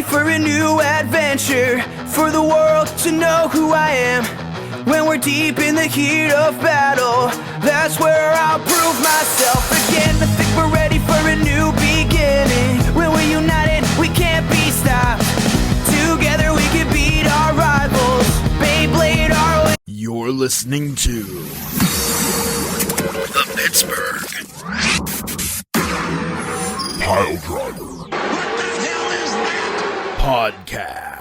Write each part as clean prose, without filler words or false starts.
for a new adventure, for the world to know who I am. When we're deep in the heat of battle, that's where I'll prove myself again. I think we're ready for a new beginning. When we're united, we can't be stopped. Together we can beat our rivals. Beyblade our way. You're listening to the Pittsburgh Piledriver. What the hell is that? Podcast.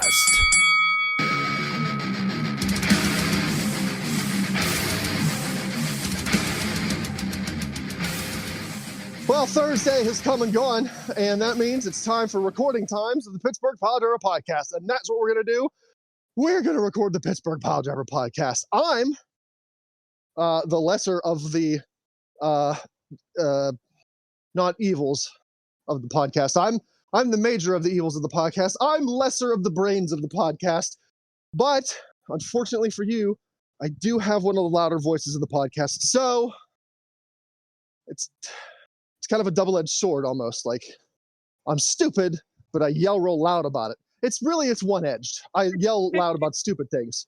Well, Thursday has come and gone, and that means it's time for recording times of the Pittsburgh Piledriver Podcast, and that's what we're going to do. We're going to record the Pittsburgh Piledriver Podcast. I'm the lesser of the not evils of the podcast. I'm the major of the evils of the podcast. I'm lesser of the brains of the podcast, but unfortunately for you, I do have one of the louder voices of the podcast, so it's kind of a double-edged sword almost. Like, I'm stupid, but I yell real loud about it. It's one-edged. I yell loud about stupid things.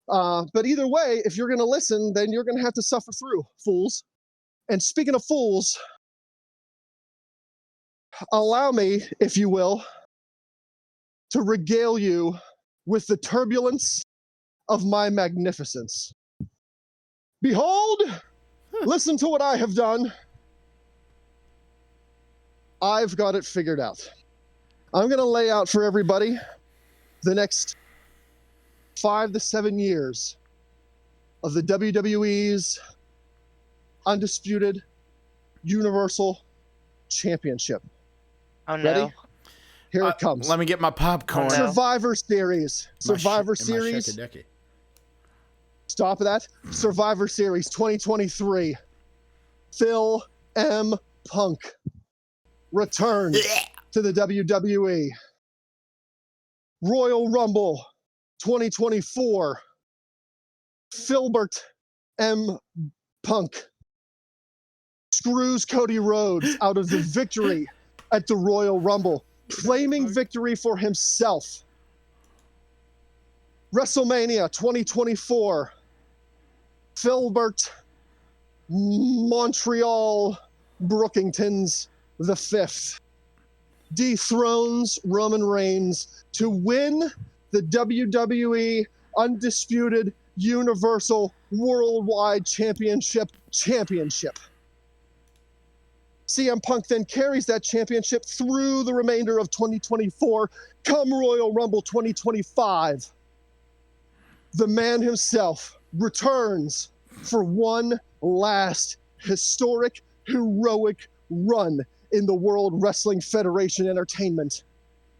But either way, if you're going to listen, then you're going to have to suffer through, fools. And speaking of fools, allow me, if you will, to regale you with the turbulence of my magnificence. Behold, listen to what I have done. I've got it figured out. I'm going to lay out for everybody the next 5 to 7 years of the WWE's Undisputed Universal Championship. Oh, no. Ready? Here it comes. Let me get my popcorn. Survivor Series. Survivor Series. Stop that. Survivor Series 2023. Phil M. Punk returns to the WWE. Royal Rumble 2024. Philbert M. Punk screws Cody Rhodes out of the victory at the Royal Rumble, claiming victory for himself. WrestleMania 2024. Philbert Montreal Brookingtons the Fifth dethrones Roman Reigns to win the WWE Undisputed Universal Worldwide Championship. CM Punk then carries that championship through the remainder of 2024. Come Royal Rumble 2025, the man himself returns for one last historic, heroic run in the World Wrestling Federation Entertainment.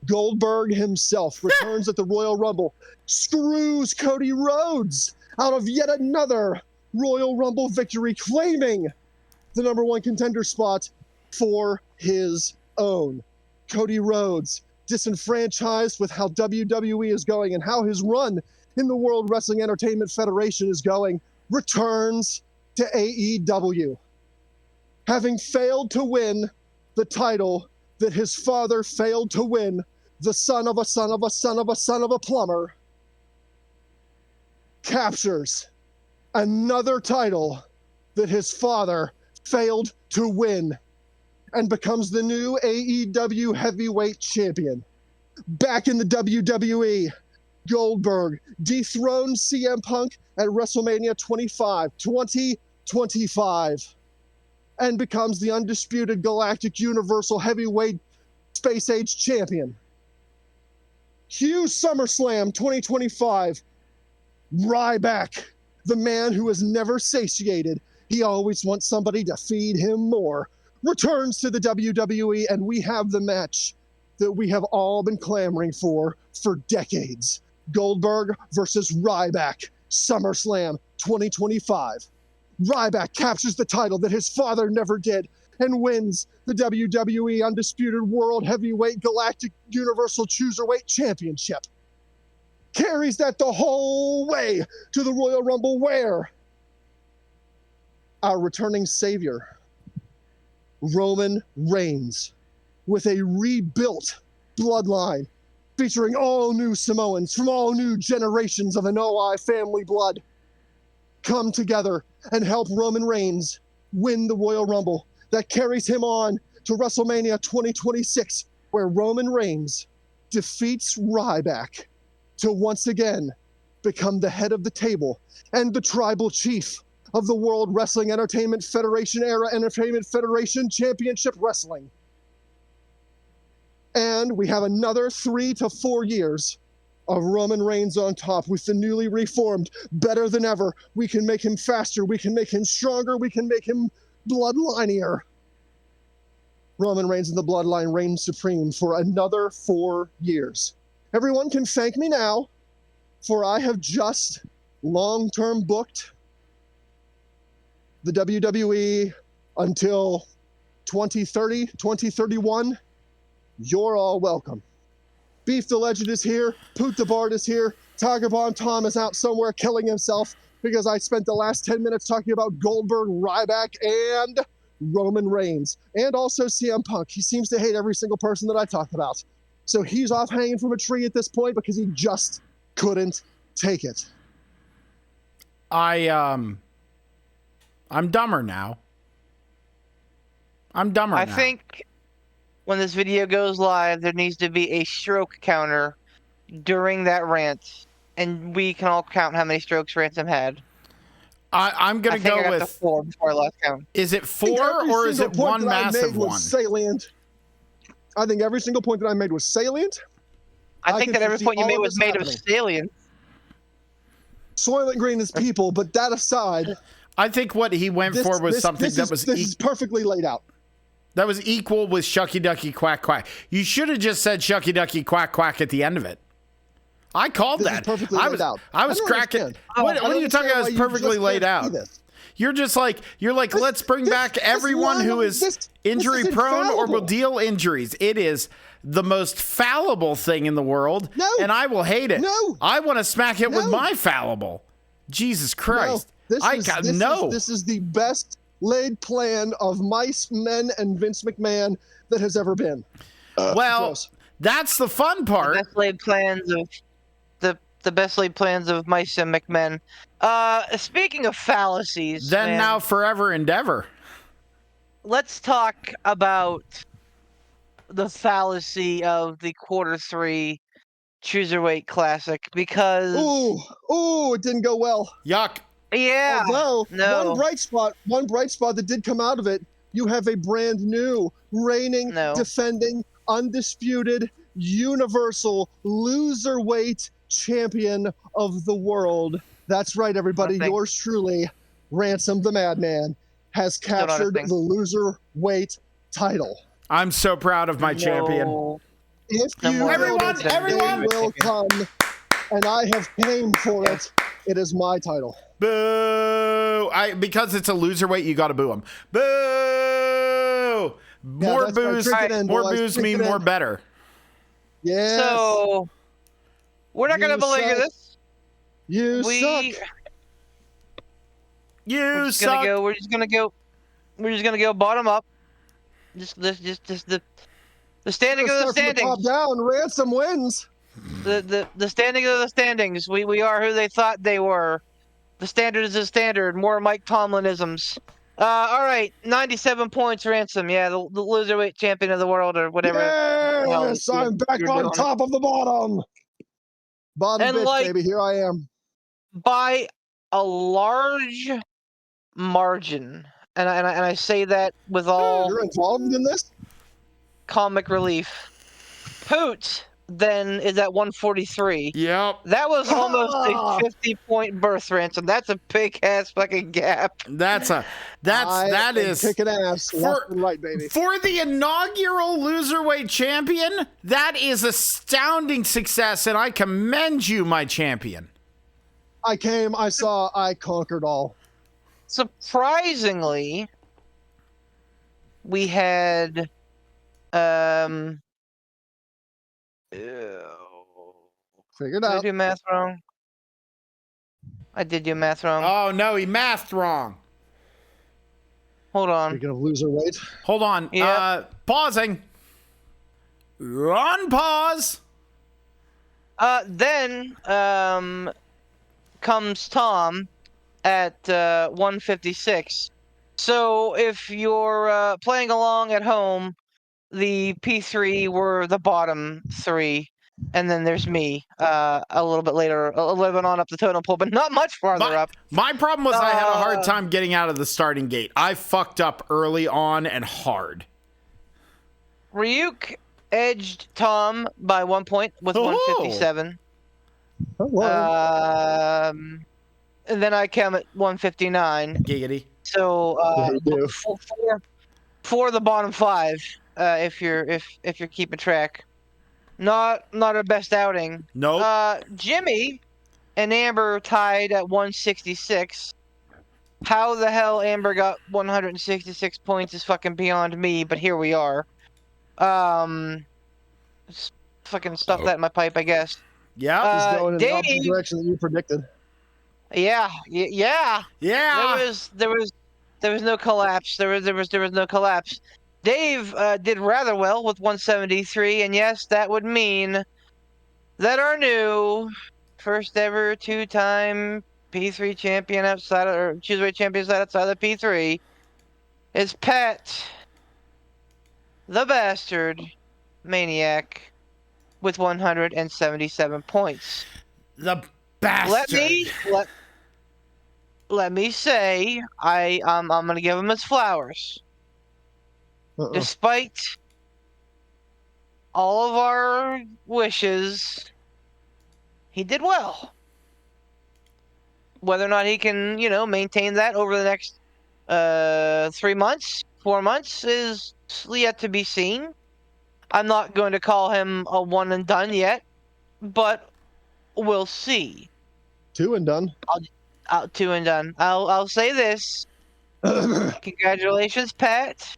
Goldberg himself returns at the Royal Rumble, screws Cody Rhodes out of yet another Royal Rumble victory, claiming the number one contender spot for his own. Cody Rhodes, disenfranchised with how WWE is going and how his run in the World Wrestling Entertainment Federation is going, returns to AEW. Having failed to win the title that his father failed to win, the son of a son of a son of a son of a plumber captures another title that his father failed to win and becomes the new AEW heavyweight champion. Back in the WWE, Goldberg dethroned CM Punk at WrestleMania 2025, and becomes the undisputed Galactic Universal Heavyweight Space Age Champion. Cue SummerSlam 2025. Ryback, the man who is never satiated, he always wants somebody to feed him more, returns to the WWE, and we have the match that we have all been clamoring for decades. Goldberg versus Ryback, SummerSlam 2025. Ryback captures the title that his father never did and wins the WWE Undisputed World Heavyweight Galactic Universal Cruiserweight Championship. Carries that the whole way to the Royal Rumble, where our returning savior, Roman Reigns, with a rebuilt bloodline, featuring all new Samoans from all new generations of Anoa'i family blood, come together and help Roman Reigns win the Royal Rumble that carries him on to WrestleMania 2026, where Roman Reigns defeats Ryback to once again become the head of the table and the tribal chief of the World Wrestling Entertainment Federation Era Entertainment Federation Championship Wrestling. And we have another 3 to 4 years of Roman Reigns on top with the newly reformed, better than ever. We can make him faster, we can make him stronger, we can make him bloodlineier. Roman Reigns and the Bloodline reign supreme for another 4 years. Everyone can thank me now, for I have just long-term booked the WWE until 2030, 2031. You're all welcome. Beef the Legend is here. Poot the Bard is here. Tiger Bomb Tom is out somewhere killing himself because I spent the last 10 minutes talking about Goldberg, Ryback, and Roman Reigns. And also CM Punk. He seems to hate every single person that I talk about. So he's off hanging from a tree at this point because he just couldn't take it. I'm dumber now. I think when this video goes live, there needs to be a stroke counter during that rant, and we can all count how many strokes Ransom had. I'm gonna go with 4 before I lost count. Is it 4 or is it one massive one? Salient. I think every single point that I made was salient. I think that every point you made was made of salient. Soylent Green is people, but that aside, I think what he went for was something that was this is perfectly laid out. That was equal with Shucky Ducky Quack Quack. You should have just said Shucky Ducky Quack Quack at the end of it. I called This that. is perfectly laid out. I was cracking. understand. What are you talking about? It's perfectly laid out. You're like, let's bring back everyone who is injury prone or will deal injuries. It is the most fallible thing in the world, and I will hate it. No. I want to smack it with my fallible. Jesus Christ. This is the best laid plan of mice, men, and Vince McMahon that has ever been. Gross. That's the fun part. The best laid plans of mice and McMahon. Speaking of fallacies, Now forever endeavor. Let's talk about the fallacy of the Q3 Cruiserweight Classic, because it didn't go well. Yuck. Yeah. Although one bright spot that did come out of it, you have a brand new, reigning, defending, undisputed, universal loserweight champion of the world. That's right, everybody. Yours truly, Ransom the Madman, has captured the loserweight title. I'm so proud of my champion. If you everyone will come, and I have came for it. It is my title. Boo! Because it's a loserweight, you got to boo him. Boo! More boos. More boos mean more better. Yes. So we're not going to belabor this. You suck. You suck. We're just gonna go bottom up. Just the standing of the standings. Top down. Ransom wins. The standing of the standings. We are who they thought they were. The standard is the standard. More Mike Tomlinisms. All right, 97 points, Ransom. Yeah, the loserweight champion of the world or whatever. Yes, I'm back on top of the bottom. Bottom bitch, baby. Here I am. By a large margin, and I say that with all you're involved in this comic relief. Poot then is at 143. Yep. That was almost a 50-point berth, Ransom. That's a big ass fucking gap. That is kicking ass left and right, baby. For the inaugural loserweight champion, that is astounding success, and I commend you, my champion. I came, I saw, I conquered all. Surprisingly, we had figured Did out. I do math wrong? I did do math wrong. Oh no, he mathed wrong. Hold on. Speaking of loser weight. Hold on. Yeah. Pausing. On pause. Then comes Tom at 156. So if you're playing along at home, the P3 were the bottom three, and then there's me a little bit later, a little bit on up the totem pole, but not much farther up. My problem was I had a hard time getting out of the starting gate. I fucked up early on and hard. Ryuk edged Tom by 1 point with 157. And then I came at 159. Giggity. So for the bottom five, if you're keeping track, not our best outing. Nope. Jimmy and Amber tied at 166. How the hell Amber got 166 points is fucking beyond me, but here we are. Fucking stuff that in my pipe, I guess. Yeah. He's going in the opposite direction that you predicted. Yeah. There was no collapse. There was no collapse. Dave did rather well with 173, and yes, that would mean that our new first ever 2-time P3 champion Cruiserweight champion outside of P3 is Pat the Bastard Maniac with 177 points. The bastard. Let me say, I'm gonna give him his flowers. Despite all of our wishes, he did well. Whether or not he can, maintain that over the next 3 months, 4 months is yet to be seen. I'm not going to call him a one and done yet, but we'll see. 2 and done. 2 and done. I'll say this. Congratulations, Pat.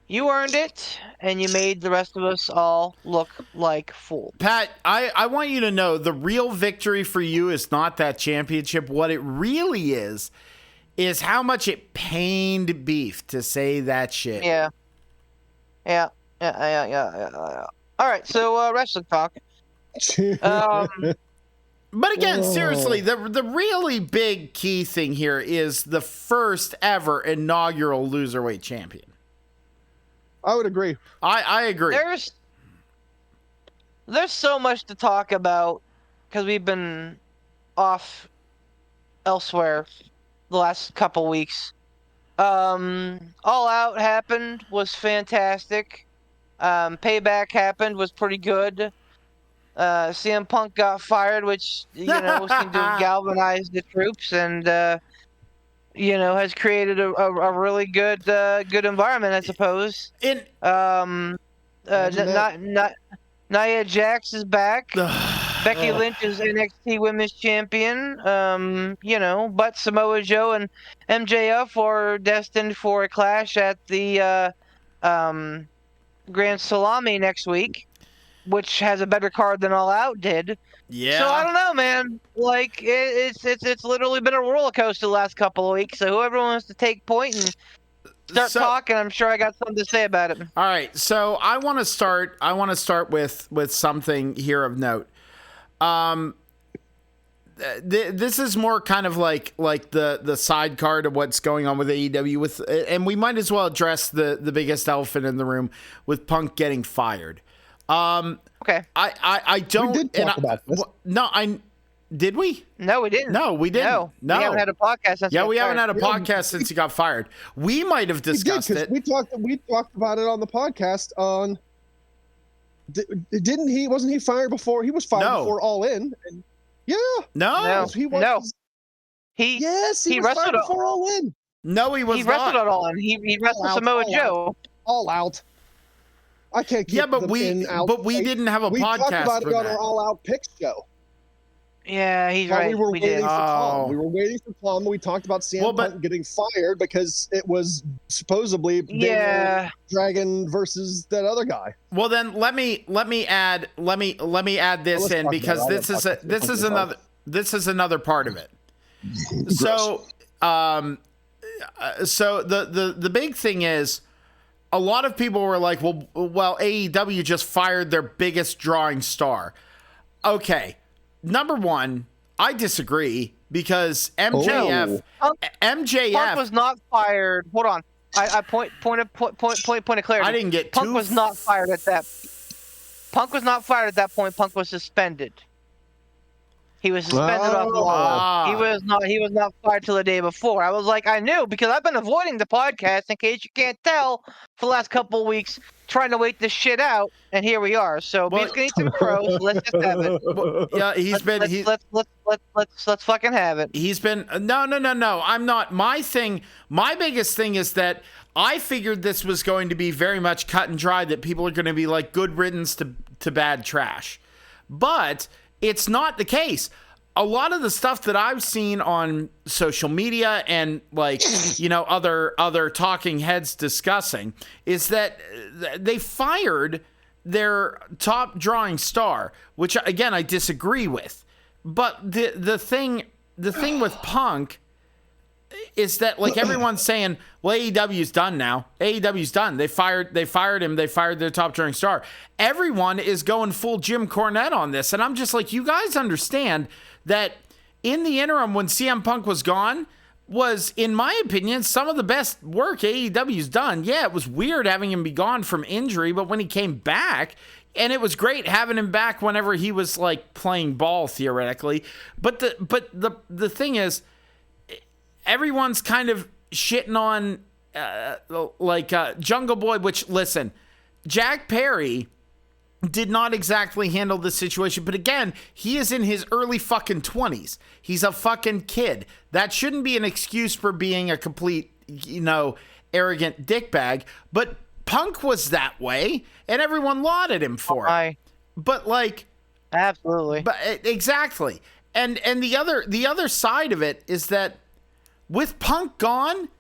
You earned it, and you made the rest of us all look like fools. Pat, I want you to know the real victory for you is not that championship. What it really is how much it pained Beef to say that shit. Yeah. All right, so wrestling talk. But again, seriously, the really big key thing here is the first ever inaugural loserweight champion. I would agree. I agree. There's so much to talk about because we've been off elsewhere the last couple weeks. All Out happened, was fantastic. Payback happened, was pretty good. CM Punk got fired, which seemed to galvanize the troops and has created a really good environment, I suppose. Nia Jax is back. Becky Lynch is NXT Women's Champion. But Samoa Joe and MJF are destined for a clash at the Grand Salami next week, which has a better card than All Out did. Yeah. So I don't know, man. Like it's literally been a roller coaster the last couple of weeks. So whoever wants to take point and start talking, I'm sure I got something to say about it. All right. So I want to start with something here of note. This is more kind of like the side card of what's going on with AEW and we might as well address the biggest elephant in the room with Punk getting fired. Okay. I don't. We did talk about this. Did we? No, we didn't. No, we didn't. No. We haven't had a podcast since. Yeah, we haven't had a podcast since he got fired. We might have discussed it. We talked about it on the podcast. Didn't he? Wasn't he fired before? He was fired before All In. And, yeah. No. He was. No. He was wrestled fired before All In. No, he was He not. wrestled at All In. He wrestled Samoa Joe. All Out. I can't keep but we didn't have a we podcast talked about for it on that. our All Out Picks show. Yeah, he's While right. we were waiting for Tom. Oh. We were waiting for Tom. We talked about CM Punk getting fired because it was supposedly Daniel Dragon versus that other guy. Well, then let me add this in because this is another part of it. So the big thing is a lot of people were like, well, AEW just fired their biggest drawing star. okay. Number one, I disagree because MJF Punk was not fired. Hold on. I point of clarity. I didn't get Punk was not fired at that. Punk was not fired at that point. Punk was suspended. He was suspended off the wall. He was not fired till the day before. I was like, I knew because I've been avoiding the podcast in case you can't tell for the last couple of weeks, trying to wait this shit out, and here we are. So Beef's gonna eat some crows. Let's just have it. Let's fucking have it. He's been no. I'm not. My biggest thing is that I figured this was going to be very much cut and dry. That people are going to be like good riddance to bad trash, but it's not the case. A lot of the stuff that I've seen on social media and like, other talking heads discussing is that they fired their top drawing star, which again, I disagree with. But the thing with Punk is that like everyone's saying, well, AEW's done now. AEW's done. They fired him. They fired their top drawing star. Everyone is going full Jim Cornette on this. And I'm just like, you guys understand that in the interim when CM Punk was gone was, in my opinion, some of the best work AEW's done. Yeah, it was weird having him be gone from injury, but when he came back, and it was great having him back whenever he was like playing ball theoretically. But the thing is, everyone's kind of shitting on Jungle Boy, which, listen, Jack Perry did not exactly handle the situation. But again, he is in his early fucking 20s. He's a fucking kid. That shouldn't be an excuse for being a complete, arrogant dickbag. But Punk was that way, and everyone lauded him for it. But like... Absolutely. But exactly. And the other side of it is that with Punk gone,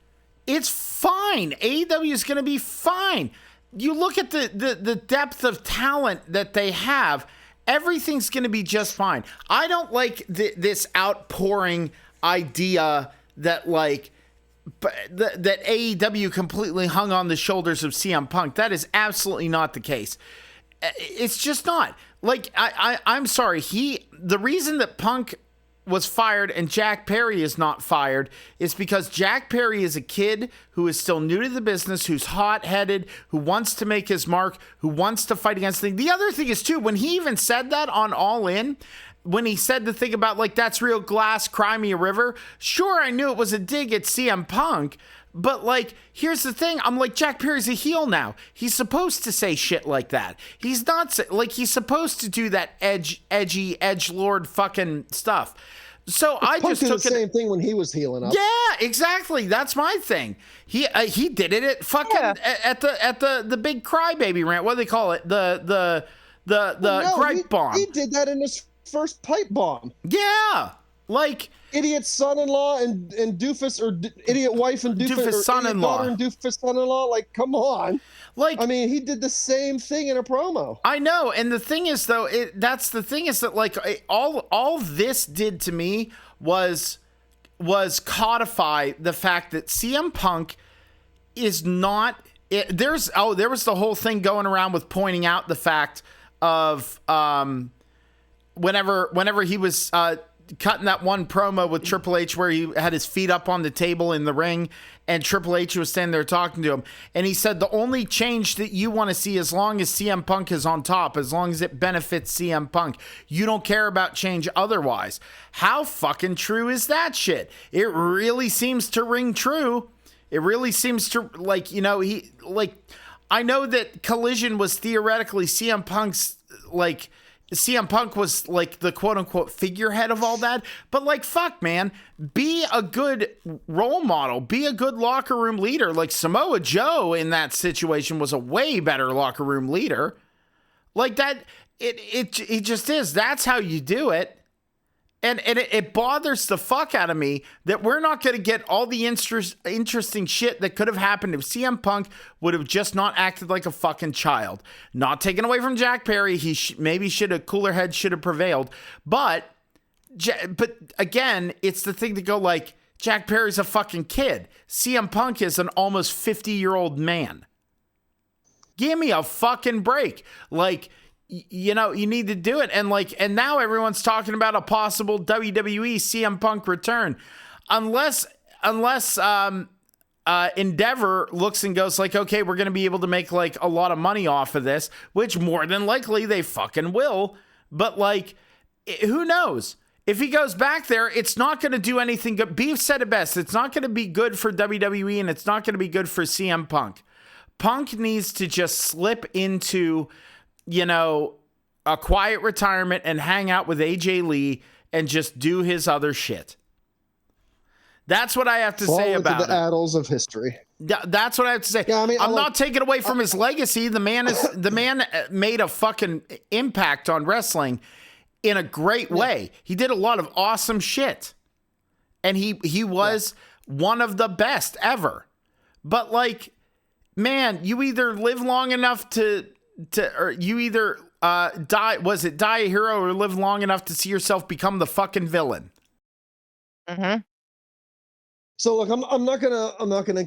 it's fine. AEW is going to be fine. You look at the depth of talent that they have, everything's going to be just fine. I don't like this outpouring idea that that AEW completely hung on the shoulders of CM Punk. That is absolutely not the case. It's just not. Like, I'm sorry. The reason that Punk was fired and Jack Perry is not fired is because Jack Perry is a kid who is still new to the business, who's hot-headed, who wants to make his mark, who wants to fight against things. The other thing is, too, when he even said that on All In, when he said the thing about, like, that's real glass, cry me a river, sure, I knew it was a dig at CM Punk, but, like, here's the thing. I'm like, Jack Perry's a heel now. He's supposed to say shit like that. He's not, like, he's supposed to do that edgy, edgelord fucking stuff. So I Punk just did took the same thing when he was healing up. Yeah, exactly. That's my thing. He did it at fucking at the big crybaby rant. What do they call it? The gripe bomb. He did that in his first pipe bomb. Yeah, like idiot son-in-law and doofus, or idiot wife and doofus son-in-law and doofus son-in-law. Like, come on. Like, I mean, he did the same thing in a promo. I know, and the thing is, though, that's the thing is that like all this did to me was codify the fact that CM Punk is not. There was the whole thing going around with pointing out the fact of whenever he was cutting that one promo with Triple H where he had his feet up on the table in the ring and Triple H was standing there talking to him. And he said the only change that you want to see, as long as CM Punk is on top, as long as it benefits CM Punk, you don't care about change otherwise. How fucking true is that shit? It really seems to ring true. It really seems to, like, I know that Collision was theoretically CM Punk's, like, CM Punk was like the quote unquote figurehead of all that, but like, fuck, man, be a good role model, be a good locker room leader. Like Samoa Joe in that situation was a way better locker room leader. Like that, it just is. That's how you do it. And it bothers the fuck out of me that we're not going to get all the interesting shit that could have happened if CM Punk would have just not acted like a fucking child. Not taken away from Jack Perry. He maybe should have, cooler head should have prevailed. But again, it's the thing to go like, Jack Perry's a fucking kid. CM Punk is an almost 50-year-old man. Give me a fucking break. Like, you know, you need to do it. And now everyone's talking about a possible WWE CM Punk return, unless Endeavor looks and goes like, okay, we're going to be able to make like a lot of money off of this, which more than likely they fucking will. But like, who knows? If he goes back there, it's not going to do anything good. Beef said it best. It's not going to be good for WWE, and it's not going to be good for CM Punk. Punk needs to just slip into, you know, a quiet retirement and hang out with AJ Lee and just do his other shit. That's what I have to say about it. The annals of history. That's what I have to say. Yeah, I mean, I'm not taking away from his legacy. The man made a fucking impact on wrestling in a great way. He did a lot of awesome shit. And he was one of the best ever. But like, man, you either live long enough or you either die a hero or live long enough to see yourself become the fucking villain. Mm-hmm. So look, I'm not gonna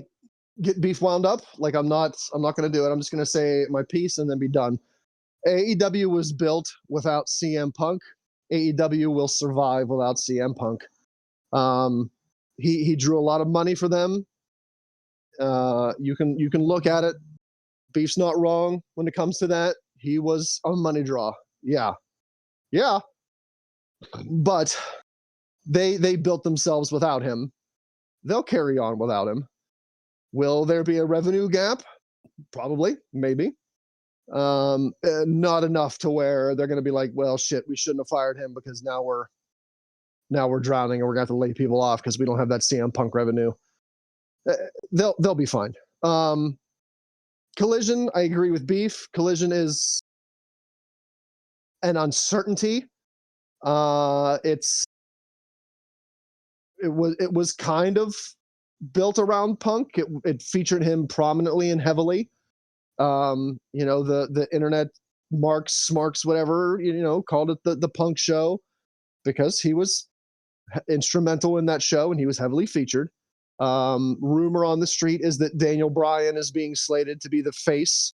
get beef wound up. Like I'm not gonna do it. I'm just gonna say my piece and then be done. AEW was built without CM Punk. AEW will survive without CM Punk. He drew a lot of money for them. You can look at it. Beef's not wrong when it comes to that. He was a money draw. Yeah. But they built themselves without him. They'll carry on without him. Will there be a revenue gap? Probably, maybe. Not enough to where they're going to be like, well, shit, we shouldn't have fired him because now we're drowning and we're going to have to lay people off because we don't have that CM Punk revenue. They'll be fine. Collision, I agree with Beef. Collision is an uncertainty. It was kind of built around Punk. It featured him prominently and heavily. You know, the internet smarks, whatever, you know, called it the Punk show because he was instrumental in that show and he was heavily featured. Rumor on the street is that Daniel Bryan is being slated to be the face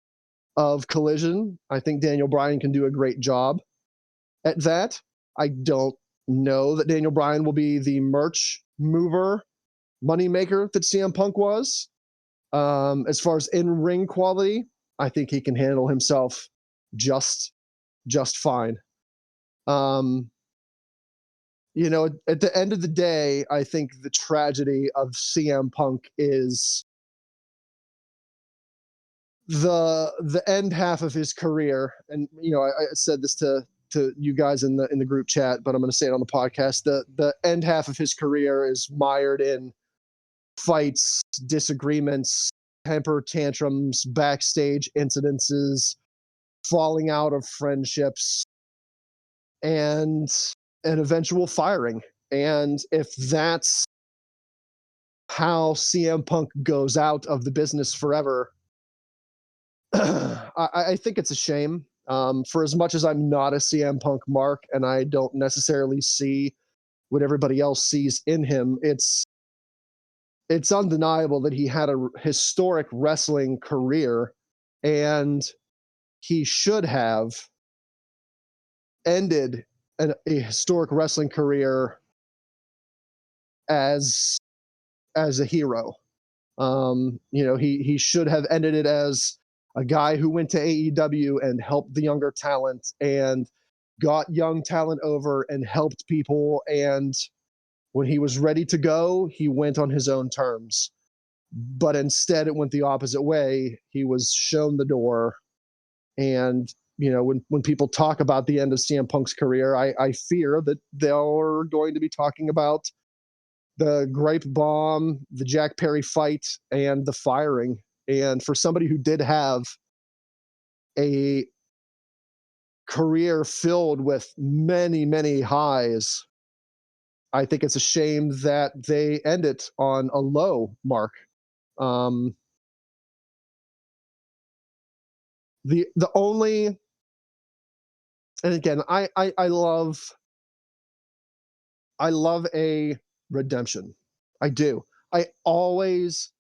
of Collision. I think Daniel Bryan can do a great job at that. I don't know that Daniel Bryan will be the merch mover, moneymaker that CM Punk was. As far as in-ring quality, I think he can handle himself just fine. You know, at the end of the day, I think the tragedy of CM Punk is the end half of his career. And, you know, I said this to you guys in the group chat, but I'm going to say it on the podcast. The end half of his career is mired in fights, disagreements, temper tantrums, backstage incidences, falling out of friendships, and an eventual firing. And if that's how CM Punk goes out of the business forever, I think it's a shame. For as much as I'm not a CM Punk mark and I don't necessarily see what everybody else sees in him, it's undeniable that he had a historic wrestling career, and he should have ended a historic wrestling career as a hero. You know, he should have ended it as a guy who went to AEW and helped the younger talent and got young talent over and helped people. And when he was ready to go, he went on his own terms. But instead, it went the opposite way. He was shown the door. And, you know, when people talk about the end of CM Punk's career, I fear that they're going to be talking about the Grape Bomb, the Jack Perry fight, and the firing. And for somebody who did have a career filled with many, many highs, I think it's a shame that they end it on a low mark. The only, and again, I love a redemption. I do. I always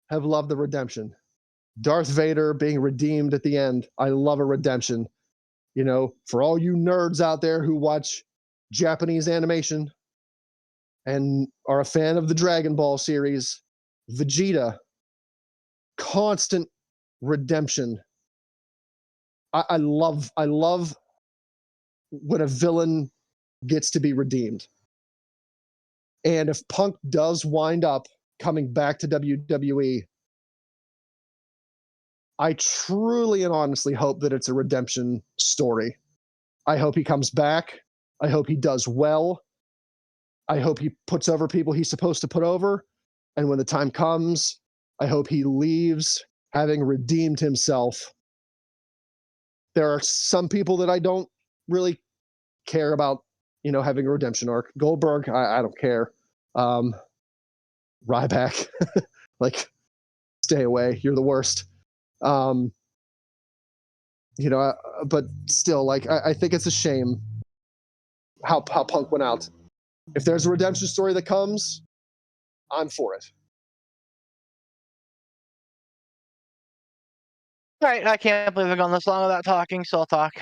have loved the redemption. Darth Vader being redeemed at the end. I love a redemption. For all you nerds out there who watch Japanese animation and are a fan of the Dragon Ball series, Vegeta, constant redemption. I love when a villain gets to be redeemed. And if Punk does wind up coming back to WWE, I truly and honestly hope that it's a redemption story. I hope he comes back. I hope he does well. I hope he puts over people he's supposed to put over. And when the time comes, I hope he leaves having redeemed himself. There are some people that I don't really care about, having a redemption arc. Goldberg, I don't care. Ryback, stay away. You're the worst. But still, I think it's a shame how Punk went out. If there's a redemption story that comes, I'm for it. All right, I can't believe I've gone this long without talking, so I'll talk.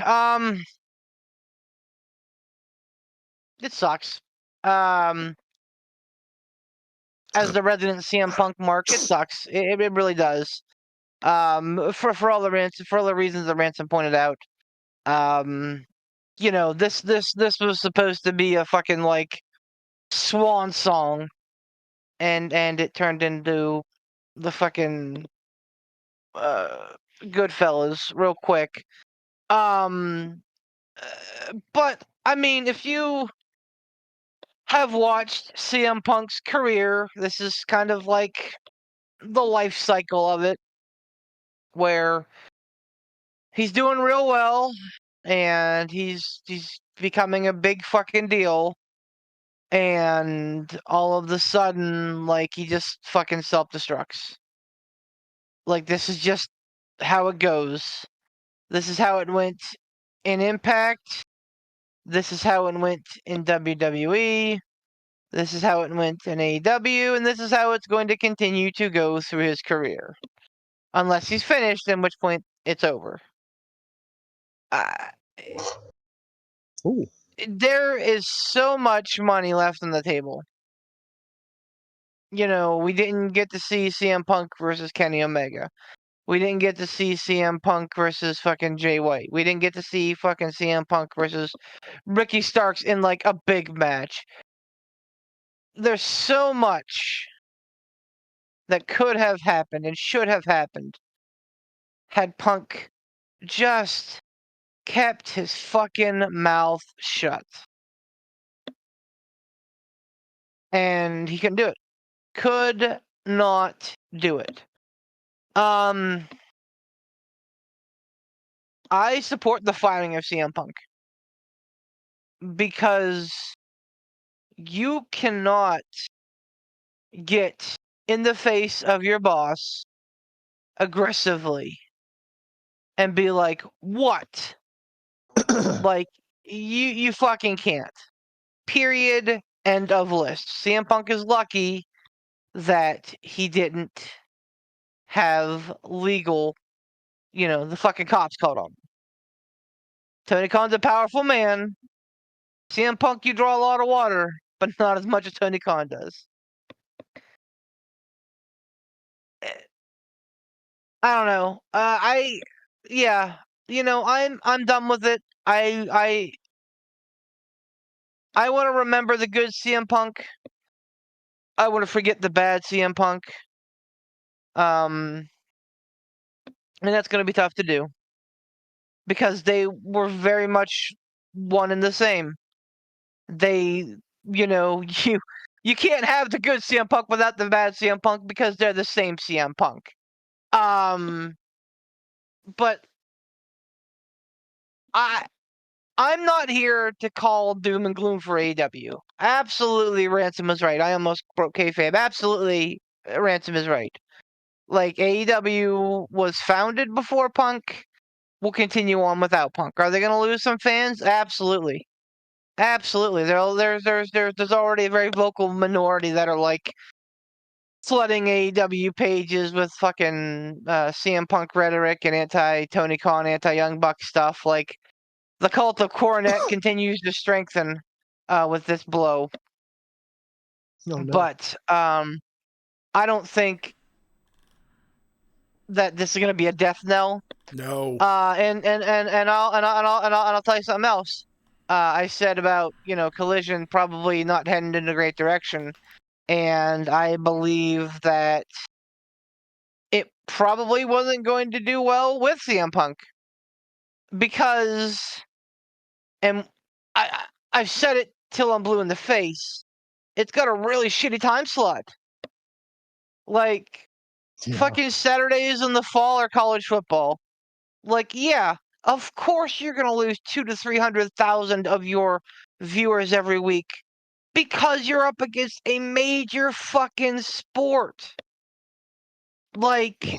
It sucks. As the resident CM Punk mark, it sucks. It really does. For all the reasons that Ransom pointed out. This was supposed to be a fucking swan song, and it turned into the fucking Goodfellas real quick. But I mean, if you have watched CM Punk's career, this is kind of like the life cycle of it, where he's doing real well, and he's becoming a big fucking deal, and all of the sudden, he just fucking self-destructs. This is just how it goes. This is how it went in Impact. This is how it went in WWE. This is how it went in AEW, and this is how it's going to continue to go through his career. Unless he's finished, at which point it's over. There is so much money left on the table. We didn't get to see CM Punk versus Kenny Omega. We didn't get to see CM Punk versus fucking Jay White. We didn't get to see fucking CM Punk versus Ricky Starks in a big match. There's so much that could have happened and should have happened had Punk just kept his fucking mouth shut. And he couldn't do it. Could not do it. I support the firing of CM Punk, because you cannot get in the face of your boss aggressively and be like, what? You fucking can't. Period. End of list. CM Punk is lucky that he didn't have legal, the fucking cops called on him. Tony Khan's a powerful man. CM Punk, you draw a lot of water, but not as much as Tony Khan does. I don't know. I'm done with it. I want to remember the good CM Punk. I want to forget the bad CM Punk. And that's going to be tough to do, because they were very much one and the same. They, you can't have the good CM Punk without the bad CM Punk, because they're the same CM Punk. But I'm not here to call doom and gloom for AEW. Absolutely, Ransom is right. I almost broke kayfabe. Absolutely, Ransom is right. AEW was founded before Punk. Will continue on without Punk. Are they going to lose some fans? Absolutely. Absolutely. There's already a very vocal minority that are flooding AEW pages with fucking CM Punk rhetoric and anti-Tony Khan, anti-Young Buck stuff. the cult of Coronet continues to strengthen with this blow. No. But I don't think that this is going to be a death knell. No. And I'll tell you something else. I said about Collision probably not heading in a great direction, and I believe that it probably wasn't going to do well with CM Punk because, and I've said it till I'm blue in the face. It's got a really shitty time slot. Like, fucking Saturdays in the fall are college football. Like, yeah, of course you're gonna lose 200,000 to 300,000 of your viewers every week because you're up against a major fucking sport. Like,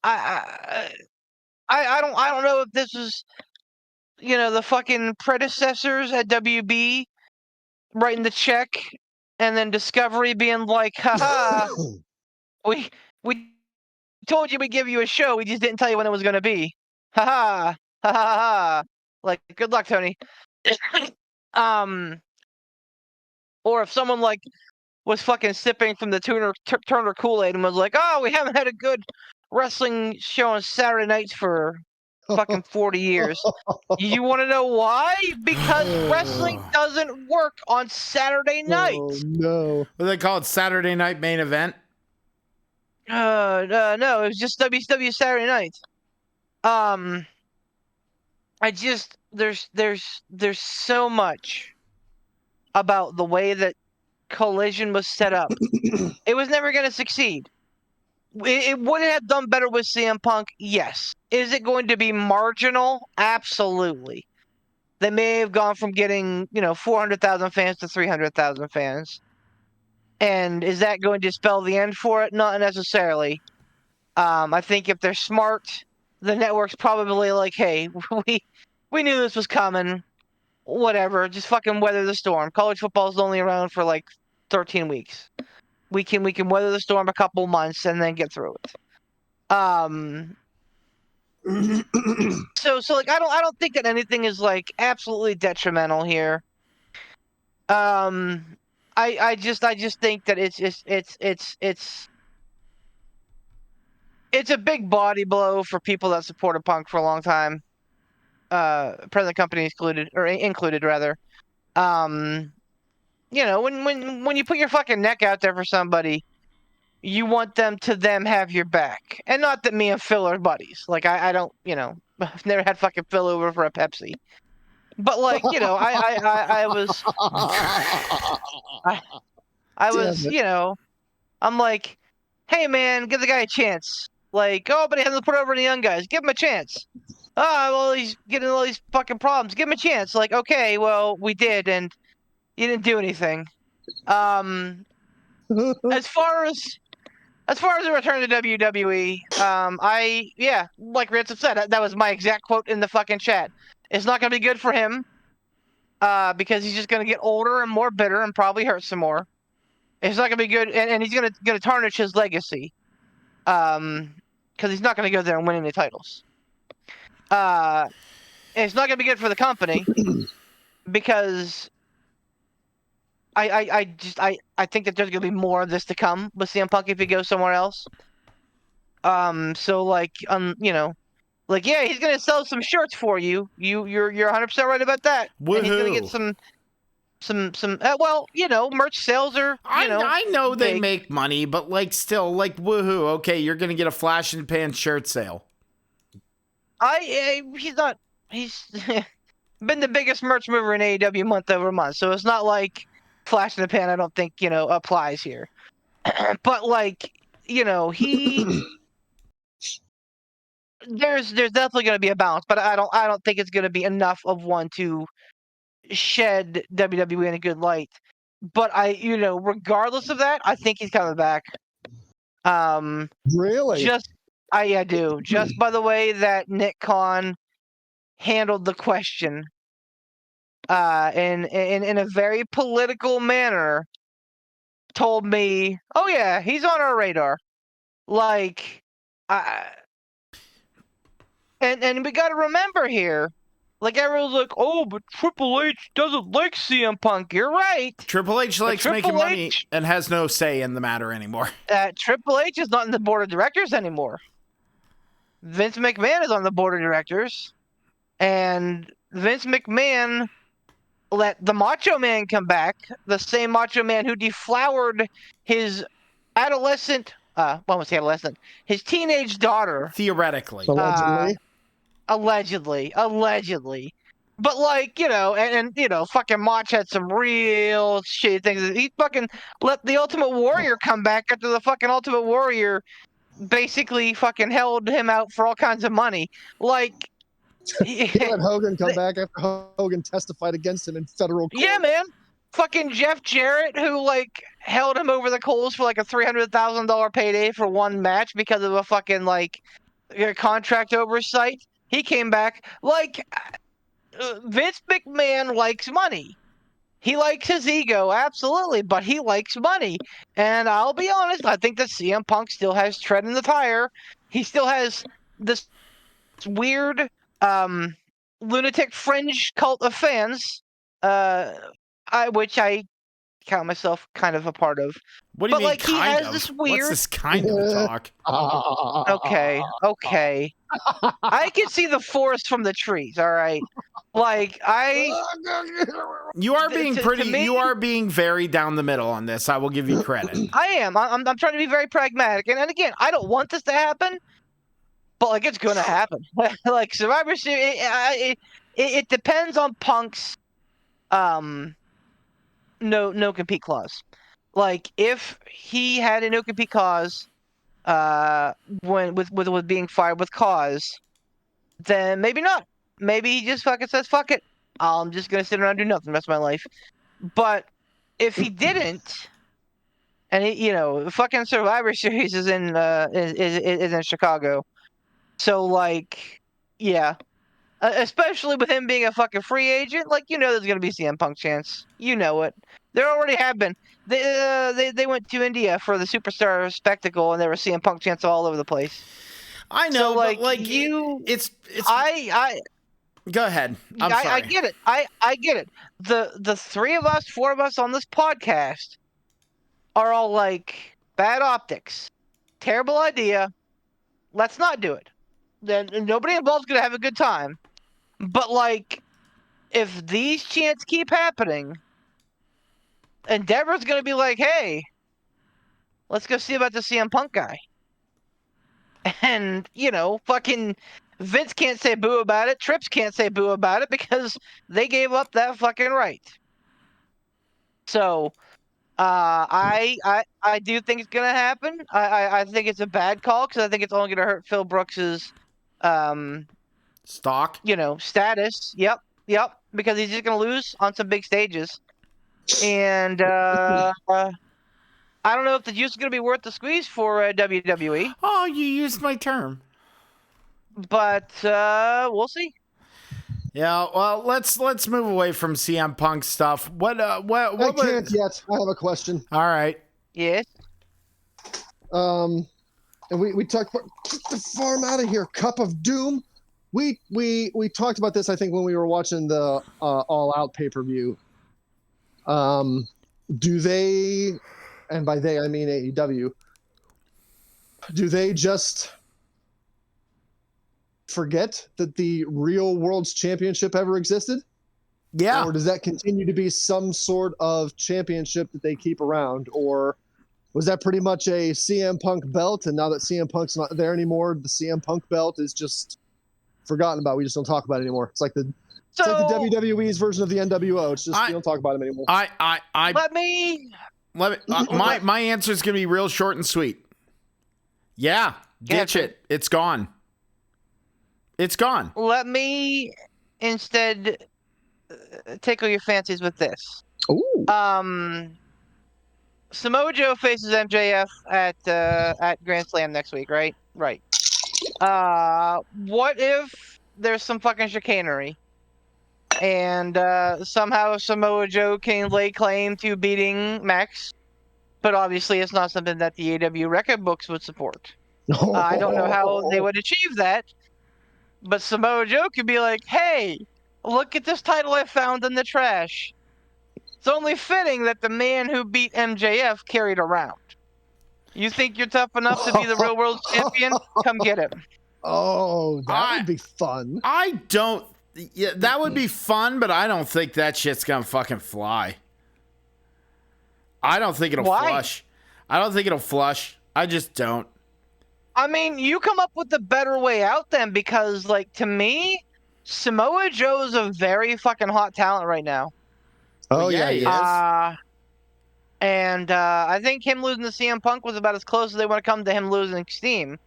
I don't know if this is the fucking predecessors at WB writing the check, and then Discovery being like, haha, we told you we'd give you a show, we just didn't tell you when it was gonna be. Haha, ha ha ha. Like, good luck, Tony. Or if someone was fucking sipping from the Turner Kool-Aid and was like, oh, we haven't had a good wrestling show on Saturday nights for fucking 40 years. You want to know why? Because wrestling doesn't work on Saturday nights. Oh, no. What do they call it? Saturday Night Main Event? No, it was just WCW Saturday nights. There's so much about the way that Collision was set up. It was never going to succeed. It would have done better with CM Punk, yes. Is it going to be marginal? Absolutely. They may have gone from getting 400,000 fans to 300,000 fans. And is that going to spell the end for it? Not necessarily. I think if they're smart, the network's probably like, hey, we knew this was coming. Whatever, just fucking weather the storm. College football's only around for 13 weeks. We can weather the storm a couple months and then get through it. So I don't think that anything is absolutely detrimental here. I just think that it's a big body blow for people that supported Punk for a long time. Present company included rather. When you put your fucking neck out there for somebody, you want them to have your back. And not that me and Phil are buddies. I don't, I've never had fucking Phil over for a Pepsi. But I was I was, I'm like, hey man, give the guy a chance. Oh, but he hasn't put over any young guys. Give him a chance. Well, he's getting all these fucking problems. Give him a chance. Okay, well, we did, and you didn't do anything. As far as the return to WWE, like Ransom said, that was my exact quote in the fucking chat. It's not going to be good for him, because he's just going to get older and more bitter and probably hurt some more. It's not going to be good, and he's going to tarnish his legacy, because he's not going to go there and win any titles. And it's not going to be good for the company, because I think that there's going to be more of this to come with CM Punk if he goes somewhere else. Yeah, he's going to sell some shirts for you. You're 100% right about that. Woohoo. And he's going to get some merch sales are, I know big. they make money, but still, woohoo. Okay, you're going to get a flash in the pan shirt sale. He's been the biggest merch mover in AEW month over month, so it's not like flash in the pan I don't think, applies here. But there's definitely going to be a balance, but I don't think it's going to be enough of one to shed WWE in a good light. But regardless of that, I think he's coming back. Really? I do. Just by the way that Nick Khan handled the question, in a very political manner, told me, "Oh yeah, he's on our radar." And we got to remember here, Like, everyone's like, oh, but Triple H doesn't like CM Punk. You're right. Triple H likes making money and has no say in the matter anymore. Triple H is not in the board of directors anymore. Vince McMahon is on the board of directors. And Vince McMahon let the Macho Man come back, the same Macho Man who deflowered his adolescent, his teenage daughter. Theoretically. Allegedly. But, like, you know, and you know, fucking Mach had some real shitty things. He fucking let the Ultimate Warrior come back after the fucking Ultimate Warrior basically fucking held him out for all kinds of money. Like, he let Hogan come back after Hogan testified against him in federal court. Yeah, man. Fucking Jeff Jarrett, who, like, held him over the coals for, like, a $300,000 payday for one match because of a fucking, like, contract oversight. He came back. Like, Vince McMahon likes money. He likes his ego, absolutely, but he likes money. And I'll be honest, I think that CM Punk still has tread in the tire. He still has this weird lunatic fringe cult of fans, which I count myself kind of a part of. What do you mean, like, kind he has of? This weird... What's this kind of talk? Okay. I can see the forest from the trees, all right? Like, You are being you are being very down the middle on this. I will give you credit. I am. I'm trying to be very pragmatic. And again, I don't want this to happen, but, like, it's going to happen. Like, Survivor Series, it depends on Punk's no compete clause. Like, if he had a no compete clause with being fired with cause, then maybe not. Maybe he just fucking says, fuck it. I'm just going to sit around and do nothing the rest of my life. But if he didn't, and the fucking Survivor Series is in Chicago. So, like, yeah. Especially with him being a fucking free agent, like, there's going to be CM Punk chance. You know it. There already have been. They went to India for the Superstar Spectacle, and there was CM Punk chants all over the place. I know, so, like, but, like, it's. Go ahead. I'm sorry. I get it. I get it. The four of us on this podcast are all like, bad optics, terrible idea. Let's not do it. Then nobody involved's gonna have a good time. But, like, if these chants keep happening, Endeavor's gonna be like, hey, let's go see about the CM Punk guy. And, fucking Vince can't say boo about it. Trips can't say boo about it because they gave up that fucking right. So, I do think it's gonna happen. I think it's a bad call because I think it's only gonna hurt Phil Brooks's stock. Status. Yep. Because he's just gonna lose on some big stages, and I don't know if the juice is gonna be worth the squeeze for WWE. Oh, you used my term. But we'll see. Yeah, well, let's move away from CM Punk stuff. What I can't yet. I have a question. All right. Yes. And we talked about, get the farm out of here, Cup of Doom. We talked about this, I think, when we were watching the All Out pay-per-view. Do they, and by they I mean AEW, do they just forget that the real World's Championship ever existed? Yeah. Or does that continue to be some sort of championship that they keep around? Or was that pretty much a CM Punk belt, and now that CM Punk's not there anymore, the CM Punk belt is just forgotten about? We just don't talk about it anymore. It's like the WWE's version of the NWO. It's just we don't talk about them anymore. Let me my answer is going to be real short and sweet. Yeah, ditch it. It's gone. It's gone. Let me instead tickle your fancies with this. Ooh. Samoa Joe faces MJF at Grand Slam next week, right? Right. What if there's some fucking chicanery, and somehow Samoa Joe can lay claim to beating Max, but obviously it's not something that the AEW record books would support. I don't know how they would achieve that, but Samoa Joe could be like, hey, Look at this title I found in the trash. It's only fitting that the man who beat MJF carried around. You think you're tough enough to be the real world champion? Come get him. Oh, that would be fun. I don't. Yeah, that would be fun, but I don't think that shit's gonna fucking fly. I don't think it'll flush. I don't think it'll flush. I just don't. I mean, you come up with a better way out then, because, like, to me, Samoa Joe's a very fucking hot talent right now. Oh, yeah, he is. And I think him losing to CM Punk was about as close as they want to come to him losing Steam.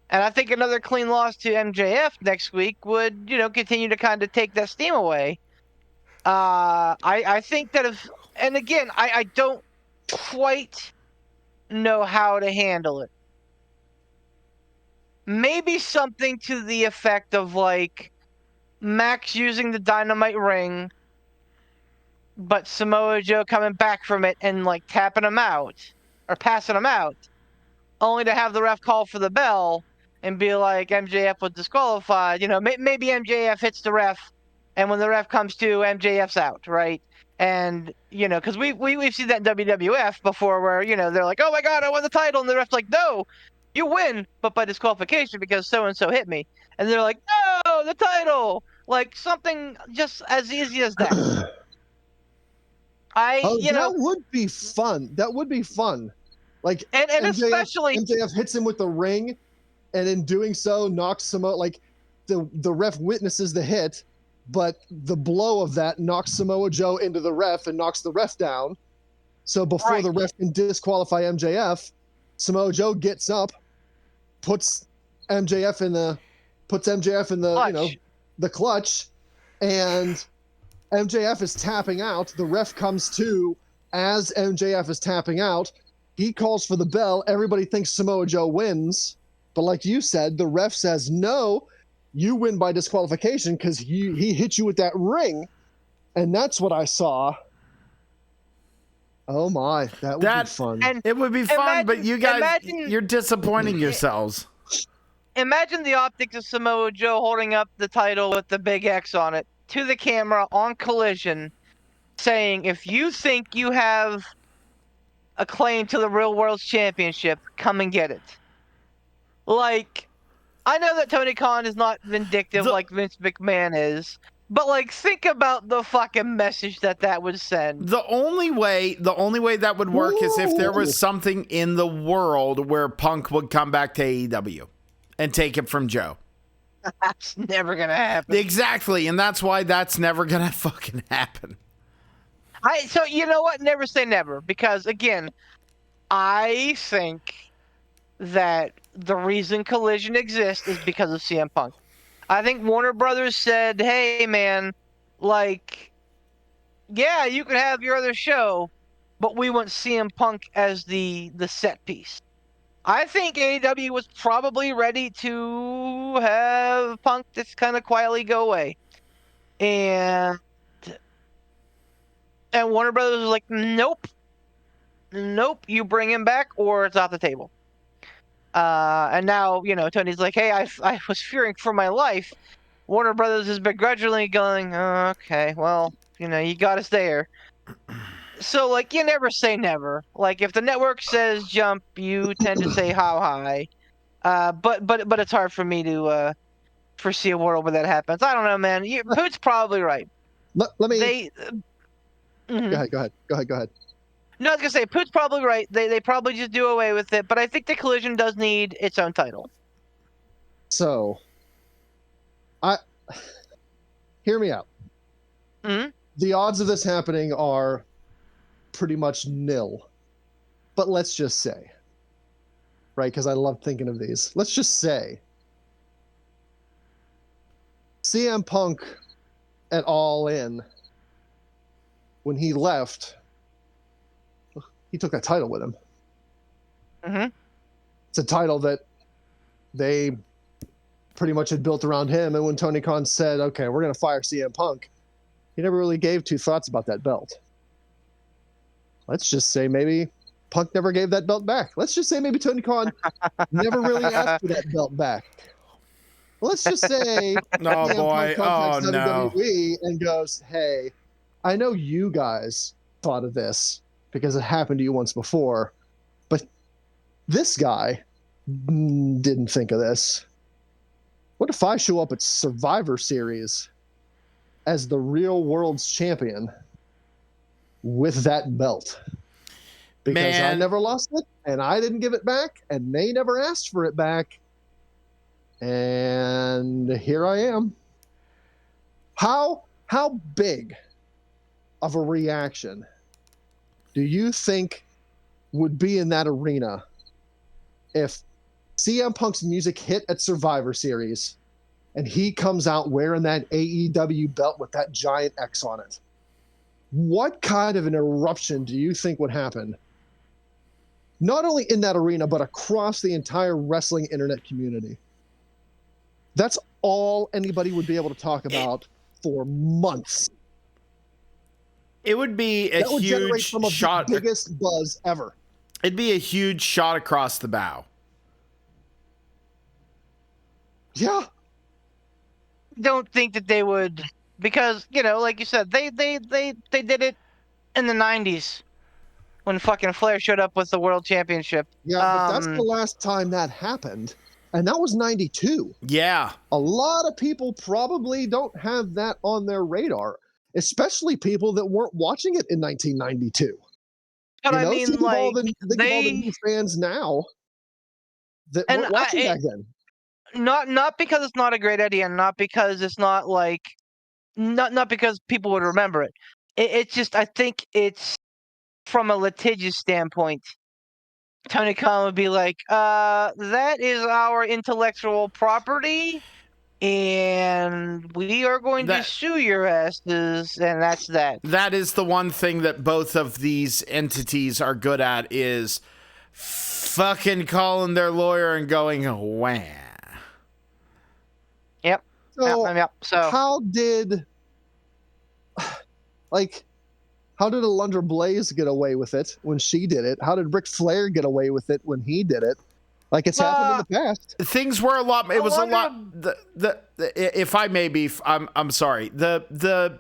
And I think another clean loss to MJF next week would, continue to kind of take that steam away. I think that and again, I don't quite know how to handle it. Maybe something to the effect of, like, Max using the Dynamite ring, but Samoa Joe coming back from it and, like, tapping him out or passing him out, only to have the ref call for the bell and be like, MJF was disqualified. Maybe MJF hits the ref, and when the ref comes to, MJF's out, right? And, because we've seen that in WWF before where, they're like, oh my God, I won the title. And the ref's like, no, you win, but by disqualification because so-and-so hit me. And they're like, no, the title. Like, something just as easy as that. That would be fun. That would be fun. Like, and especially MJF hits him with the ring, and in doing so knocks Samoa. Like, the ref witnesses the hit, but the blow of that knocks Samoa Joe into the ref and knocks the ref down. So before the ref can disqualify MJF, Samoa Joe gets up, puts MJF in the clutch. The clutch, and MJF is tapping out. The ref comes to as MJF is tapping out. He calls for the bell. Everybody thinks Samoa Joe wins, but like you said, the ref says no. You win by disqualification because he hit you with that ring, and that's what I saw. Oh my, that would be fun. And it would be fun, but you guys, you're disappointing yourselves. Imagine the optics of Samoa Joe holding up the title with the big X on it to the camera on Collision, saying, if you think you have a claim to the Real World Championship, come and get it. Like, I know that Tony Khan is not vindictive like Vince McMahon is, but, like, think about the fucking message that would send. The only way that would work is if there was something in the world where Punk would come back to AEW and take it from Joe. That's never gonna happen. Exactly, and that's why that's never gonna fucking happen. So you know what? Never say never, because again, I think that the reason Collision exists is because of CM Punk. I think Warner Brothers said, hey man, like, yeah, you could have your other show, but we want CM Punk as the set piece. I think AEW was probably ready to have Punk just kind of quietly go away. And Warner Brothers was like, nope, you bring him back or it's off the table. And now, Tony's like, hey, I was fearing for my life. Warner Brothers is begrudgingly going, oh, okay, well, you got us there. So, like, you never say never. Like, if the network says jump, you tend to say how high. But it's hard for me to foresee a world where that happens. I don't know, man. Poot's probably right. Let me... Go ahead. No, I was gonna say Poot's probably right. They probably just do away with it, but I think the Collision does need its own title. So, hear me out. Mm-hmm. The odds of this happening are pretty much nil. But let's just say, right? Because I love thinking of these. Let's just say CM Punk at All In, when he left, he took that title with him. Mm-hmm. It's a title that they pretty much had built around him. And when Tony Khan said, okay, we're going to fire CM Punk, he never really gave two thoughts about that belt. Let's just say maybe Punk never gave that belt back. Let's just say maybe Tony Khan never really asked for that belt back. let's just say Oh boy, oh no. WWE and goes, hey, I know you guys thought of this because it happened to you once before, but this guy didn't think of this. What if I show up at Survivor Series as the real world's champion with that belt? Because I never lost it, and I didn't give it back, and they never asked for it back. And here I am. How big of a reaction do you think would be in that arena if CM Punk's music hit at Survivor Series and he comes out wearing that AEW belt with that giant X on it? What kind of an eruption do you think would happen? Not only in that arena, but across the entire wrestling internet community. That's all anybody would be able to talk about for months. It would be a huge shot. The biggest buzz ever. It'd be a huge shot across the bow. Yeah. Don't think that they would, because, you know, like you said, they did it in the 90s when fucking Flair showed up with the world championship. Yeah, but that's the last time that happened. And that was 92. Yeah. A lot of people probably don't have that on their radar, especially people that weren't watching it in 1992. But I mean, think of all the new fans now that weren't watching back then. Not because it's not a great idea, and not because it's not like, not because people would remember it. It's just, I think it's from a litigious standpoint. Tony Khan would be like, that is our intellectual property, and we are going to sue your asses, and that's that. That is the one thing that both of these entities are good at, is fucking calling their lawyer and going, wah. Yep. So how did Alundra Blaze get away with it when she did it? How did Ric Flair get away with it when he did it? Like, it's happened in the past. Things were a lot. It was a lot. If I may be, I'm sorry. The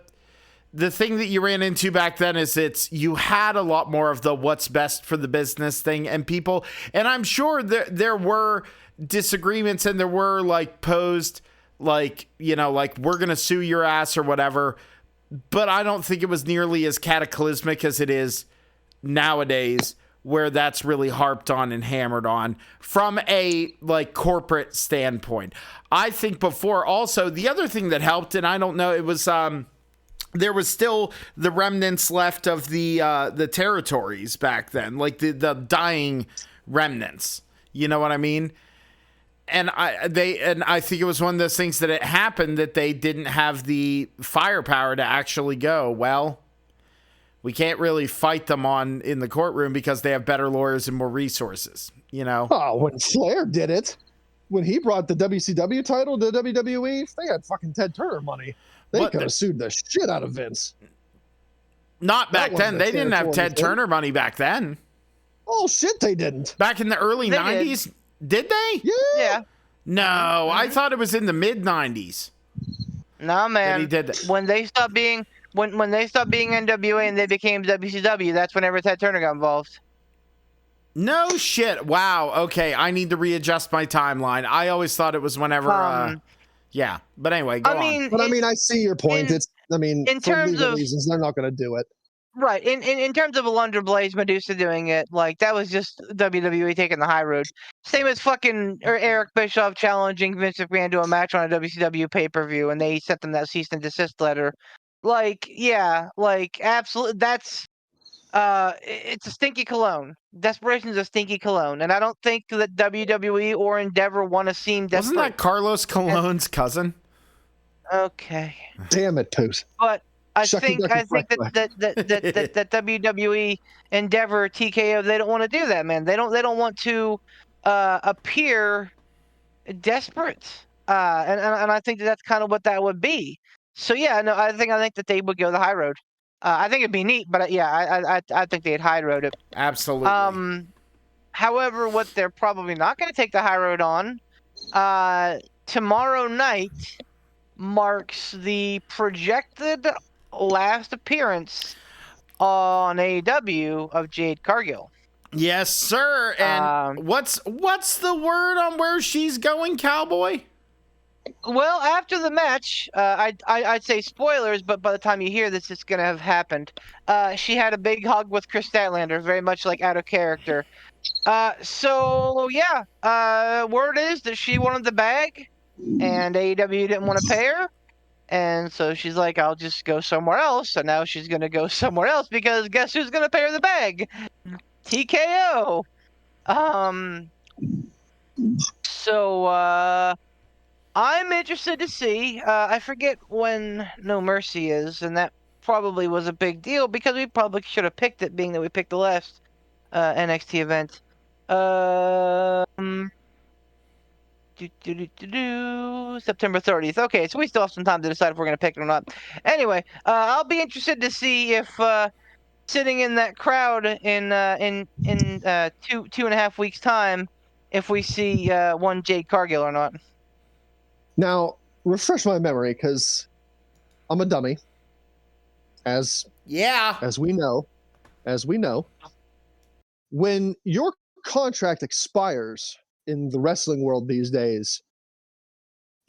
thing that you ran into back then is you had a lot more of the what's best for the business thing, and people, and I'm sure there were disagreements, and there were posed we're gonna sue your ass or whatever. But I don't think it was nearly as cataclysmic as it is nowadays, where that's really harped on and hammered on from a corporate standpoint. I think before, also the other thing that helped, and I don't know, it was there was still the remnants left of the territories back then, like the dying remnants. You know what I mean? And I think it was one of those things that it happened that they didn't have the firepower to actually go, well, we can't really fight them in the courtroom because they have better lawyers and more resources, you know? Oh, when Flair did it, when he brought the WCW title to WWE, they had fucking Ted Turner money. They could have sued the shit out of Vince. Not back then. They didn't have Ted Turner money back then. Oh, shit, they didn't. Back in the early 90s? Did they? Yeah. No, I thought it was in the mid 90s. No, man. He did that. When they stopped being when they stopped being NWA and they became WCW, that's whenever Ted Turner got involved. No shit. Wow. Okay, I need to readjust my timeline. I always thought it was whenever. Yeah, but anyway, go on. But I see your point. In for terms legal of reasons, they're not going to do it. Right. In terms of Alundra Blaze, Medusa doing it, that was just WWE taking the high road. Same as fucking Eric Bischoff challenging Vince McMahon to a match on a WCW pay-per-view, and they sent them that cease and desist letter. Absolutely, that's it's a stinky cologne. Desperation is a stinky cologne, and I don't think that WWE or Endeavor want to seem desperate. Wasn't that Carlos Colon's cousin? Okay. Damn it, Poos. But I think that WWE, Endeavor, TKO, they don't want to do that, man. They don't want to appear desperate, and I think that's kind of what that would be. So yeah, no, I think that they would go the high road. I think it'd be neat, but I think they'd high road it. Absolutely. However, what they're probably not going to take the high road on, tomorrow night marks the projected last appearance on AEW of Jade Cargill. Yes, sir. And what's the word on where she's going, Cowboy? Well, after the match, I'd say spoilers, but by the time you hear this, it's going to have happened. She had a big hug with Chris Statlander, very much like out of character. So, yeah, word is that she wanted the bag, and AEW didn't want to pay her. And so she's like, I'll just go somewhere else. And now she's going to go somewhere else because guess who's going to pay her the bag? TKO. So, I'm interested to see. I forget when No Mercy is, and that probably was a big deal because we probably should have picked it, being that we picked the last NXT event. September 30th. Okay, so we still have some time to decide if we're going to pick it or not. Anyway, I'll be interested to see if sitting in that crowd in 2.5 weeks' time, if we see one Jade Cargill or not. Now, refresh my memory, because I'm a dummy. As we know. When your contract expires in the wrestling world these days,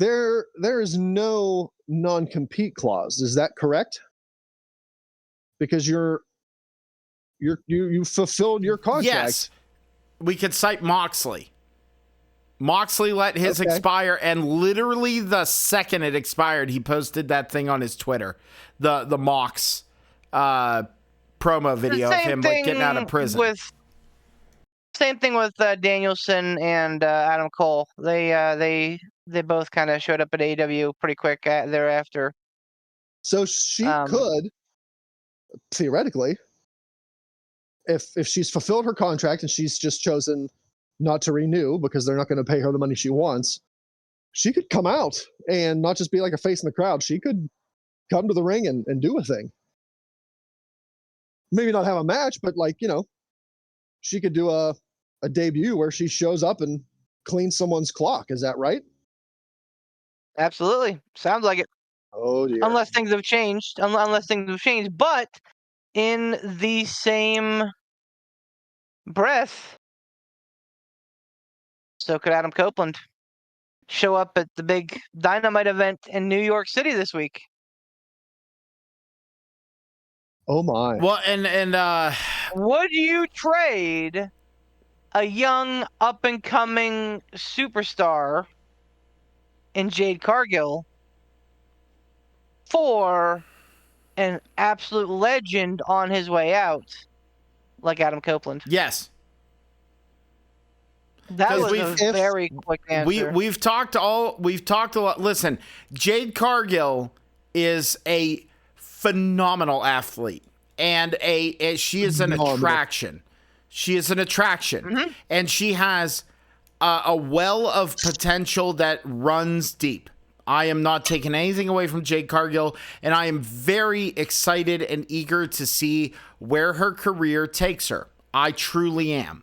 there is no non-compete clause. Is that correct? Because you fulfilled your contract. Yes. We could cite Moxley. Moxley let his expire, and literally the second it expired, he posted that thing on his Twitter, the Mox promo video of him like getting out of prison. Same thing with Danielson and Adam Cole. They both kind of showed up at AEW pretty quick thereafter. So she could, theoretically, if she's fulfilled her contract and she's just chosen not to renew because they're not going to pay her the money she wants, she could come out and not just be like a face in the crowd. She could come to the ring and do a thing. Maybe not have a match, but she could do a debut where she shows up and cleans someone's clock. Is that right? Absolutely. Sounds like it. Oh, dear. Unless things have changed. But in the same breath, so could Adam Copeland show up at the big Dynamite event in New York City this week. Oh, my. Well, and would you trade a young up-and-coming superstar in Jade Cargill for an absolute legend on his way out like Adam Copeland? Yes. That was a very quick answer. We've talked a lot. Listen, Jade Cargill is a phenomenal athlete, and she is an attraction. She is an attraction, and she has a well of potential that runs deep. I am not taking anything away from Jade Cargill, and I am very excited and eager to see where her career takes her. I truly am.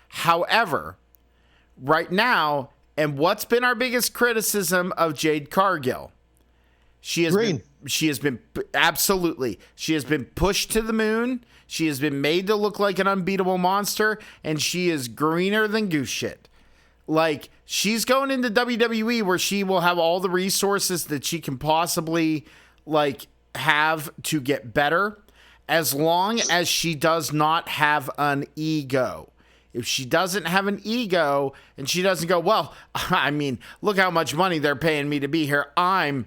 However, right now, and what's been our biggest criticism of Jade Cargill? She has been absolutely. She has been pushed to the moon. She has been made to look like an unbeatable monster, and she is greener than goose shit. Like, she's going into WWE where she will have all the resources that she can possibly have to get better, as long as she does not have an ego. If she doesn't have an ego and she doesn't go, well, I mean, look how much money they're paying me to be here. I'm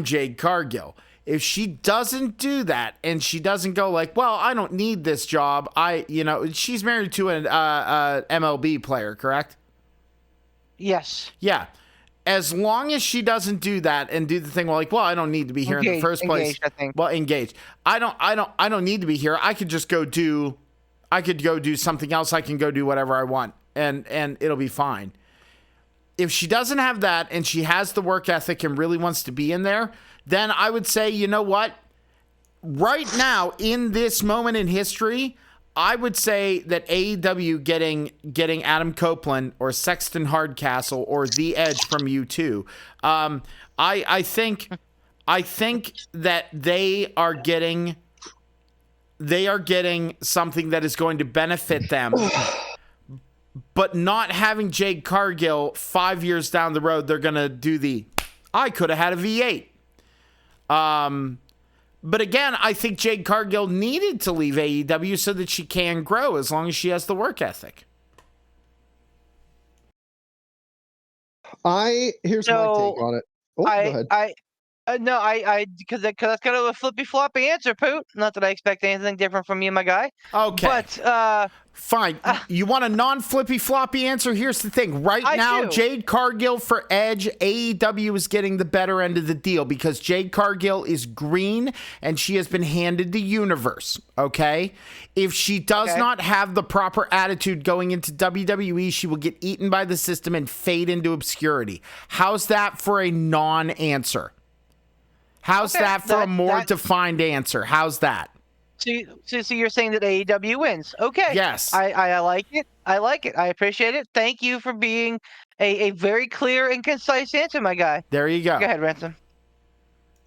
Jade Cargill. If she doesn't do that and she doesn't go like, well, I don't need this job. She's married to an MLB player, correct? Yes. Yeah. As long as she doesn't do that and do the thing well, I don't need to be here in the first place. Engaged, I think. Well, engaged. I don't need to be here. I could just go do something else. I can go do whatever I want and it'll be fine. If she doesn't have that and she has the work ethic and really wants to be in there, then I would say, you know what? Right now, in this moment in history, I would say that AEW getting Adam Copeland or Sexton Hardcastle or The Edge from U2. I think that they are getting something that is going to benefit them. But not having Jade Cargill 5 years down the road, they're going to do I could have had a V8. But again, I think Jade Cargill needed to leave AEW so that she can grow as long as she has the work ethic. Here's my take on it. Oh, go ahead. Because that's kind of a flippy floppy answer, Poot. Not that I expect anything different from you, my guy. Okay. But fine. You want a non-flippy floppy answer? Here's the thing. Right now, Jade Cargill for Edge, AEW is getting the better end of the deal because Jade Cargill is green and she has been handed the universe. Okay. If she does not have the proper attitude going into WWE, she will get eaten by the system and fade into obscurity. How's that for a non-answer? How's that for a more defined answer? How's that? So you're saying that AEW wins. Okay. Yes. I like it. I like it. I appreciate it. Thank you for being a very clear and concise answer, my guy. There you go. Go ahead, Ransom.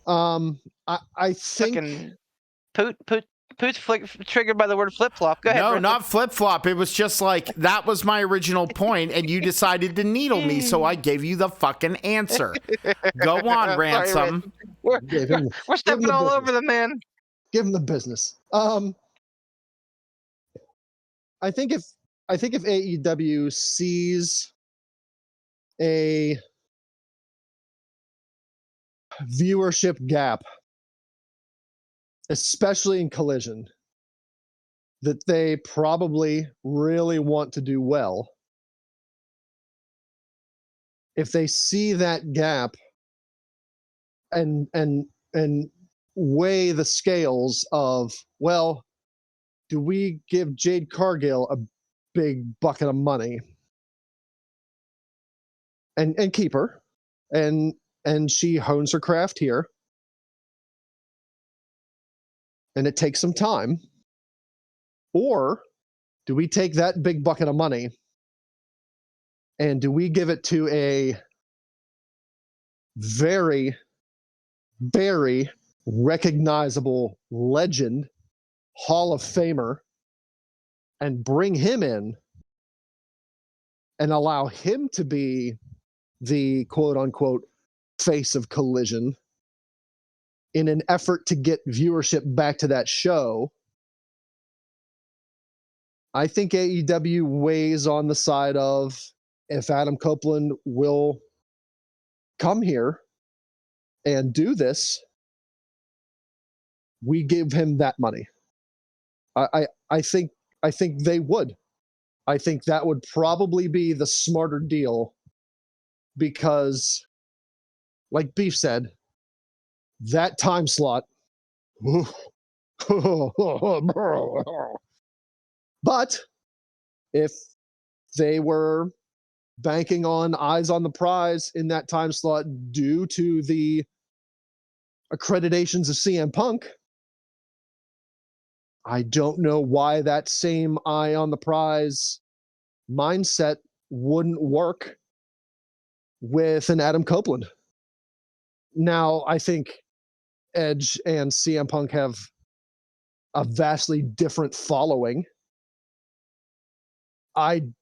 I think... Poot's triggered by the word flip-flop. Go ahead. No, Ransom. not flip-flop. It was just like, that was my original point, and you decided to needle me, so I gave you the fucking answer. Go on, Ransom. We're stepping all over the man. Give him the business. I think if AEW sees a viewership gap, especially in Collision, that they probably really want to do well. If they see that gap and weigh the scales of, well, do we give Jade Cargill a big bucket of money and keep her and she hones her craft here, and it takes some time? Or do we take that big bucket of money and do we give it to a very, very recognizable legend, Hall of Famer, and bring him in and allow him to be the quote-unquote face of Collision in an effort to get viewership back to that show? I think AEW weighs on the side of, if Adam Copeland will come here and do this, we give him that money. I think they would. I think that would probably be the smarter deal because, like Beef said, that time slot. But if they were banking on eyes on the prize in that time slot due to the accreditations of CM Punk, I don't know why that same eye on the prize mindset wouldn't work with an Adam Copeland. Now, I think Edge and CM Punk have a vastly different following. I'm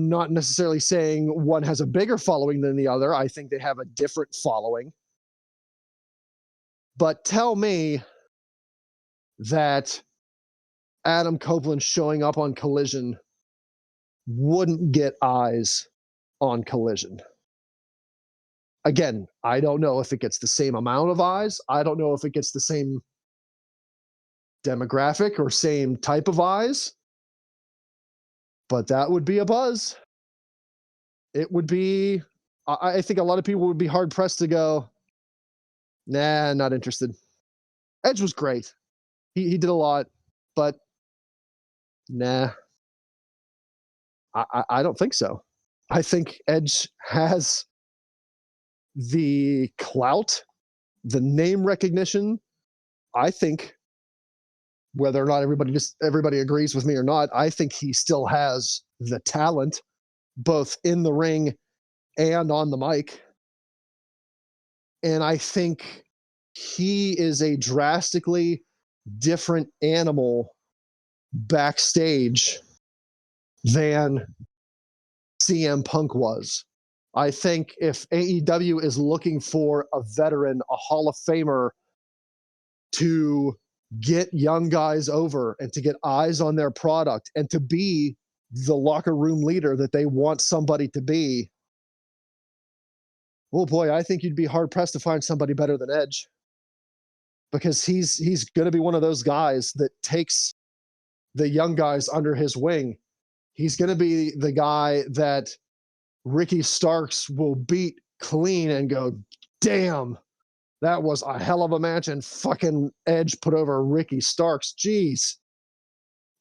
not necessarily saying one has a bigger following than the other. I think they have a different following. But tell me that Adam Copeland showing up on Collision wouldn't get eyes on Collision. Again, I don't know if it gets the same amount of eyes. I don't know if it gets the same demographic or same type of eyes. But that would be a buzz. It would be, I think a lot of people would be hard pressed to go, nah, not interested. Edge was great. He did a lot, but nah, I don't think so. I think Edge has the clout, the name recognition. I think whether or not everybody agrees with me or not, I think he still has the talent, both in the ring and on the mic. And I think he is a drastically different animal backstage than CM Punk was. I think if AEW is looking for a veteran, a Hall of Famer to get young guys over and to get eyes on their product and to be the locker room leader that they want somebody to be, oh boy, I think you'd be hard pressed to find somebody better than Edge, because he's going to be one of those guys that takes the young guys under his wing. He's going to be the guy that Ricky Starks will beat clean and go, damn, that was a hell of a match, and fucking Edge put over Ricky Starks. Jeez.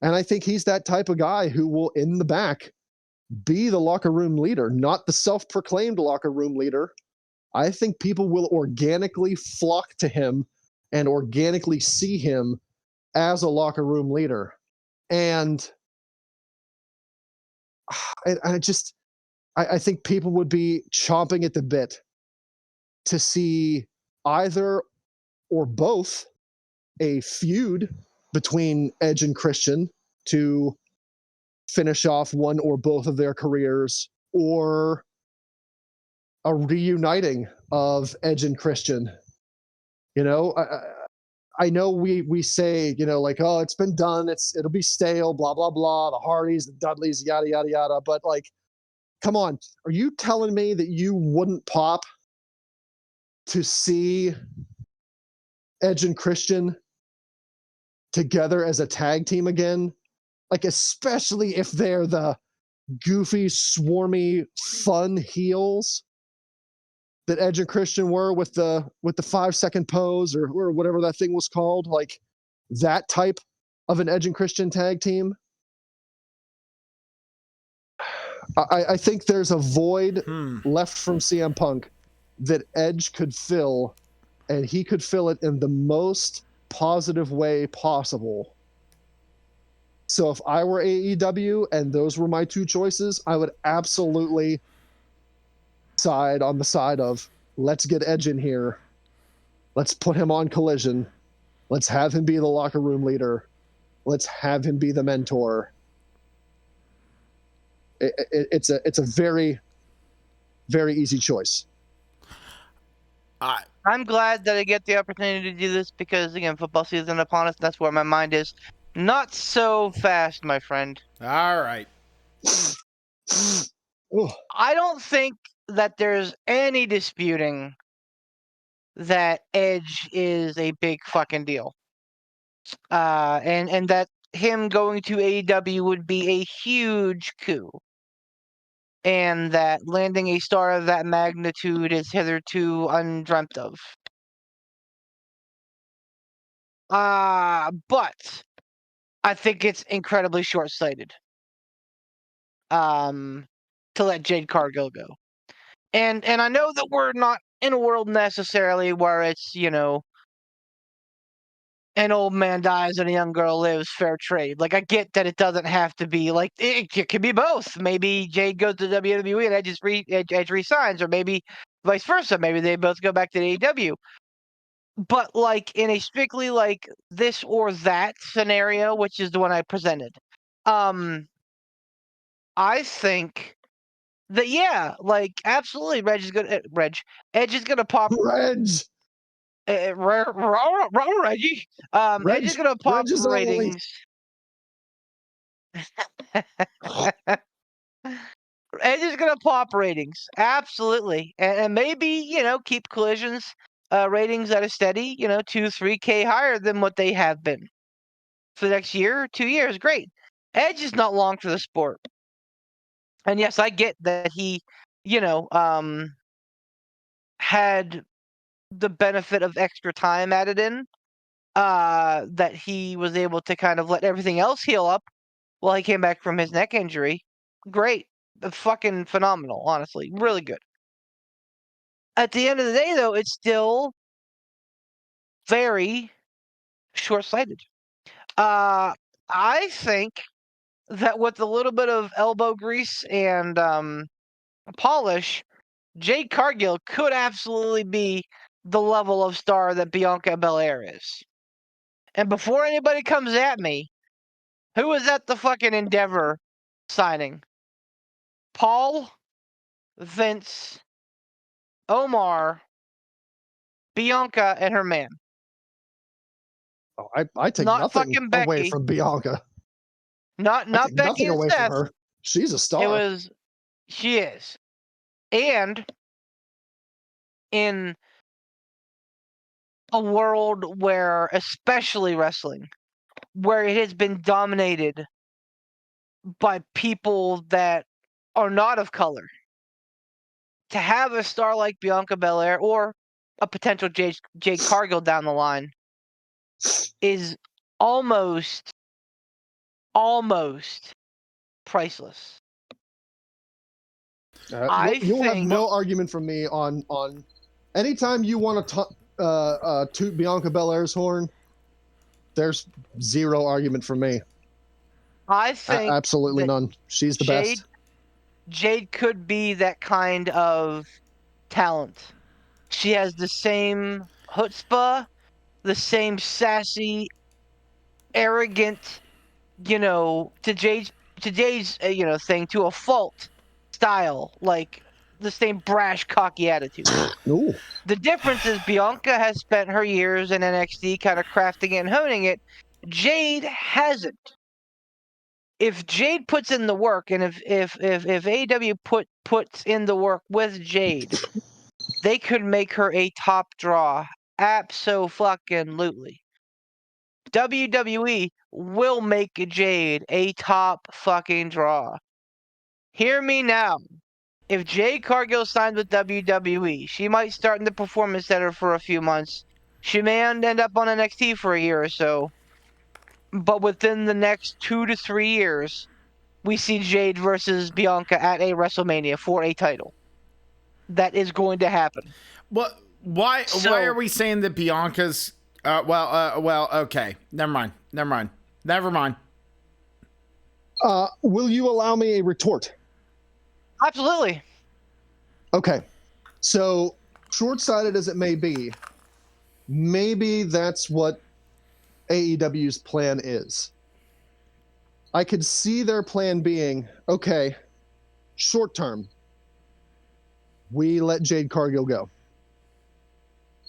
And I think he's that type of guy who will, in the back, be the locker room leader, not the self-proclaimed locker room leader. I think people will organically flock to him and organically see him as a locker room leader. And I think people would be chomping at the bit to see either or both a feud between Edge and Christian to finish off one or both of their careers, or a reuniting of Edge and Christian. You know, I know we say, you know, like, oh, it's been done, it'll be stale, blah blah blah, the Hardys, the Dudleys, yada yada yada, but like, come on, are you telling me that you wouldn't pop to see Edge and Christian together as a tag team again? Like, especially if they're the goofy, swarmy, fun heels that Edge and Christian were with the 5-second pose or whatever that thing was called. Like, that type of an Edge and Christian tag team. I think there's a void left from CM Punk that Edge could fill, and he could fill it in the most positive way possible. So if I were AEW and those were my two choices, I would absolutely side on the side of, let's get Edge in here. Let's put him on Collision. Let's have him be the locker room leader. Let's have him be the mentor. It's a very, very easy choice. I'm glad that I get the opportunity to do this because, again, football season upon us. That's where my mind is. Not so fast, my friend. All right. I don't think that there's any disputing that Edge is a big fucking deal. And that him going to AEW would be a huge coup. And that landing a star of that magnitude is hitherto undreamt of. But I think it's incredibly short-sighted to let Jade Cargill go. And I know that we're not in a world necessarily where it's, you know, an old man dies and a young girl lives, fair trade. Like, I get that it doesn't have to be like, it could be both. Maybe Jade goes to WWE and Edge resigns, or maybe vice versa. Maybe they both go back to the AEW. But like in a strictly like this or that scenario, which is the one I presented, I think that, yeah, like, absolutely, Edge is gonna pop. Reggie. Edge is gonna pop ratings. Edge is gonna pop ratings, absolutely, and maybe, you know, keep Collision's ratings at a steady, you know, 2-3K higher than what they have been for the next year or 2 years. Great. Edge is not long for the sport. And yes, I get that he, you know, had the benefit of extra time added in, that he was able to kind of let everything else heal up while he came back from his neck injury. Great. Fucking phenomenal, honestly. Really good. At the end of the day, though, it's still very short-sighted. I think that with a little bit of elbow grease and polish, Jade Cargill could absolutely be the level of star that Bianca Belair is. And before anybody comes at me, who was at the fucking Endeavor signing? Paul, Vince, Omar, Bianca, and her man. Oh, I take Not nothing fucking away Becky. from Bianca. Not I take Becky nothing and away Steph. from her. She's a star. She is. And in a world where, especially wrestling, where it has been dominated by people that are not of color, to have a star like Bianca Belair or a potential Jade Cargill down the line is almost priceless. You'll have no argument from me on anytime you want to toot Bianca Belair's horn. There's zero argument from me. I think absolutely none. She's the best. Jade could be that kind of talent. She has the same chutzpah, the same sassy, arrogant, to Jade's thing to a fault style, like the same brash, cocky attitude. Ooh. The difference is Bianca has spent her years in NXT kind of crafting it and honing it. Jade hasn't. If Jade puts in the work, and if AEW puts in the work with Jade, they could make her a top draw. Abso-fucking-lutely. WWE will make Jade a top fucking draw. Hear me now. If Jade Cargill signs with WWE, she might start in the Performance Center for a few months. She may end up on NXT for a year or so. But within the next 2 to 3 years, we see Jade versus Bianca at a WrestleMania for a title. That is going to happen. What? Why are we saying that Bianca's? Okay. Never mind. Will you allow me a retort? Absolutely. Okay. So, short-sighted as it may be, maybe that's what AEW's plan is. I could see their plan being, okay, short term, we let Jade Cargill go.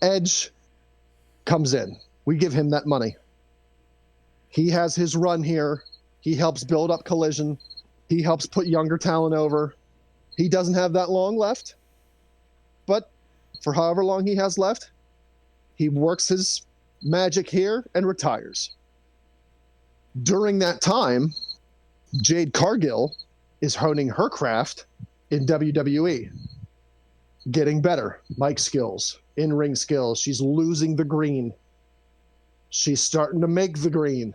Edge comes in. We give him that money. He has his run here. He helps build up Collision. He helps put younger talent over. He doesn't have that long left. But for however long he has left, he works his magic here and retires. During that time, Jade Cargill is honing her craft in WWE. Getting better. Mic skills. In-ring skills. She's losing the green. She's starting to make the green.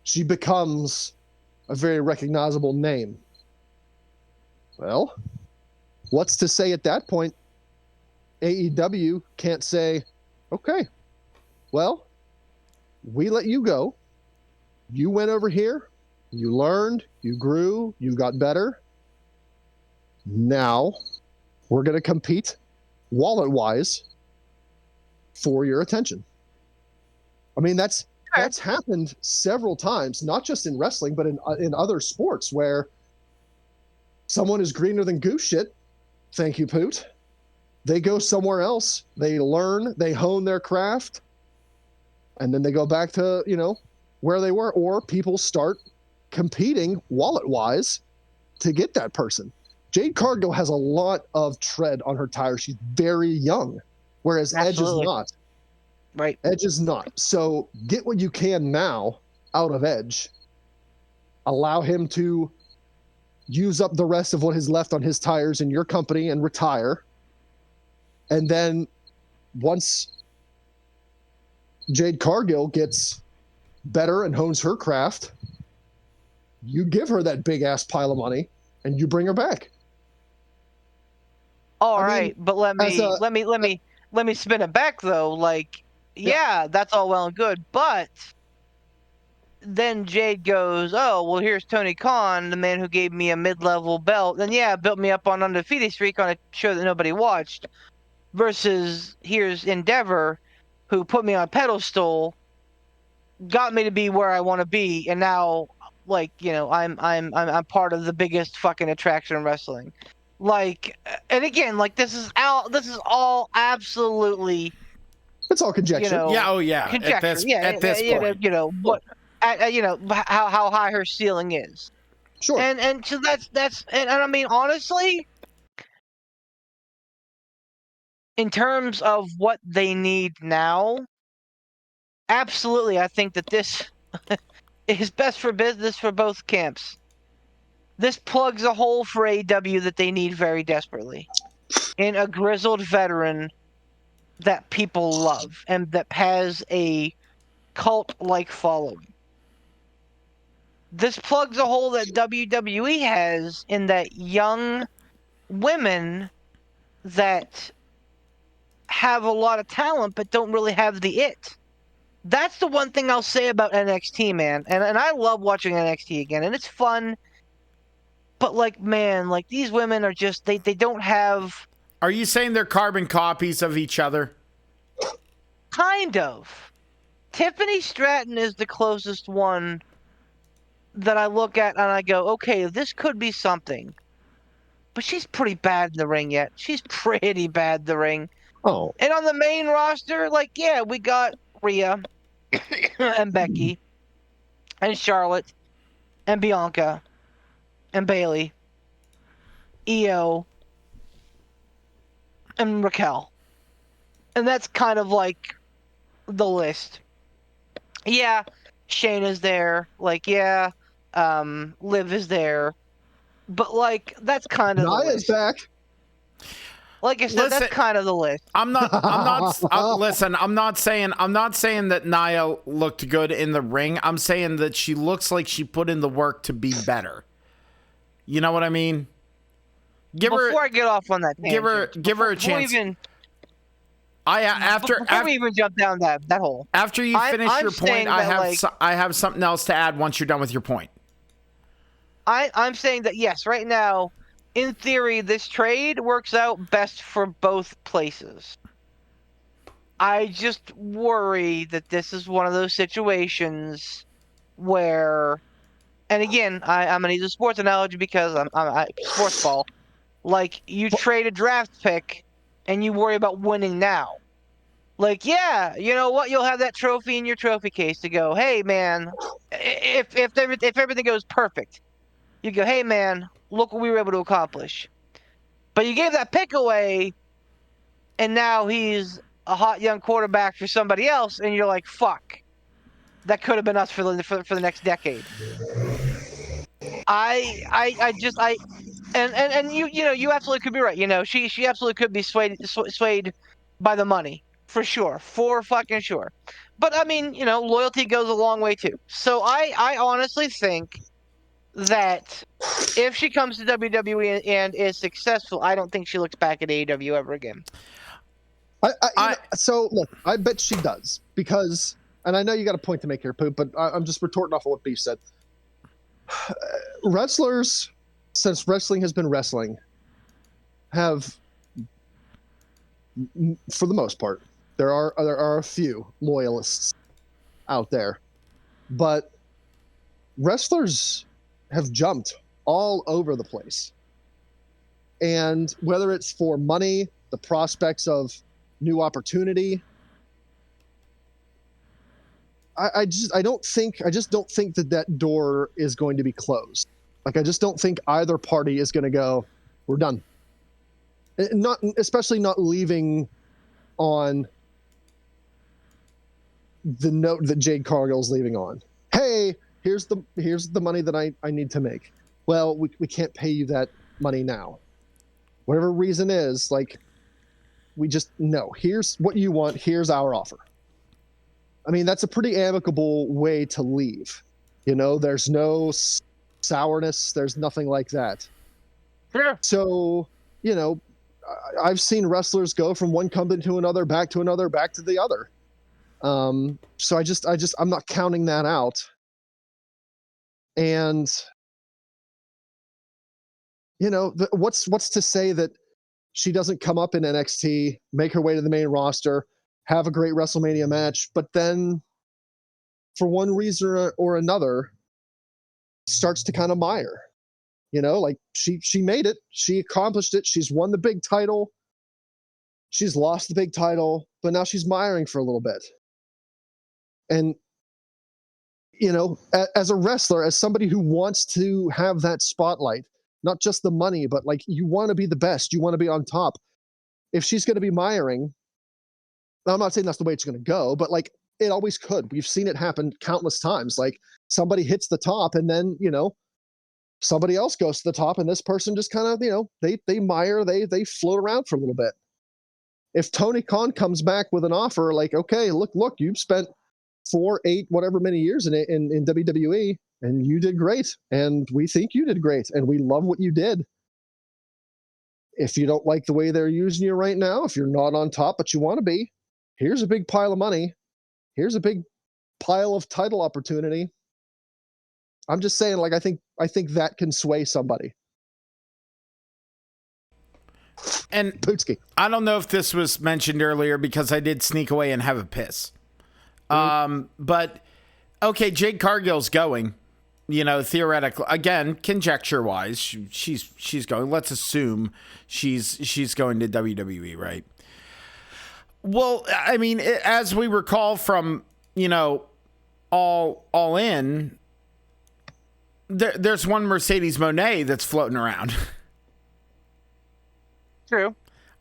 She becomes a very recognizable name. Well, what's to say at that point AEW can't say, okay, well, we let you go. You went over here. You learned. You grew. You got better. Now we're going to compete wallet-wise for your attention. I mean, that's happened several times, not just in wrestling, but in other sports where someone is greener than goose shit. Thank you, Poot. They go somewhere else. They learn. They hone their craft. And then they go back to, where they were. Or people start competing wallet-wise to get that person. Jade Cargill has a lot of tread on her tires. She's very young, whereas Absolutely. Edge is not. Right. Edge is not. So get what you can now out of Edge. Allow him to use up the rest of what is left on his tires in your company and retire. And then once Jade Cargill gets better and hones her craft, you give her that big ass pile of money and you bring her back. All right, but let me spin it back though. Like, yeah, that's all well and good, but then Jade goes, oh, well, here's Tony Khan, the man who gave me a mid-level belt, and yeah, built me up on undefeated streak on a show that nobody watched, versus here's Endeavor, who put me on a pedestal, got me to be where I want to be, and now, like, you know, I'm part of the biggest fucking attraction in wrestling. Like, and again, like, this is all absolutely, it's all conjecture. you know, Yeah, oh yeah. conjecture. At this point, you know what, you know how high her ceiling is. Sure. And so that's and I mean, honestly, in terms of what they need now, absolutely, I think that this is best for business for both camps. This plugs a hole for AEW that they need very desperately, in a grizzled veteran that people love and that has a cult-like following. This plugs a hole that WWE has in that young women that have a lot of talent but don't really have the it. That's the one thing I'll say about NXT, man. And I love watching NXT again, and it's fun. But, like, man, like, these women are just, they don't have... Are you saying they're carbon copies of each other? Kind of. Tiffany Stratton is the closest one that I look at and I go, okay, this could be something. But she's pretty bad in the ring yet. She's pretty bad in the ring. Oh. And on the main roster, like, yeah, we got Rhea and Becky and Charlotte and Bianca and Bayley, Io, and Raquel. And that's kind of like the list. Yeah, Shayna's there. Like, yeah, Liv is there. But, like, that's kind of the Nia's list. back. Like I said, that's kind of the list. Listen, I'm not saying that Nia looked good in the ring. I'm saying that she looks like she put in the work to be better. You know what I mean? Before I get off on that tangent, give her a chance. Before we even jump down that hole. After you finish your point, I have something else to add once you're done with your point. I'm saying that, yes, right now, in theory, this trade works out best for both places. I just worry that this is one of those situations where, and again, I'm going to use a sports analogy because I'm sports ball. Like, you trade a draft pick and you worry about winning now. Like, yeah, you know what? You'll have that trophy in your trophy case to go, hey, man, if everything goes perfect, you go, hey, man, look what we were able to accomplish. But you gave that pick away, and now he's a hot young quarterback for somebody else, and you're like, fuck. That could have been us for the next decade. And you absolutely could be right. You know, she absolutely could be swayed by the money, for sure, for fucking sure. But I mean, you know, loyalty goes a long way too. So I honestly think that if she comes to WWE and is successful, I don't think she looks back at AEW ever again. So look, I bet she does, because, and I know you got a point to make here, Poop, but I'm just retorting off of what Beef said. Wrestlers, since wrestling has been wrestling, have, for the most part, there are a few loyalists out there, but wrestlers have jumped all over the place. And whether it's for money, the prospects of new opportunity, I just don't think that door is going to be closed. Like, I just don't think either party is going to go, we're done. Especially not leaving on the note that Jade Cargill's leaving on. Hey, here's the money that I need to make. Well, we can't pay you that money now. Whatever reason is, like, we just, no, here's what you want, here's our offer. I mean, that's a pretty amicable way to leave. You know, there's no sourness, there's nothing like that. Sure. So, you know, I've seen wrestlers go from one company to another, back to another, back to the other. So I'm not counting that out. And what's to say that she doesn't come up in NXT, make her way to the main roster, have a great WrestleMania match, but then for one reason or another starts to kind of mire. Like she made it, she accomplished it, she's won the big title, she's lost the big title, but now she's miring for a little bit. And as a wrestler, as somebody who wants to have that spotlight, not just the money, but like you want to be the best, you want to be on top. If she's going to be miring, I'm not saying that's the way it's going to go, but like it always could. We've seen it happen countless times. Like somebody hits the top and then, somebody else goes to the top and this person just kind of, they mire, they float around for a little bit. If Tony Khan comes back with an offer like, okay, look, you've spent 4, 8, whatever many years in WWE, and you did great, and we think you did great, and we love what you did. If you don't like the way they're using you right now, if you're not on top but you want to be, here's a big pile of money. Here's a big pile of title opportunity. I'm just saying, like, I think that can sway somebody. And Pootsky. I don't know if this was mentioned earlier because I did sneak away and have a piss. But okay, Jade Cargill's going, theoretically, again, conjecture wise, she's going. Let's assume she's going to WWE, right? Well, I mean, as we recall from, all in, there's one Mercedes Moné that's floating around. True.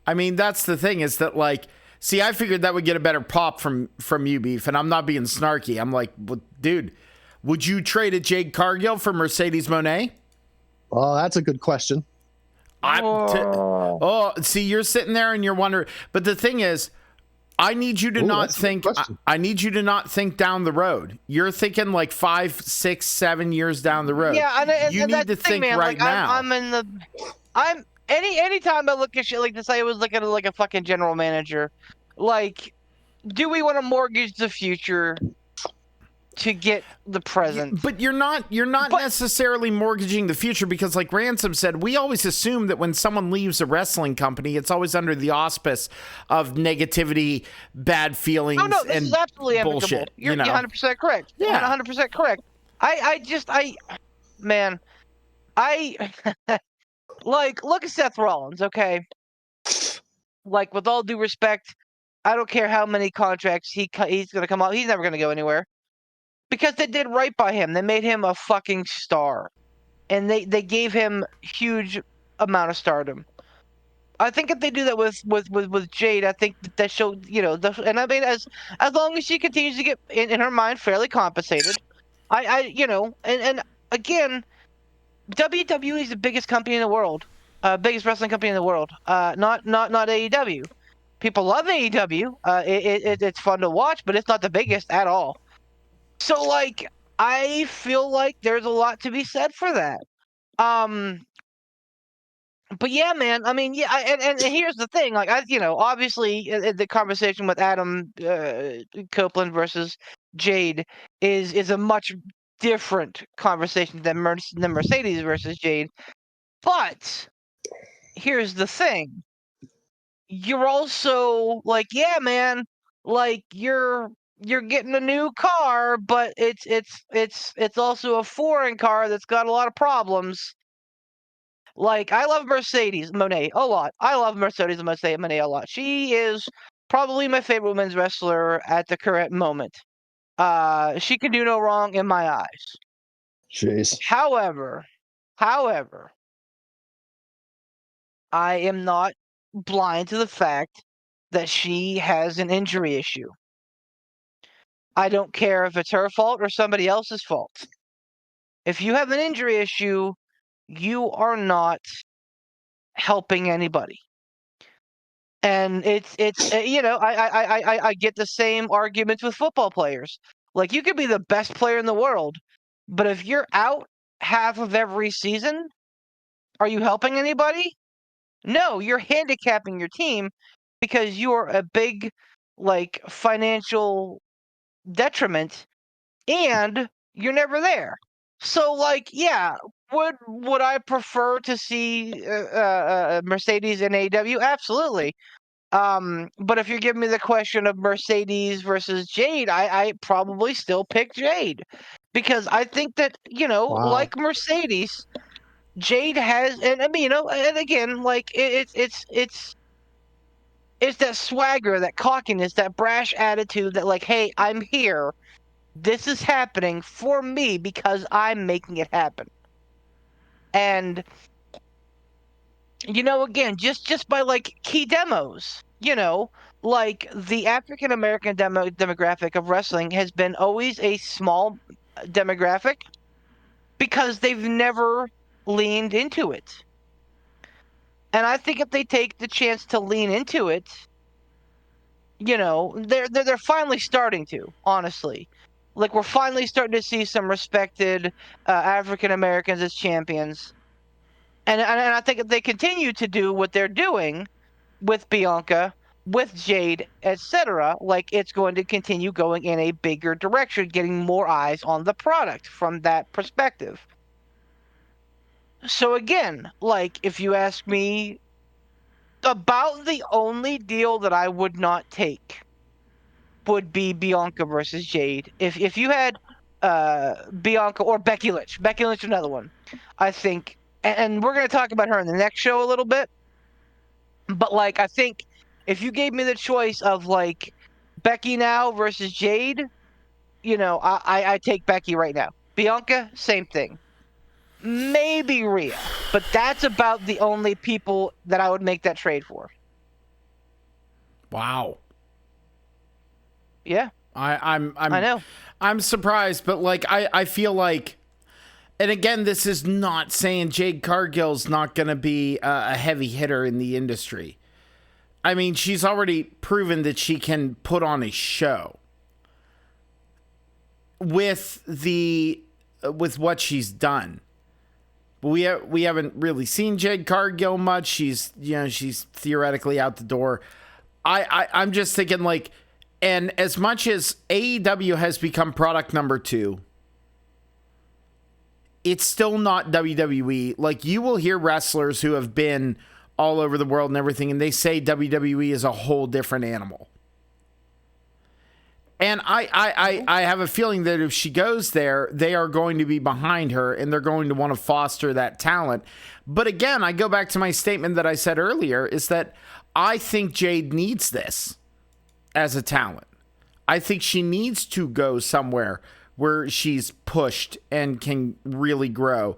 I mean, that's the thing is that, like, see, I figured that would get a better pop from you, Beef, and I'm not being snarky. I'm like, well, dude, would you trade a Jade Cargill for Mercedes Moné? Oh, that's a good question. See, you're sitting there and you're wondering. But the thing is, I need you to not think. I need you to not think down the road. You're thinking like 5, 6, 7 years down the road. Yeah, and you need to think man, right like, now. Anytime I look at shit like this, I always look at it like a fucking general manager. Like, do we want to mortgage the future to get the present? But you're not necessarily mortgaging the future because, like Ransom said, we always assume that when someone leaves a wrestling company, it's always under the auspice of negativity, bad feelings, this is absolutely bullshit. You're 100% correct. Yeah. 100% correct. Like, look at Seth Rollins, okay? Like, with all due respect, I don't care how many contracts he's going to come out. He's never going to go anywhere. Because they did right by him. They made him a fucking star. And they gave him huge amount of stardom. I think if they do that with Jade, I think that she'll, and I mean, as long as she continues to get, in her mind, fairly compensated, and again, WWE is the biggest company in the world, biggest wrestling company in the world. Not AEW. People love AEW. It's fun to watch, but it's not the biggest at all. So, like, I feel like there's a lot to be said for that. But yeah, man. I mean, yeah. And here's the thing. Like, obviously, the conversation with Adam Copeland versus Jade is a much different conversation than Mercedes versus Jade. But here's the thing. You're also like, yeah, man. Like, you're getting a new car, but it's also a foreign car that's got a lot of problems. Like, I love Mercedes Moné a lot. I love Mercedes Moné a lot. She is probably my favorite women's wrestler at the current moment. She can do no wrong in my eyes. Jeez. However, I am not blind to the fact that she has an injury issue. I don't care if it's her fault or somebody else's fault. If you have an injury issue, you are not helping anybody. And it's I get the same arguments with football players. Like, you could be the best player in the world, but if you're out half of every season, are you helping anybody? No, you're handicapping your team because you're a big, like, financial detriment, and you're never there. So, like, yeah, would I prefer to see Mercedes in AEW? Absolutely. But if you're giving me the question of Mercedes versus Jade, I probably still pick Jade, because I think that, like Mercedes, Jade has, and I mean, and again, like it's that swagger, that cockiness, that brash attitude that, like, hey, I'm here. This is happening for me because I'm making it happen. And again, just by like key demos, like the African American demographic of wrestling has been always a small demographic because they've never leaned into it. And I think if they take the chance to lean into it, they're finally starting to, honestly. Like, we're finally starting to see some respected African Americans as champions. And I think if they continue to do what they're doing with Bianca, with Jade, etc., like, it's going to continue going in a bigger direction, getting more eyes on the product from that perspective. So again, like, if you ask me, about the only deal that I would not take would be Bianca versus Jade. If you had Bianca or Becky Lynch, another one, I think, and we're going to talk about her in the next show a little bit, but, like, I think if you gave me the choice of, like, Becky now versus Jade, I take Becky right now. Bianca, same thing. Maybe Rhea, but that's about the only people that I would make that trade for. Wow. Yeah. I know. I'm surprised, but, like, I feel like, and again, this is not saying Jade Cargill's not going to be a heavy hitter in the industry. I mean, she's already proven that she can put on a show with what she's done. We haven't really seen Jade Cargill much. She's theoretically out the door. I'm just thinking, like, and as much as AEW has become product number 2, it's still not WWE. Like, you will hear wrestlers who have been all over the world and everything, and they say WWE is a whole different animal. And I have a feeling that if she goes there, they are going to be behind her and they're going to want to foster that talent. But again, I go back to my statement that I said earlier, is that I think Jade needs this as a talent. I think she needs to go somewhere where she's pushed and can really grow,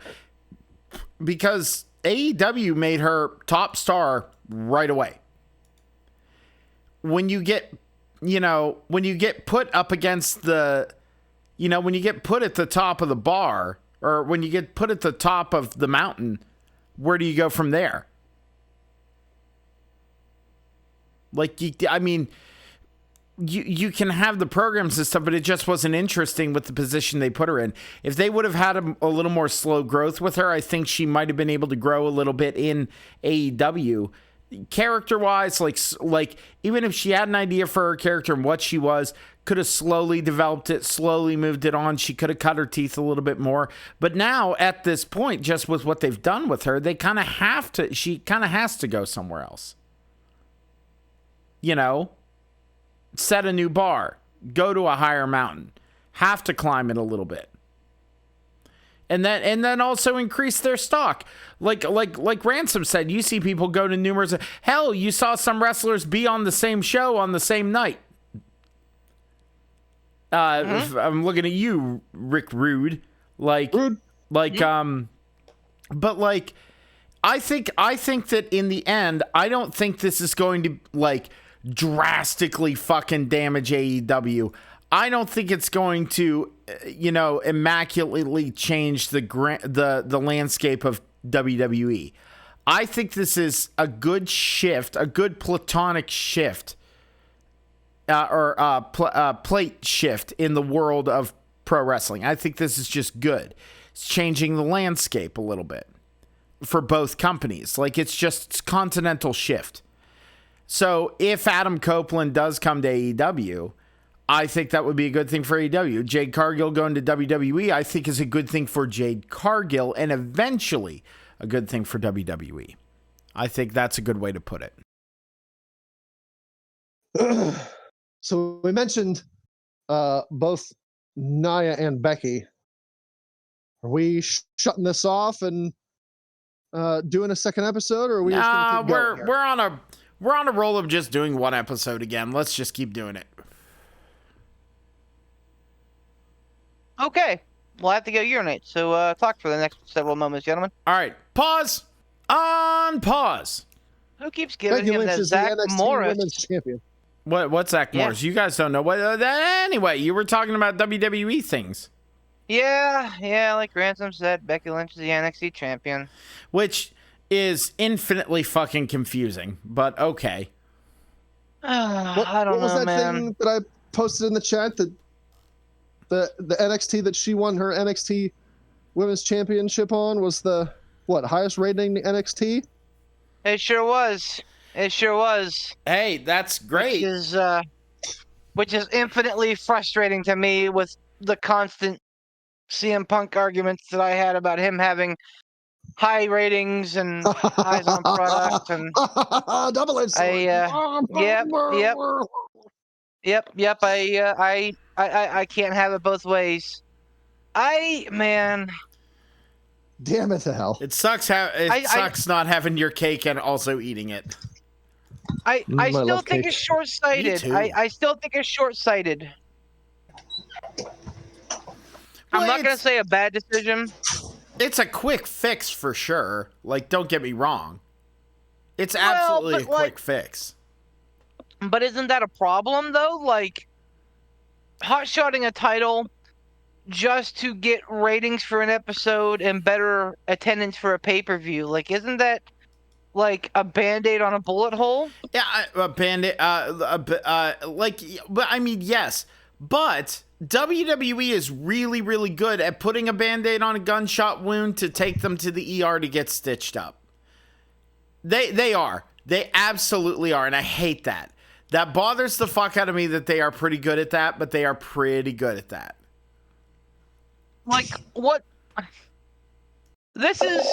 because AEW made her top star right away. When you get put up against when you get put at the top of the bar, or when you get put at the top of the mountain, where do you go from there? Like, you can have the programs and stuff, but it just wasn't interesting with the position they put her in. If they would have had a little more slow growth with her, I think she might have been able to grow a little bit in AEW. Character-wise, like even if she had an idea for her character and what she was, could have slowly developed it, slowly moved it on. She could have cut her teeth a little bit more. But now, at this point, just with what they've done with her, she kind of has to go somewhere else. Set a new bar, go to a higher mountain, have to climb it a little bit. And then also increase their stock. Like Ransom said, you see people go to numerous. Hell, you saw some wrestlers be on the same show on the same night. I'm looking at you, Rick Rude. But like, I think that in the end, I don't think this is going to, like, drastically fucking damage AEW. I don't think it's going to, immaculately change the landscape of WWE. I think this is a good shift, a good platonic shift, plate shift in the world of pro wrestling. I think this is just good. It's changing the landscape a little bit for both companies. Like, it's continental shift. So if Adam Copeland does come to AEW, I think that would be a good thing for AEW. Jade Cargill going to WWE, I think, is a good thing for Jade Cargill and eventually a good thing for WWE. I think that's a good way to put it. So we mentioned both Nia and Becky. Are we shutting this off and doing a second episode, or are we just gonna keep going here? We're on a roll of just doing one episode again. Let's just keep doing it. Okay. We'll have to go urinate. So talk for the next several moments, gentlemen. All right. Pause. On pause. Who keeps giving Becky him Lynch that is the Zach NXT Morris? Women's Champion. What's Zach Morris? You guys don't know what. Anyway, you were talking about WWE things. Yeah. Like Ransom said, Becky Lynch is the NXT champion, which is infinitely fucking confusing. But okay. I don't know, man. What was that thing that I posted in the chat? That the NXT that she won her NXT Women's Championship on was the highest rating NXT? It sure was. Hey, that's great. Which is infinitely frustrating to me with the constant CM Punk arguments that I had about him having high ratings and eyes on product and double Yep. I can't have it both ways. Man. Damn it to hell. It sucks sucks not having your cake and also eating it. I still think it's short-sighted. I still think it's short-sighted. I'm not going to say a bad decision. It's a quick fix for sure. Like, don't get me wrong. It's absolutely a quick fix. But isn't that a problem, though? Like, hot-shotting a title just to get ratings for an episode and better attendance for a pay-per-view. Like, isn't that like a Band-Aid on a bullet hole? Yeah, a Band-Aid, but I mean, yes. But WWE is really, really good at putting a Band-Aid on a gunshot wound to take them to the ER to get stitched up. They are. They absolutely are, and I hate that. That bothers the fuck out of me that they are pretty good at that, but they are pretty good at that. Like, what? This is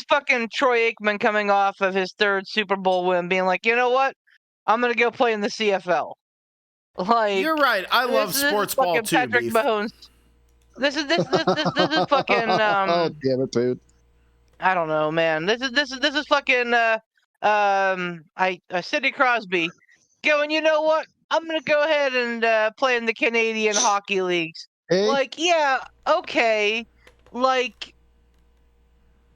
fucking Troy Aikman coming off of his third Super Bowl win, being like, you know what? I'm gonna go play in the CFL. Like, you're right. I love sports ball too. Patrick Mahomes. This is fucking. Oh damn it, dude! I don't know, man. This is fucking. Sidney Crosby going. You know what? I'm gonna go ahead and play in the Canadian hockey leagues. Hey. Like, yeah, okay. Like,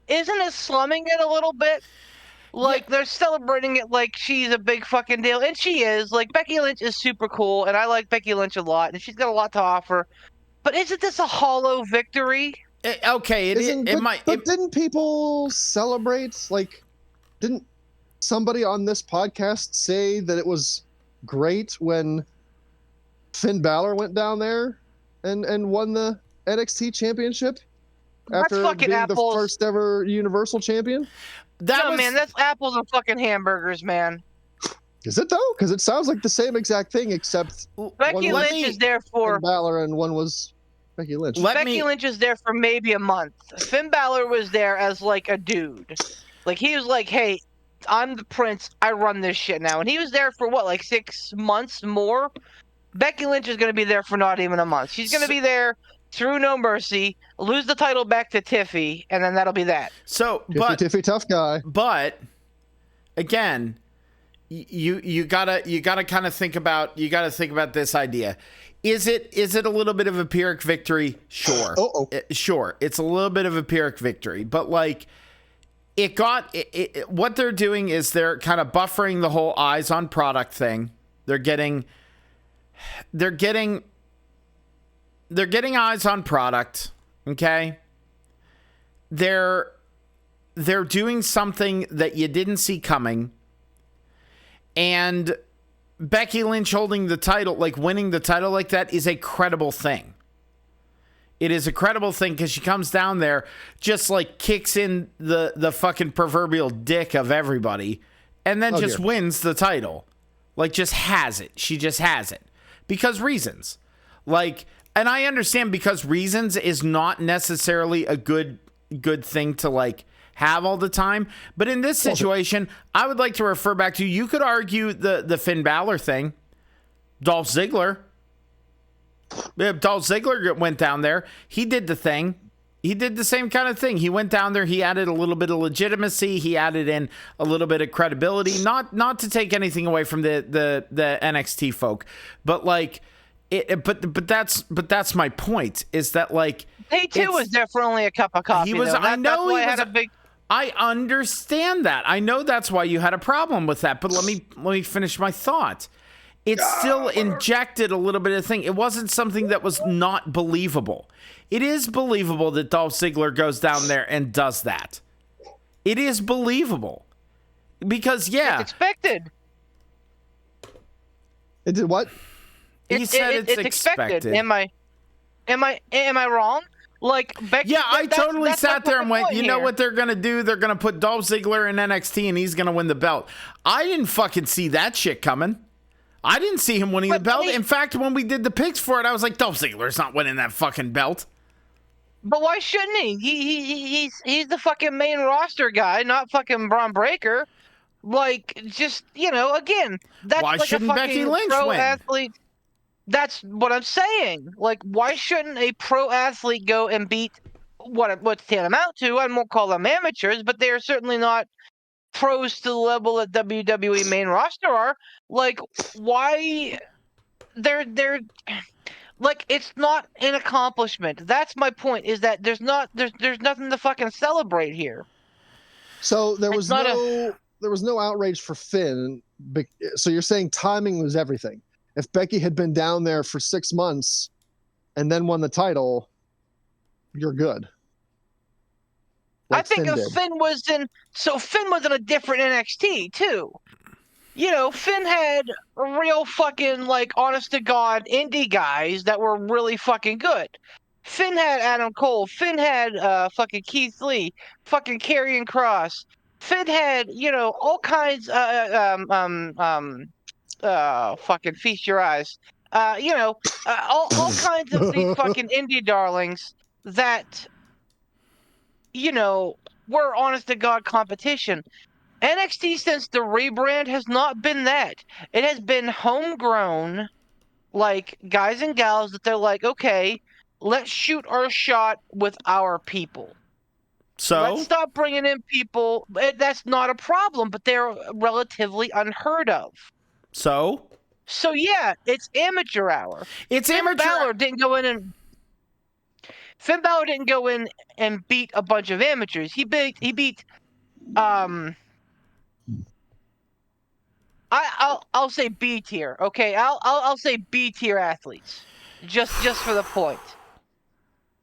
isn't it slumming it a little bit? Like, they're celebrating it like she's a big fucking deal, and she is. Like, Becky Lynch is super cool, and I like Becky Lynch a lot, and she's got a lot to offer. But isn't this a hollow victory? But didn't people celebrate? Like, didn't somebody on this podcast say that it was great when Finn Balor went down there and won the NXT championship after being the first ever Universal champion? Man, that's apples and fucking hamburgers, man. Is it though? Because it sounds like the same exact thing, except Becky Lynch is there for Finn Balor and one was Becky Lynch. Becky Lynch is there for maybe a month. Finn Balor was there as like a dude. Like, he was like, hey, I'm the prince. I run this shit now. And he was there for what, like 6 months more? Becky Lynch is going to be there for not even a month. She's going to be there through No Mercy, lose the title back to Tiffy, and then that'll be that. So, Tiffy tough guy. But again, you gotta kind of think about this idea. Is it a little bit of a Pyrrhic victory? Sure. Sure. It's a little bit of a Pyrrhic victory, but like, what they're doing is they're kind of buffering the whole eyes on product thing. They're getting eyes on product. Okay. They're doing something that you didn't see coming. And Becky Lynch holding the title, like winning the title like that, is a credible thing. It is a credible thing because she comes down there, just like kicks in the fucking proverbial dick of everybody, and then wins the title. Like, just has it. She just has it. Because reasons. Like, and I understand because reasons is not necessarily a good thing to, like, have all the time. But in this situation, I would like to refer back to, you could argue the Finn Balor thing. Dolph Ziggler. Dolph Ziggler went down there. He did the thing. He did the same kind of thing. He went down there. He added a little bit of legitimacy. He added in a little bit of credibility. Not to take anything away from the NXT folk, but like it. But that's my point. Is that like he too was there for only a cup of coffee. He was. Though. I know he was. A big. I understand that. I know that's why you had a problem with that. But let me finish my thought. It still injected a little bit of thing. It wasn't something that was not believable. It is believable that Dolph Ziggler goes down there and does that. It is believable. Because, yeah. It's expected. It did what? He said it's expected. Am I wrong? Like, Becky, yeah, I totally sat there and went, you know here. what they're going to do? They're going to put Dolph Ziggler in NXT and he's going to win the belt. I didn't fucking see that shit coming. I didn't see him winning the belt. In fact, when we did the picks for it, I was like, Dolph Ziggler's not winning that fucking belt. But why shouldn't he? He's the fucking main roster guy, not fucking Braun Breaker. Like, just, again, that's why like shouldn't a fucking Becky Lynch pro win? athlete. That's what I'm saying. Like, why shouldn't a pro athlete go and beat what's tantamount to? I won't call them amateurs, but they are certainly not pros to the level that WWE main roster are. Like, why they're like, it's not an accomplishment. That's my point, is that there's nothing to fucking celebrate here. So there was no outrage for Finn. So you're saying timing was everything. If Becky had been down there for 6 months and then won the title, you're good. I think if Finn was in a different NXT too. Finn had real fucking, like, honest to God indie guys that were really fucking good. Finn had Adam Cole. Finn had fucking Keith Lee. Fucking Karrion Kross. Finn had, all kinds fucking feast your eyes. All kinds of these fucking indie darlings that we're honest to God competition. NXT since the rebrand has not been that. It has been homegrown, like, guys and gals that they're like, okay, let's shoot our shot with our people. So let's stop bringing in people. That's not a problem, but they're relatively unheard of. So yeah, it's amateur hour. Finn Balor didn't go in and beat a bunch of amateurs. He beat I'll say B tier. Okay, I'll say B tier athletes, just for the point.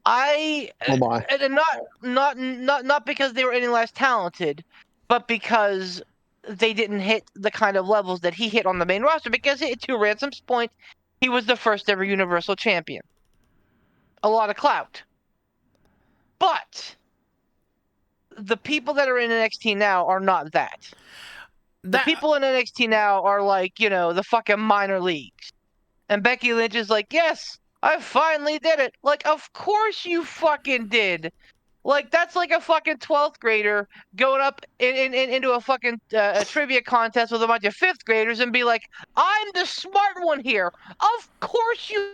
And not because they were any less talented, but because they didn't hit the kind of levels that he hit on the main roster. Because to Ransom's point, he was the first ever Universal Champion. A lot of clout. But the people that are in NXT now are not that. The people in NXT now are like, the fucking minor leagues. And Becky Lynch is like, yes, I finally did it. Like, of course you fucking did. Like, that's like a fucking 12th grader going up into a fucking a trivia contest with a bunch of 5th graders and be like, I'm the smart one here. Of course you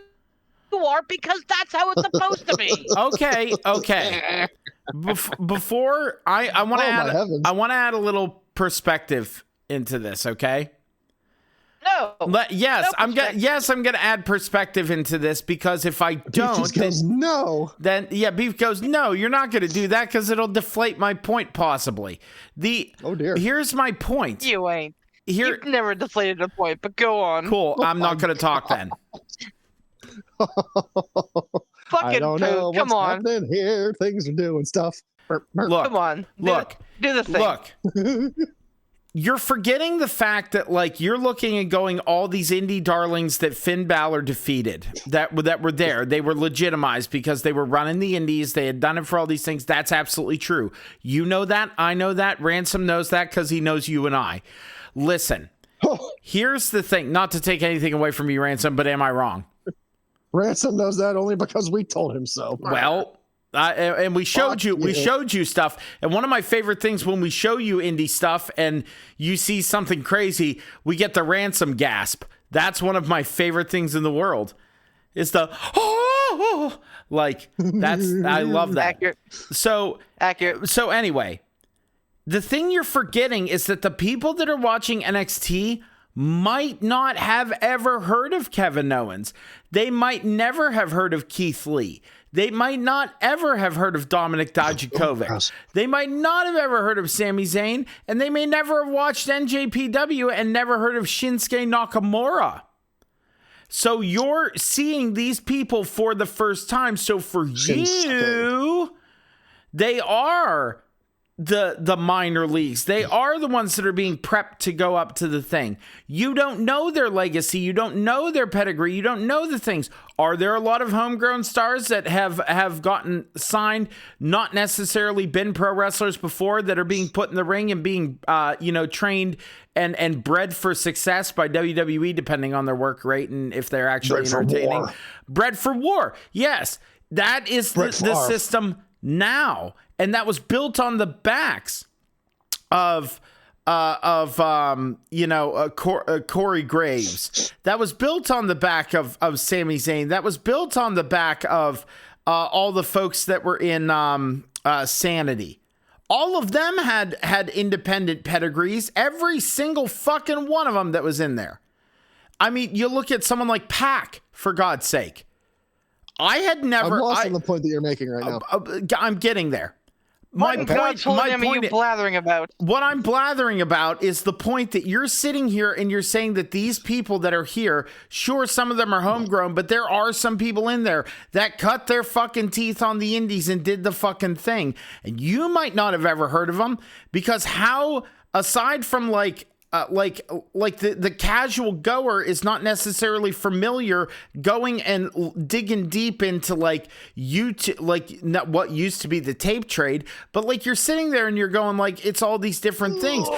are, because that's how it's supposed to be. Okay. Before I want to add a little perspective into this, okay? No. I'm gonna add perspective into this, because if I don't, then Beef goes, no, you're not gonna do that because it'll deflate my point possibly. Oh dear. Here's my point. You ain't. You've never deflated a point, but go on. Cool. I'm not gonna talk then. Fucking I don't know what's happening here. Things are doing stuff. Look, come on. Do the thing. Look. You're forgetting the fact that, like, you're looking and going, all these indie darlings that Finn Balor defeated that were there, they were legitimized because they were running the indies. They had done it for all these things. That's absolutely true. You know that. I know that. Ransom knows that because he knows you and I. Listen, Here's the thing, not to take anything away from you, Ransom, but am I wrong? Ransom knows that only because we told him so. Well, and we showed you stuff. And one of my favorite things when we show you indie stuff and you see something crazy, we get the Ransom gasp. That's one of my favorite things in the world. Is the like that's I love that. Accurate. So accurate. So anyway, the thing you're forgetting is that the people that are watching NXT might not have ever heard of Kevin Owens. They might never have heard of Keith Lee. They might not ever have heard of Dominik Dijakovic. They might not have ever heard of Sami Zayn, and they may never have watched NJPW and never heard of Shinsuke Nakamura. So you're seeing these people for the first time. So for you, they are the minor leagues. They are the ones that are being prepped to go up to the thing. You don't know their legacy. You don't know their pedigree. You don't know the things. Are there a lot of homegrown stars that have gotten signed, not necessarily been pro wrestlers before, that are being put in the ring and being trained and bred for success by WWE, depending on their work rate and if they're actually entertaining? Bred for war. Yes, that is the system now. And that was built on the backs of Corey Graves. That was built on the back of Sami Zayn. That was built on the back of all the folks that were in Sanity. All of them had independent pedigrees. Every single fucking one of them that was in there. I mean, you look at someone like Pac, for God's sake. I had never. I'm lost on the point that you're making right now. I'm getting there. What are you blathering about? What I'm blathering about is the point that you're sitting here and you're saying that these people that are here, sure, some of them are homegrown, but there are some people in there that cut their fucking teeth on the indies and did the fucking thing. And you might not have ever heard of them, because how, aside from like the casual goer is not necessarily familiar going and digging deep into like YouTube, like not what used to be the tape trade, but like you're sitting there and you're going like, it's all these different things.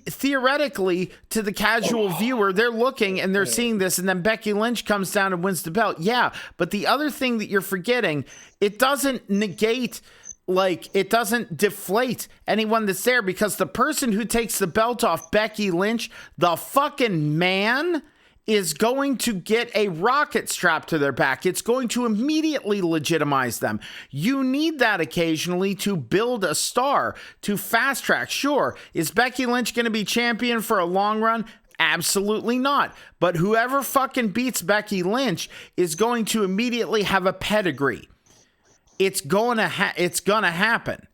Theoretically, to the casual viewer, they're looking and they're seeing this, and then Becky Lynch comes down and wins the belt. Yeah, but the other thing that you're forgetting, it doesn't negate, like, it doesn't deflate anyone that's there, because the person who takes the belt off Becky Lynch, the fucking man, is going to get a rocket strapped to their back. It's going to immediately legitimize them. You need that occasionally to build a star, to fast track. Sure, is Becky Lynch going to be champion for a long run? Absolutely not. But whoever fucking beats Becky Lynch is going to immediately have a pedigree. It's gonna happen.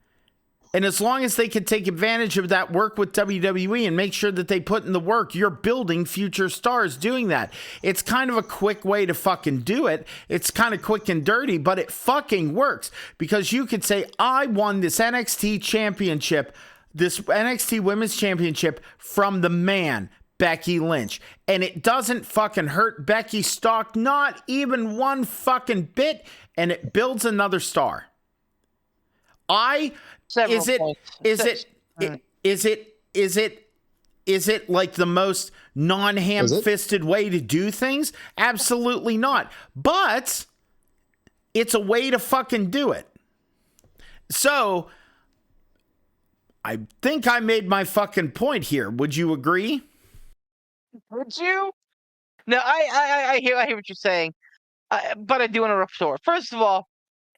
And as long as they can take advantage of that work with WWE and make sure that they put in the work, you're building future stars doing that. It's kind of a quick way to fucking do it. It's kind of quick and dirty, but it fucking works, because you could say, I won this NXT championship, this NXT Women's Championship from the man, Becky Lynch. And it doesn't fucking hurt Becky's stock, not even one fucking bit, and it builds another star. Is it like the most non-ham-fisted way to do things? Absolutely not. But it's a way to fucking do it. So I think I made my fucking point here. Would you agree? Would you? No, I hear what you're saying, but I do want to restore. First of all,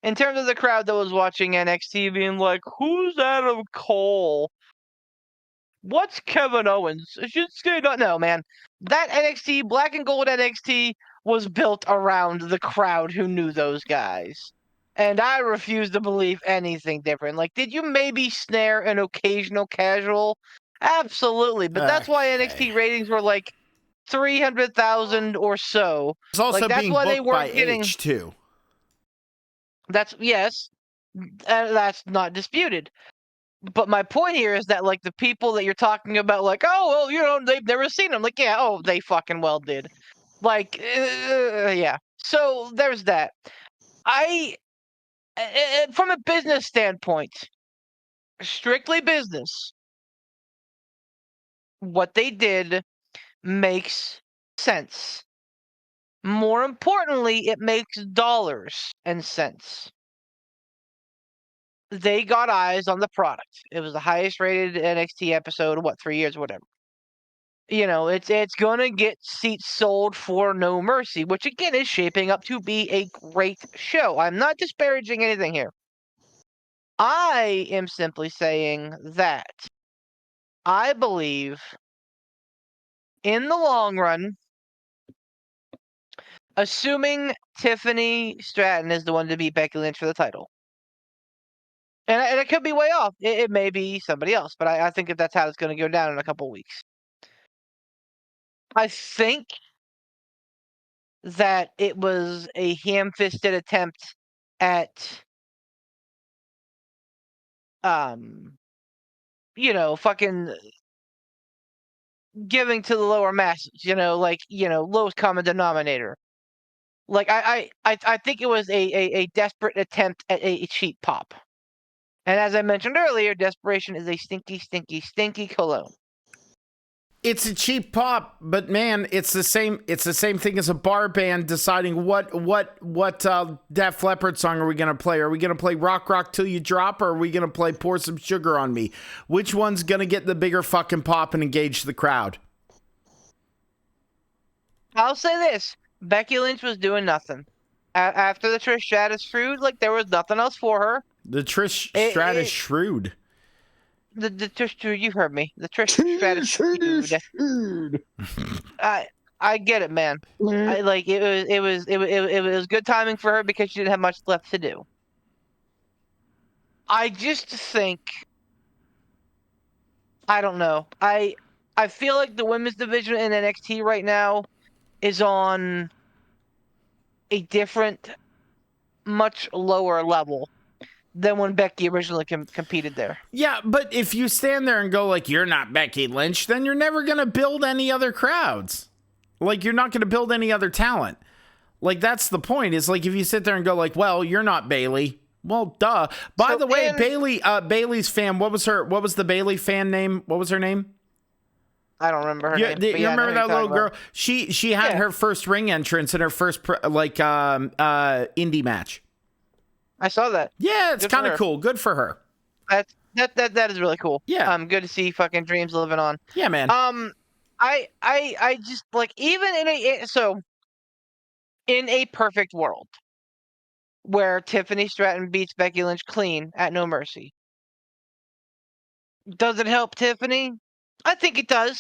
in terms of the crowd that was watching NXT being like, who's Adam Cole? What's Kevin Owens? No, man. That NXT, black and gold NXT, was built around the crowd who knew those guys. And I refuse to believe anything different. Like, did you maybe snare an occasional casual? Absolutely. But that's why NXT ratings were like 300,000 or so. It's also that's being why booked they weren't by getting... age, too. That's not disputed. But my point here is that, like, the people that you're talking about, like, oh, well, they've never seen them. Like, yeah, they fucking well did. Like, yeah. So there's that. From a business standpoint, strictly business, what they did makes sense. More importantly, it makes dollars and cents. They got eyes on the product. It was the highest rated NXT episode of 3 years, whatever. It's gonna get seats sold for No Mercy, which again is shaping up to be a great show. I'm not disparaging anything here. I am simply saying that I believe in the long run, assuming Tiffany Stratton is the one to beat Becky Lynch for the title. And it could be way off. It may be somebody else, but I think that's how it's going to go down in a couple weeks. I think that it was a ham-fisted attempt at, fucking giving to the lower masses, lowest common denominator. Like, I think it was a desperate attempt at a cheap pop. And as I mentioned earlier, desperation is a stinky, stinky, stinky cologne. It's a cheap pop, but man, it's the same thing as a bar band deciding what Def Leppard song are we gonna play? Are we gonna play Rock Rock Till You Drop, or are we gonna play Pour Some Sugar on Me? Which one's gonna get the bigger fucking pop and engage the crowd? I'll say this: Becky Lynch was doing nothing after the Trish Stratus feud. Like, there was nothing else for her. The Trish Stratus shrewd. The Trish, you heard me. The Trish Stratus feud. I get it, man. It was good timing for her because she didn't have much left to do. I just think, I don't know. I feel like the women's division in NXT right now is on a different, much lower level than when Becky originally competed there. Yeah, but if you stand there and go like, you're not Becky Lynch, then you're never going to build any other crowds. Like, you're not going to build any other talent. Like, that's the point. Is like, if you sit there and go like, well, you're not Bayley. Well, duh. By the way, Bayley's fan, what was the Bayley fan name? What was her name? I don't remember her name. You remember that little girl? She had her first ring entrance in her first indie match. I saw that. Yeah, it's kind of cool. Good for her. That is really cool. Yeah. Good to see fucking dreams living on. Yeah, man. I just like, even in a perfect world where Tiffany Stratton beats Becky Lynch clean at No Mercy, does it help Tiffany? I think it does.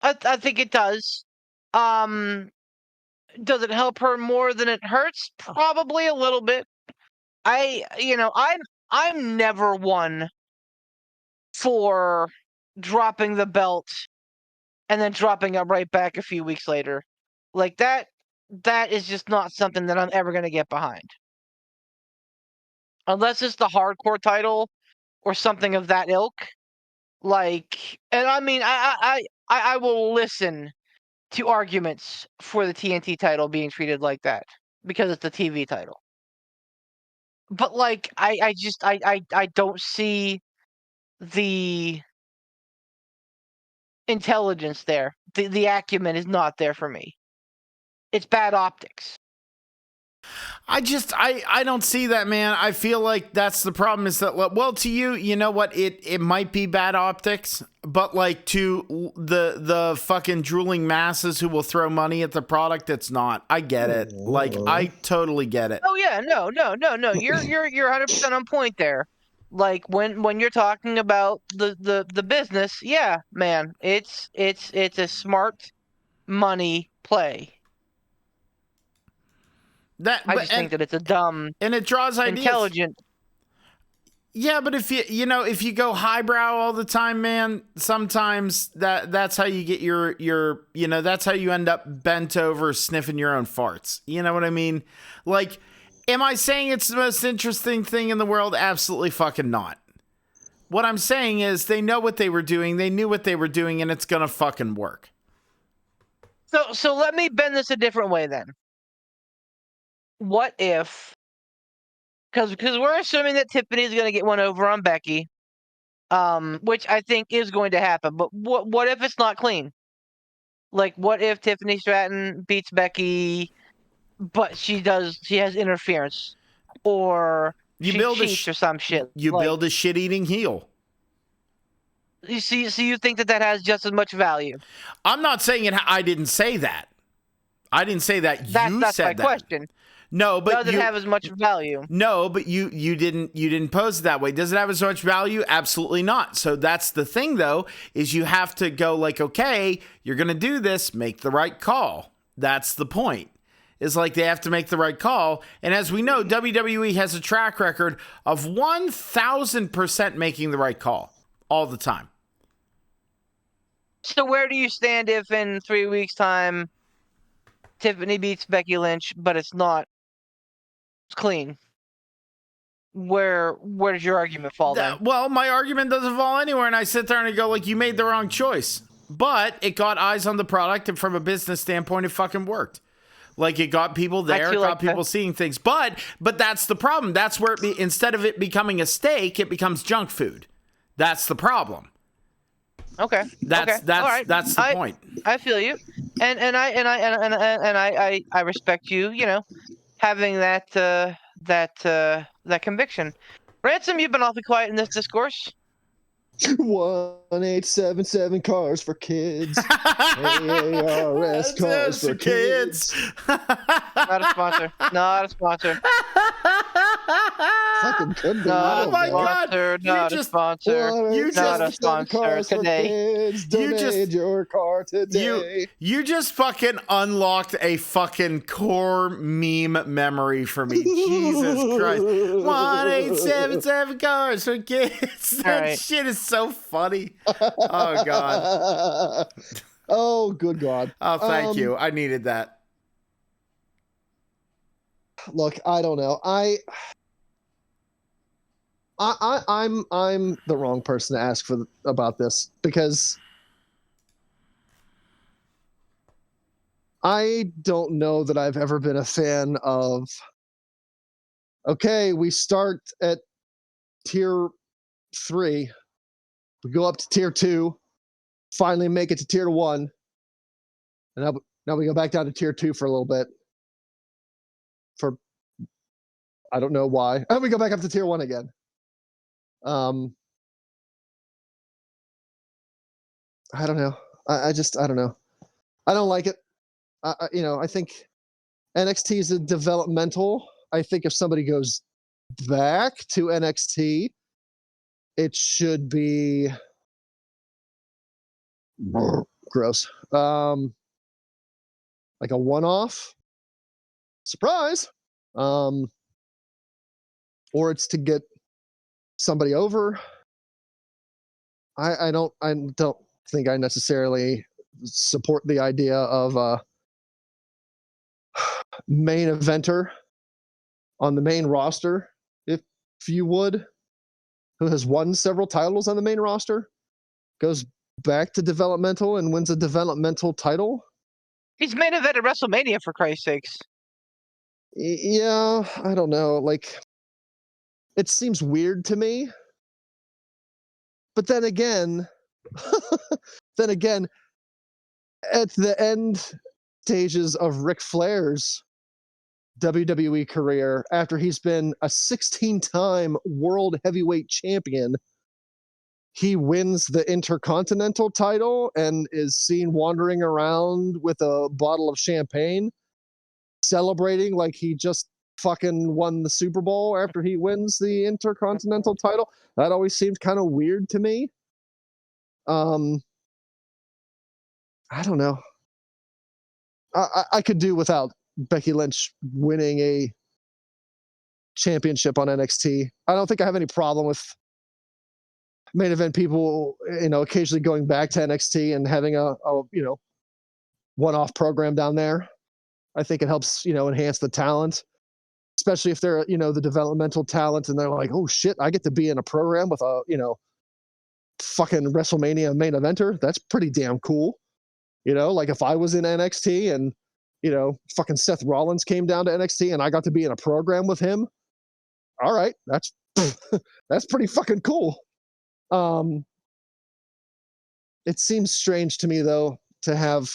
I think it does. Does it help her more than it hurts? Probably a little bit. I'm never one for dropping the belt and then dropping it right back a few weeks later. Like, that is just not something that I'm ever going to get behind. Unless it's the hardcore title or something of that ilk. Like, and I mean, I will listen to arguments for the TNT title being treated like that because it's the TV title. But like, I don't see the intelligence there. The acumen is not there for me. It's bad optics. I don't see that, man. I feel like that's the problem, is that, well, to you know what? It might be bad optics, but like, to the fucking drooling masses who will throw money at the product, it's not. I get it. Like, I totally get it. Oh yeah, no. You're 100% on point there. Like, when you're talking about the business, yeah, man, it's a smart money play. I just think that it's a dumb, and it draws ideas. Intelligent. Yeah, but if if you go highbrow all the time, man, sometimes that's how you get your that's how you end up bent over sniffing your own farts. You know what I mean? Like, am I saying it's the most interesting thing in the world? Absolutely fucking not. What I'm saying is, they know what they were doing, they knew what they were doing, and it's gonna fucking work. So let me bend this a different way then. What if, because we're assuming that Tiffany's going to get one over on Becky, which I think is going to happen, but what if it's not clean? Like, what if Tiffany Stratton beats Becky, but she has interference, or she cheats or some shit? You build a shit-eating heel. You see, so you think that has just as much value? I'm not saying it. I didn't say that. I didn't say that. That's said my that. Question. No, but does it have as much value? No, but you didn't pose it that way. Does it have as much value? Absolutely not. So that's the thing, though, is you have to go like, okay, you're gonna do this, make the right call. That's the point. Is like they have to make the right call. And as we know, WWE has a track record of 1,000% making the right call all the time. So where do you stand if in 3 weeks' time Tiffany beats Becky Lynch, but it's not clean? Where does your argument fall then? Well, my argument doesn't fall anywhere, and I sit there and I go like, you made the wrong choice. But it got eyes on the product, and from a business standpoint, it fucking worked. Like, it got people there, it got people seeing things. But that's the problem. That's where instead of it becoming a steak, it becomes junk food. That's the problem. Okay. That's the point. I feel you, and I respect you. You know, having that conviction. Ransom, you've been awfully quiet in this discourse. 1877 cars for kids. AARS cars for kids. Not a sponsor. Not a sponsor. Fucking could be. Oh my God! Not a sponsor. Not a sponsor today. Donate your car today. You just fucking unlocked a fucking core meme memory for me. Jesus Christ! 1877 cars for kids. That shit is so funny. Oh God. Oh, good God. Oh, thank you. I needed that. Look, I don't know. I'm the wrong person to ask about this, because I don't know that I've ever been a fan of, okay, we start at tier 3, we go up to tier 2, finally make it to tier 1, and now we go back down to tier 2 for a little bit. For I don't know why. And we go back up to tier 1 again. I don't know. I don't know. I don't like it. I think NXT is a developmental. I think if somebody goes back to NXT, it should be gross. Like a one-off surprise. Or it's to get somebody over. I don't think I necessarily support the idea of a main eventer on the main roster, if you would, who has won several titles on the main roster, goes back to developmental and wins a developmental title. He's main event at WrestleMania, for Christ's sakes. Yeah, I don't know. Like, it seems weird to me. But then again, at the end stages of Ric Flair's WWE career, after he's been a 16-time world heavyweight champion, he wins the Intercontinental title and is seen wandering around with a bottle of champagne, celebrating like he just fucking won the Super Bowl after he wins the Intercontinental title. That always seemed kind of weird to me. I don't know. I could do without Becky Lynch winning a championship on NXT. I don't think I have any problem with main event people, occasionally going back to NXT and having a one-off program down there. I think it helps, enhance the talent, especially if they're, the developmental talent and they're like, oh shit, I get to be in a program with a, fucking WrestleMania main eventer. That's pretty damn cool. Like if I was in NXT and, fucking Seth Rollins came down to NXT and I got to be in a program with him. All right. That's pretty fucking cool. It seems strange to me though, to have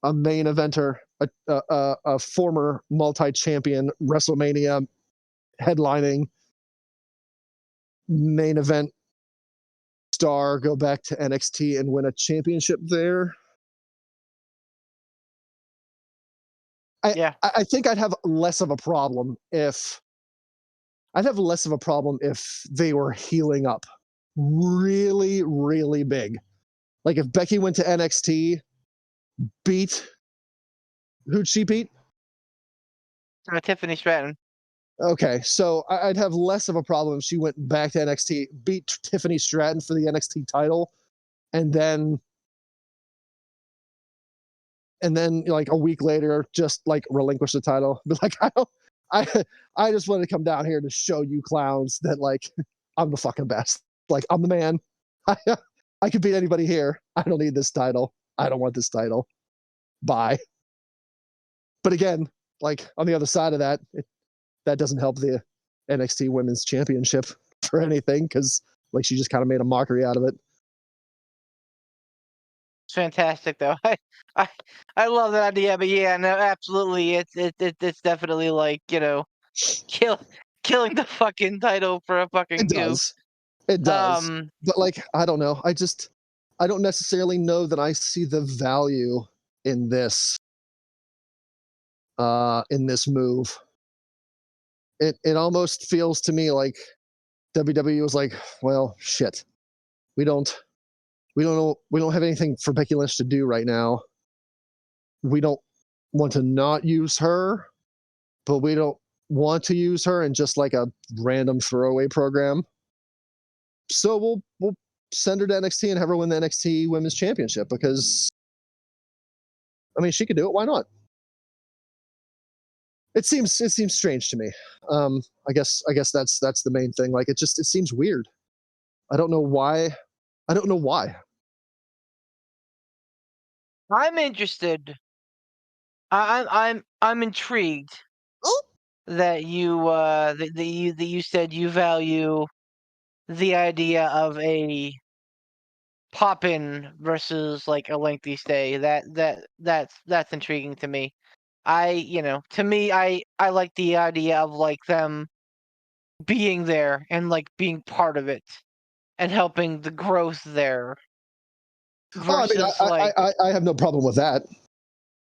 a main eventer, a former multi-champion WrestleMania headlining main event star go back to NXT and win a championship there. I think I'd have less of a problem if they were healing up really, really big. Like if Becky went to NXT, who'd she beat? Tiffany Stratton. Okay, so I'd have less of a problem if she went back to NXT, beat Tiffany Stratton for the NXT title, and then like a week later, just like relinquish the title. Be like, I just want to come down here to show you clowns that like I'm the fucking best. Like I'm the man. I could beat anybody here. I don't need this title. I don't want this title. Bye. But again, like on the other side of that, that doesn't help the NXT Women's Championship for anything because like she just kind of made a mockery out of it. It's fantastic though. I love that idea, but yeah, no, absolutely, it's definitely like killing the fucking title for a fucking goof. It does. But like I don't know. I don't necessarily know that I see the value in this move. It almost feels to me like WWE was like, well, shit. We don't have anything for Becky Lynch to do right now. We don't want to not use her, but we don't want to use her in just like a random throwaway program. So we'll send her to NXT and have her win the NXT Women's Championship because, I mean, she could do it. Why not? It seems strange to me. I guess that's the main thing. Like it seems weird. I don't know why. I'm interested. I'm intrigued that you said you value the idea of a pop-in versus like a lengthy stay. That's intriguing to me. To me, I like the idea of like them being there and like being part of it and helping the growth there. Versus, I have no problem with that.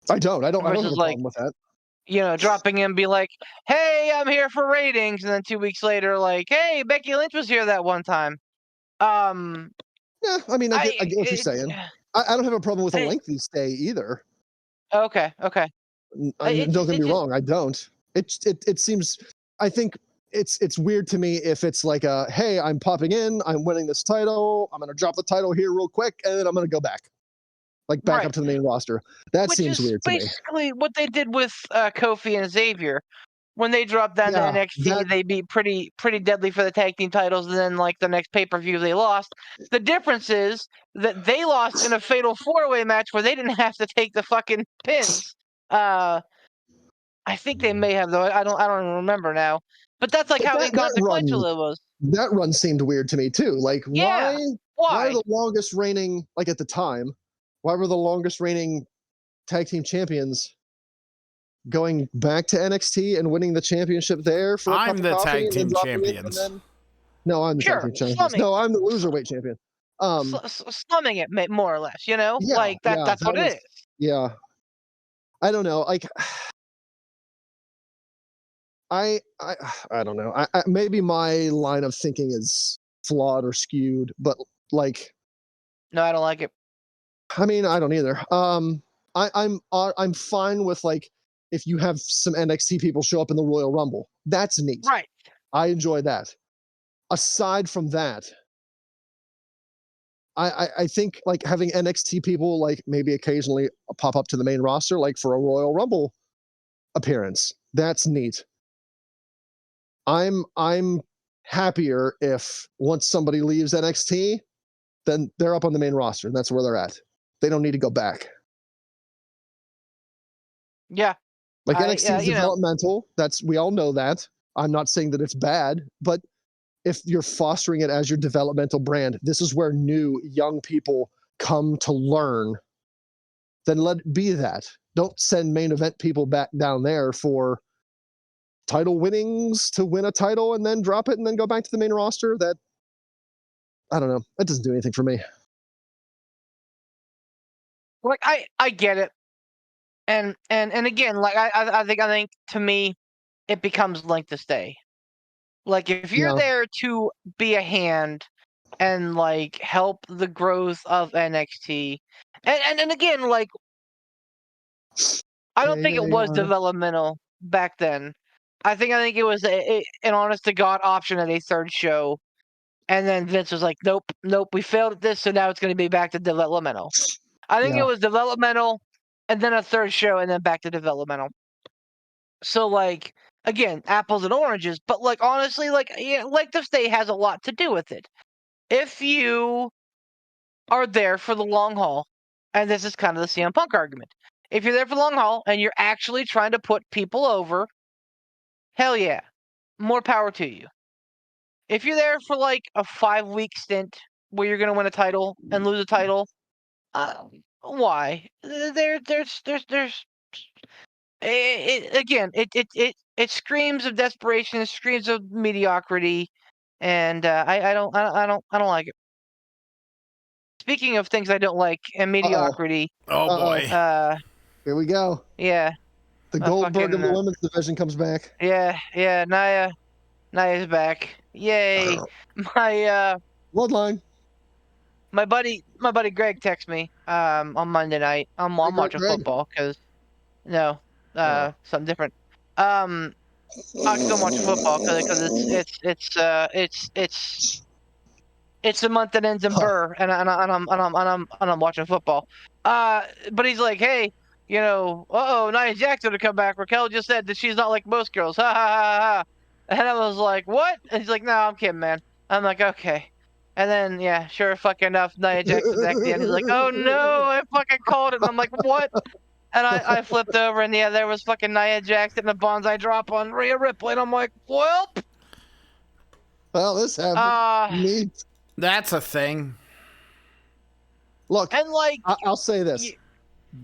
I don't have a problem with that. Dropping in, be like, "Hey, I'm here for ratings," and then 2 weeks later, like, "Hey, Becky Lynch was here that one time." Yeah, I mean, I get what you're saying. I don't have a problem with a lengthy stay either. Okay. Don't get me wrong, I don't. It seems. I think it's weird to me if it's like hey, I'm popping in, I'm winning this title, I'm gonna drop the title here real quick, and then I'm gonna go back up to the main roster. Which seems weird to me. Basically, what they did with Kofi and Xavier when they dropped down to NXT, they beat pretty deadly for the tag team titles, and then like the next pay-per-view they lost. The difference is that they lost in a fatal 4-way match where they didn't have to take the fucking pins. I think they may have though. I don't even remember now. But that's like how inconsequential it was. That run seemed weird to me too. Like why are the longest reigning, like at the time, why were the longest reigning tag team champions going back to NXT and winning the championship there for I'm the tag team champions. No, I'm the tag team champions. No, I'm the loserweight champion. Slumming it more or less, like that's what it is. Yeah. I don't know. Like I don't know. I maybe my line of thinking is flawed or skewed, but like no, I don't like it. I mean, I don't either. I'm fine with like if you have some NXT people show up in the Royal Rumble. That's neat. Right. I enjoy that. Aside from that, I think like having NXT people like maybe occasionally pop up to the main roster, like for a Royal Rumble appearance. That's neat. I'm happier if once somebody leaves NXT, then they're up on the main roster and that's where they're at. They don't need to go back. Yeah. Like NXT is developmental. We all know that. I'm not saying that it's bad, but if you're fostering it as your developmental brand, this is where new young people come to learn then let it be that. Don't send main event people back down there for title winnings to win a title and then drop it and then go back to the main roster. That, I don't know. That doesn't do anything for me. Like I get it. And again, like I think to me, it becomes length of stay. Like if you're there to be a hand and like help the growth of NXT, and again, like I don't think it was developmental back then. I think it was an honest to God option at a third show, and then Vince was like, nope, we failed at this, so now it's going to be back to developmental. I think it was developmental, and then a third show, and then back to developmental. So, like, again, apples and oranges, but, like, honestly, like, length of stay has a lot to do with it. If you are there for the long haul, and this is kind of the CM Punk argument, if you're there for the long haul and you're actually trying to put people over, hell yeah, more power to you. If you're there for, like, a 5-week stint where you're going to win a title and lose a title, why? It screams of desperation, it screams of mediocrity, and I don't like it. Speaking of things I don't like and mediocrity. Oh boy. Here we go. Yeah. The Goldberg of the women's division comes back. Yeah, Nia's back. Yay. My Bloodline. My buddy Greg texted me on Monday night. I'm watching football because something different. I'm still watching football because it's the month that ends in Burr, and I'm watching football. But he's like, hey, Nia Jax to come back. Raquel just said that she's not like most girls. Ha ha ha ha. And I was like, what? And he's like, no, I'm kidding, man. I'm like, okay. And then, yeah, sure fucking enough, Nia Jax was back at the end. He's like, oh no, I fucking called it. And I'm like, what? And I flipped over, and yeah, there was fucking Nia Jax getting a bonsai drop on Rhea Ripley. And I'm like, well, this happened. That's a thing. Look, and like, I'll say this.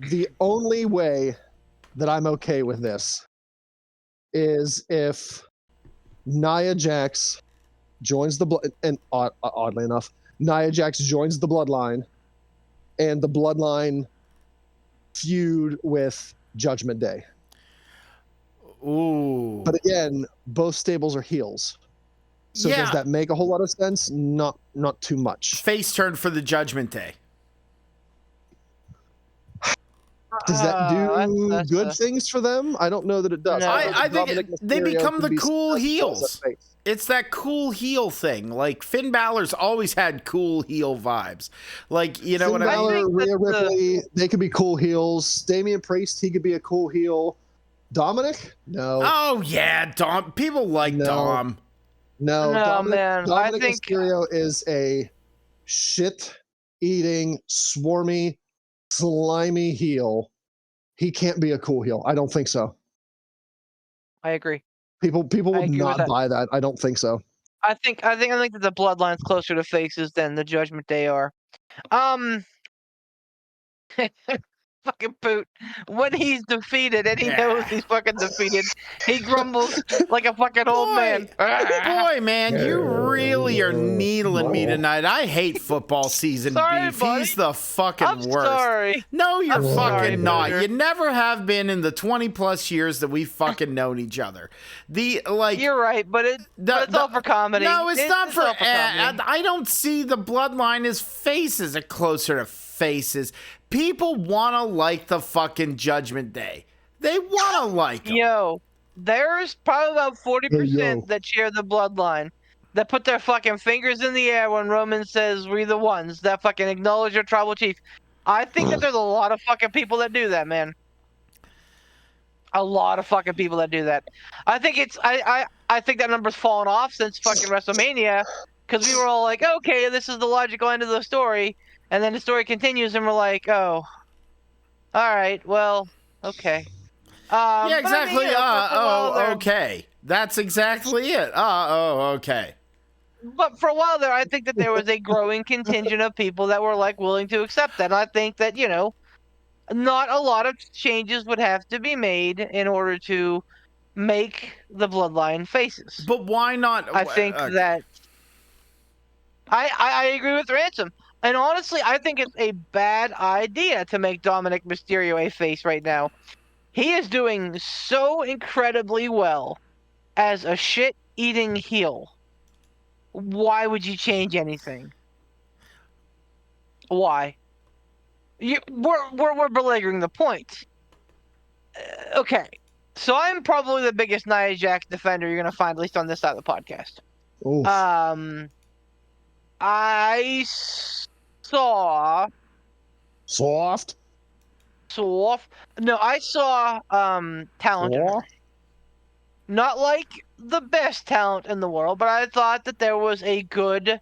The only way that I'm okay with this is if Nia Jax joins the and oddly enough, Nia Jax joins the Bloodline, and the Bloodline feud with Judgment Day. Ooh. But again, both stables are heels. So does that make a whole lot of sense? Not too much. Face turn for the Judgment Day. Does that do good things for them? I don't know that it does. No. I think they become the cool heels. It's that cool heel thing. Like, Finn Balor's always had cool heel vibes. Like, you know Finn what I mean? Balor, Rhea Ripley, they could be cool heels. Damian Priest, he could be a cool heel. Dominic? No. Oh, yeah, Dom. People like Dom. No, man. Dominic I think Mysterio is a shit-eating, swarmy, slimy heel. He can't be a cool heel. I don't think so. I agree. People would not buy that. I don't think so. I think that the Bloodline's closer to faces than the Judgment Day are. Fucking Poot. When he's defeated and he knows he's fucking defeated, he grumbles like a fucking old man. Boy, man, you really are needling me tonight. I hate football season beef. Buddy. He's the fucking I'm worst. Sorry. No, you're fucking sorry, not. Booger. You never have been in the 20 plus years that we've fucking known each other. You're right, but it's all for comedy. No, it's not for. all for comedy. I don't see the Bloodline as faces are closer to faces. People want to like the fucking Judgment Day. They want to like them. Yo, there's probably about 40% that cheer the Bloodline, that put their fucking fingers in the air when Roman says, "We the ones," that fucking acknowledge your tribal chief. I think that there's a lot of fucking people that do that, man. A lot of fucking people that do that. I think I think that number's fallen off since fucking WrestleMania, because we were all like, okay, this is the logical end of the story. And then the story continues, and we're like, oh, all right, well, okay. Yeah, exactly. I mean, okay. That's exactly it. Okay. But for a while there, I think that there was a growing contingent of people that were, like, willing to accept that. And I think that, not a lot of changes would have to be made in order to make the bloodline faces. But why not? I think that I agree with Ransom. And honestly, I think it's a bad idea to make Dominic Mysterio a face right now. He is doing so incredibly well as a shit-eating heel. Why would you change anything? Why? We're belaboring the point. Okay, so I'm probably the biggest Nia Jax defender you're gonna find, at least on this side of the podcast. Oof. I saw Soft. No, I saw talent. in her. Soft. Not like the best talent in the world, but I thought that there was a good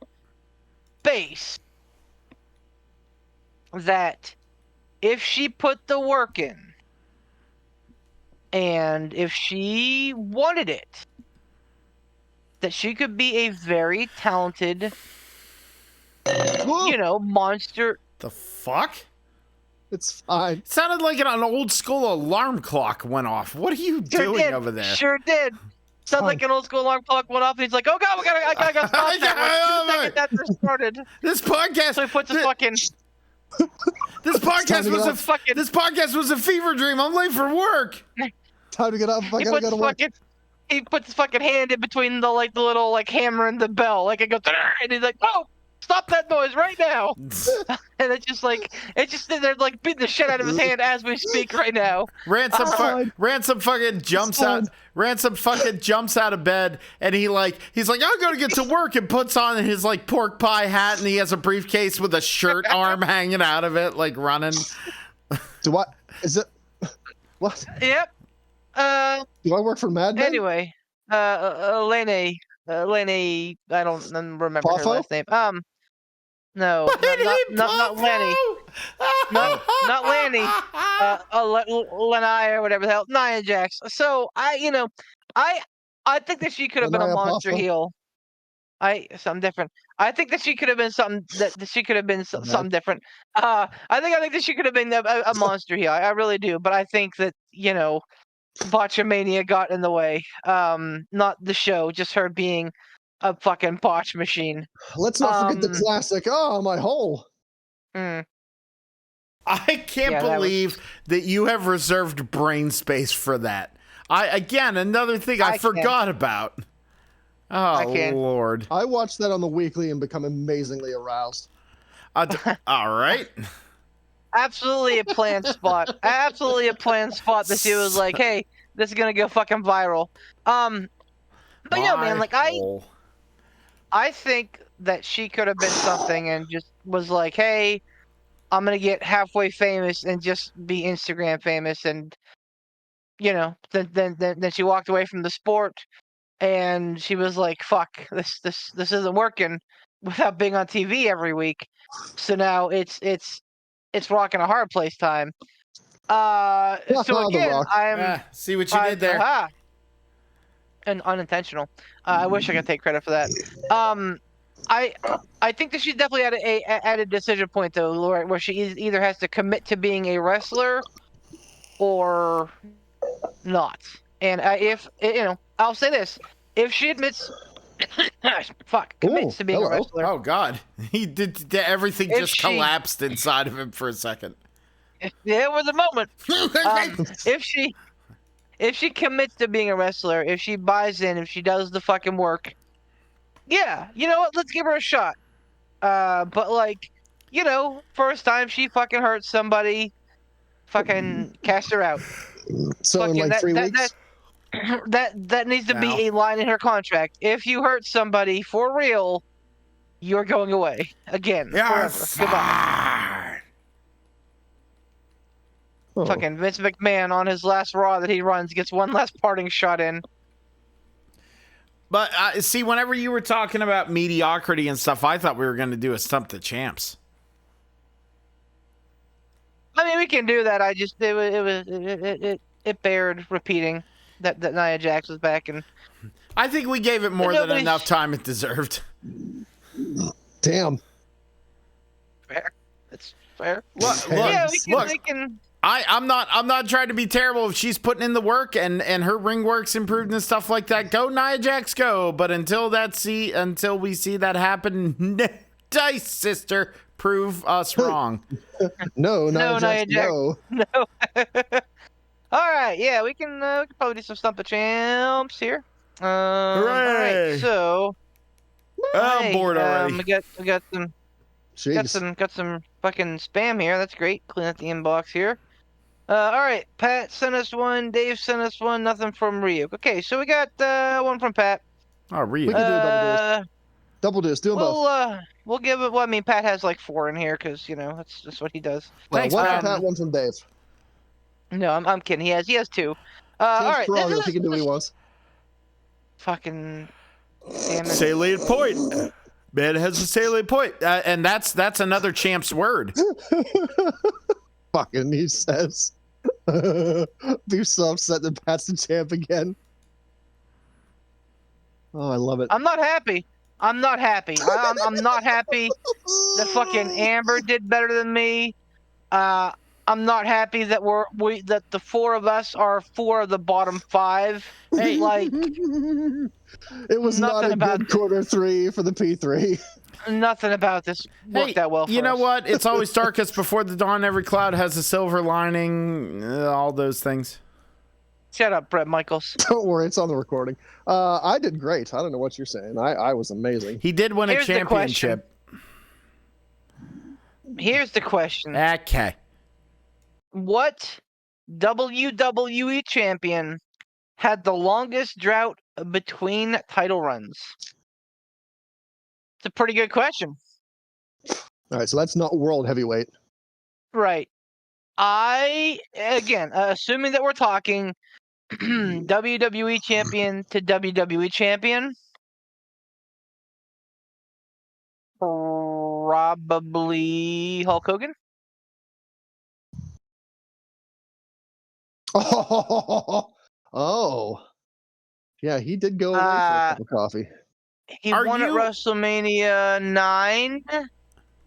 base. That if she put the work in, and if she wanted it, that she could be a very talented, monster. The fuck? It's fine. It sounded like an old school alarm clock went off. What are you doing over there? Sure did. Sounds like an old school alarm clock went off, and he's like, "Oh God, I gotta stop that." Like 2 seconds after it started. This podcast. So he puts his fucking. This podcast was a fever dream. I'm late for work. Time to get up. I gotta go to work. He puts his fucking hand in between the little hammer and the bell, like it goes, and he's like, "Oh, stop that noise right now!" And it's just they're like beating the shit out of his hand as we speak right now. Ransom fucking jumps out. Ransom fucking jumps out of bed, and he's like, "I'm gonna get to work," and puts on his pork pie hat, and he has a briefcase with a shirt arm hanging out of it, running. Is it? What? Yep. Do I work for Mad Men? Anyway, Lene, I don't remember her last name. No, not Lenny. Not Lanny. Lenai or whatever the hell. Nia Jax. So I think that she could have been a monster heel. Something different. I think that she could have been something something different. I think that she could have been a monster heel. I really do. But I think that Botchamania got in the way. Not the show, just her being a fucking botch machine. Let's not forget the classic. Oh, my hole. I can't believe that you have reserved brain space for that. Another thing I forgot about. Oh, Lord. I watched that on the weekly and become amazingly aroused. All right. Absolutely a planned spot. Absolutely a planned spot that she was like, "Hey, this is gonna go fucking viral." But man, I think that she could have been something and just was like, "Hey, I'm gonna get halfway famous and just be Instagram famous," and then she walked away from the sport, and she was like, "Fuck, this isn't working without being on TV every week." So now it's Rock and a Hard Place time. So again, see what you did there. And unintentional. I wish I could take credit for that. I think that she's definitely at a decision point though, where she either has to commit to being a wrestler or not. And I'll say this: if she admits, commits to being a wrestler. Oh God, he did everything just collapsed inside of him for a second. There was a moment. If she commits to being a wrestler, if she buys in, if she does the fucking work, yeah, you know what? Let's give her a shot. But first time she fucking hurts somebody, fucking cast her out. So in 3 weeks. That needs to be a line in her contract. If you hurt somebody for real, you're going away again. Forever. Goodbye. Oh. Fucking Vince McMahon on his last Raw that he runs gets one last parting shot in. But see, whenever you were talking about mediocrity and stuff, I thought we were going to do a Stump the Champs. I mean, we can do that. It bared repeating that Nia Jax was back, and I think we gave it more than enough time it deserved. Damn. Fair. It's fair. Look, yeah, we can. I'm not trying to be terrible. If she's putting in the work and her ring work's improved and stuff like that, go Nia Jax, go. But until we see that happen, Dice sister, prove us wrong. No, Nia Jax, no. No. All right, yeah, we can probably do some Stump of Champs here. Hooray! All right, so I'm bored already. we got some fucking spam here. That's great. Clean up the inbox here. All right, Pat sent us one. Dave sent us one. Nothing from Ryuk. Okay, so we got one from Pat. Oh, Ryuk. We can do a double deuce. Do them both. We'll give it. Well, I mean, Pat has like 4 in here because that's just what he does. Thanks, one from Pat, one from Dave. No, I'm kidding. He has 2. All right, he can do what he wants. Fucking damn it. Salient point. Man has a salient point, and that's another champ's word. Fucking, he says. Be so upset that Pat's the champ again. Oh, I love it. I'm not happy. I'm not happy that fucking Amber did better than me. I'm not happy that that the 4 of us are 4 of the bottom 5. Hey, like it was not a good quarter 3 for the P3. Nothing about this worked that well for us. You know what? It's always darkest before the dawn. Every cloud has a silver lining. All those things. Shut up, Brett Michaels. Don't worry, it's on the recording. I did great. I don't know what you're saying. I was amazing. He did win a championship. Here's the question. Okay. What WWE champion had the longest drought between title runs? It's a pretty good question. All right, so that's not world heavyweight. Right. Assuming that we're talking WWE champion to WWE champion, probably Hulk Hogan. Oh. Yeah, he did go away for a cup of coffee. He won at WrestleMania 9,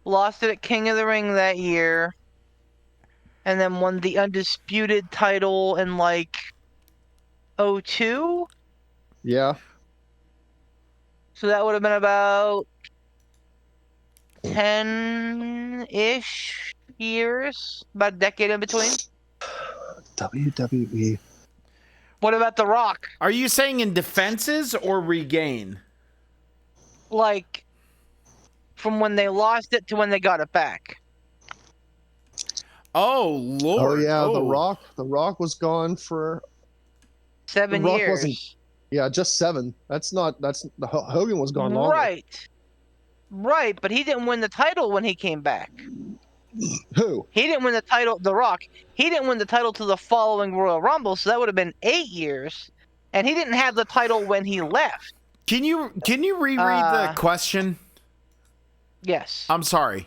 lost it at King of the Ring that year, and then won the Undisputed title in like 2002? Yeah. So that would have been about 10-ish years, about a decade in between. WWE. What about The Rock? Are you saying in defenses or regain? Like, from when they lost it to when they got it back. Oh, Lord. Oh, yeah, The Rock was gone for 7 years. Yeah, just 7. Hogan was gone longer. Right, but he didn't win the title when he came back. Who? He didn't win the title, The Rock. He didn't win the title to the following Royal Rumble, so that would have been 8 years. And he didn't have the title when he left. Can you reread the question? Yes. I'm sorry.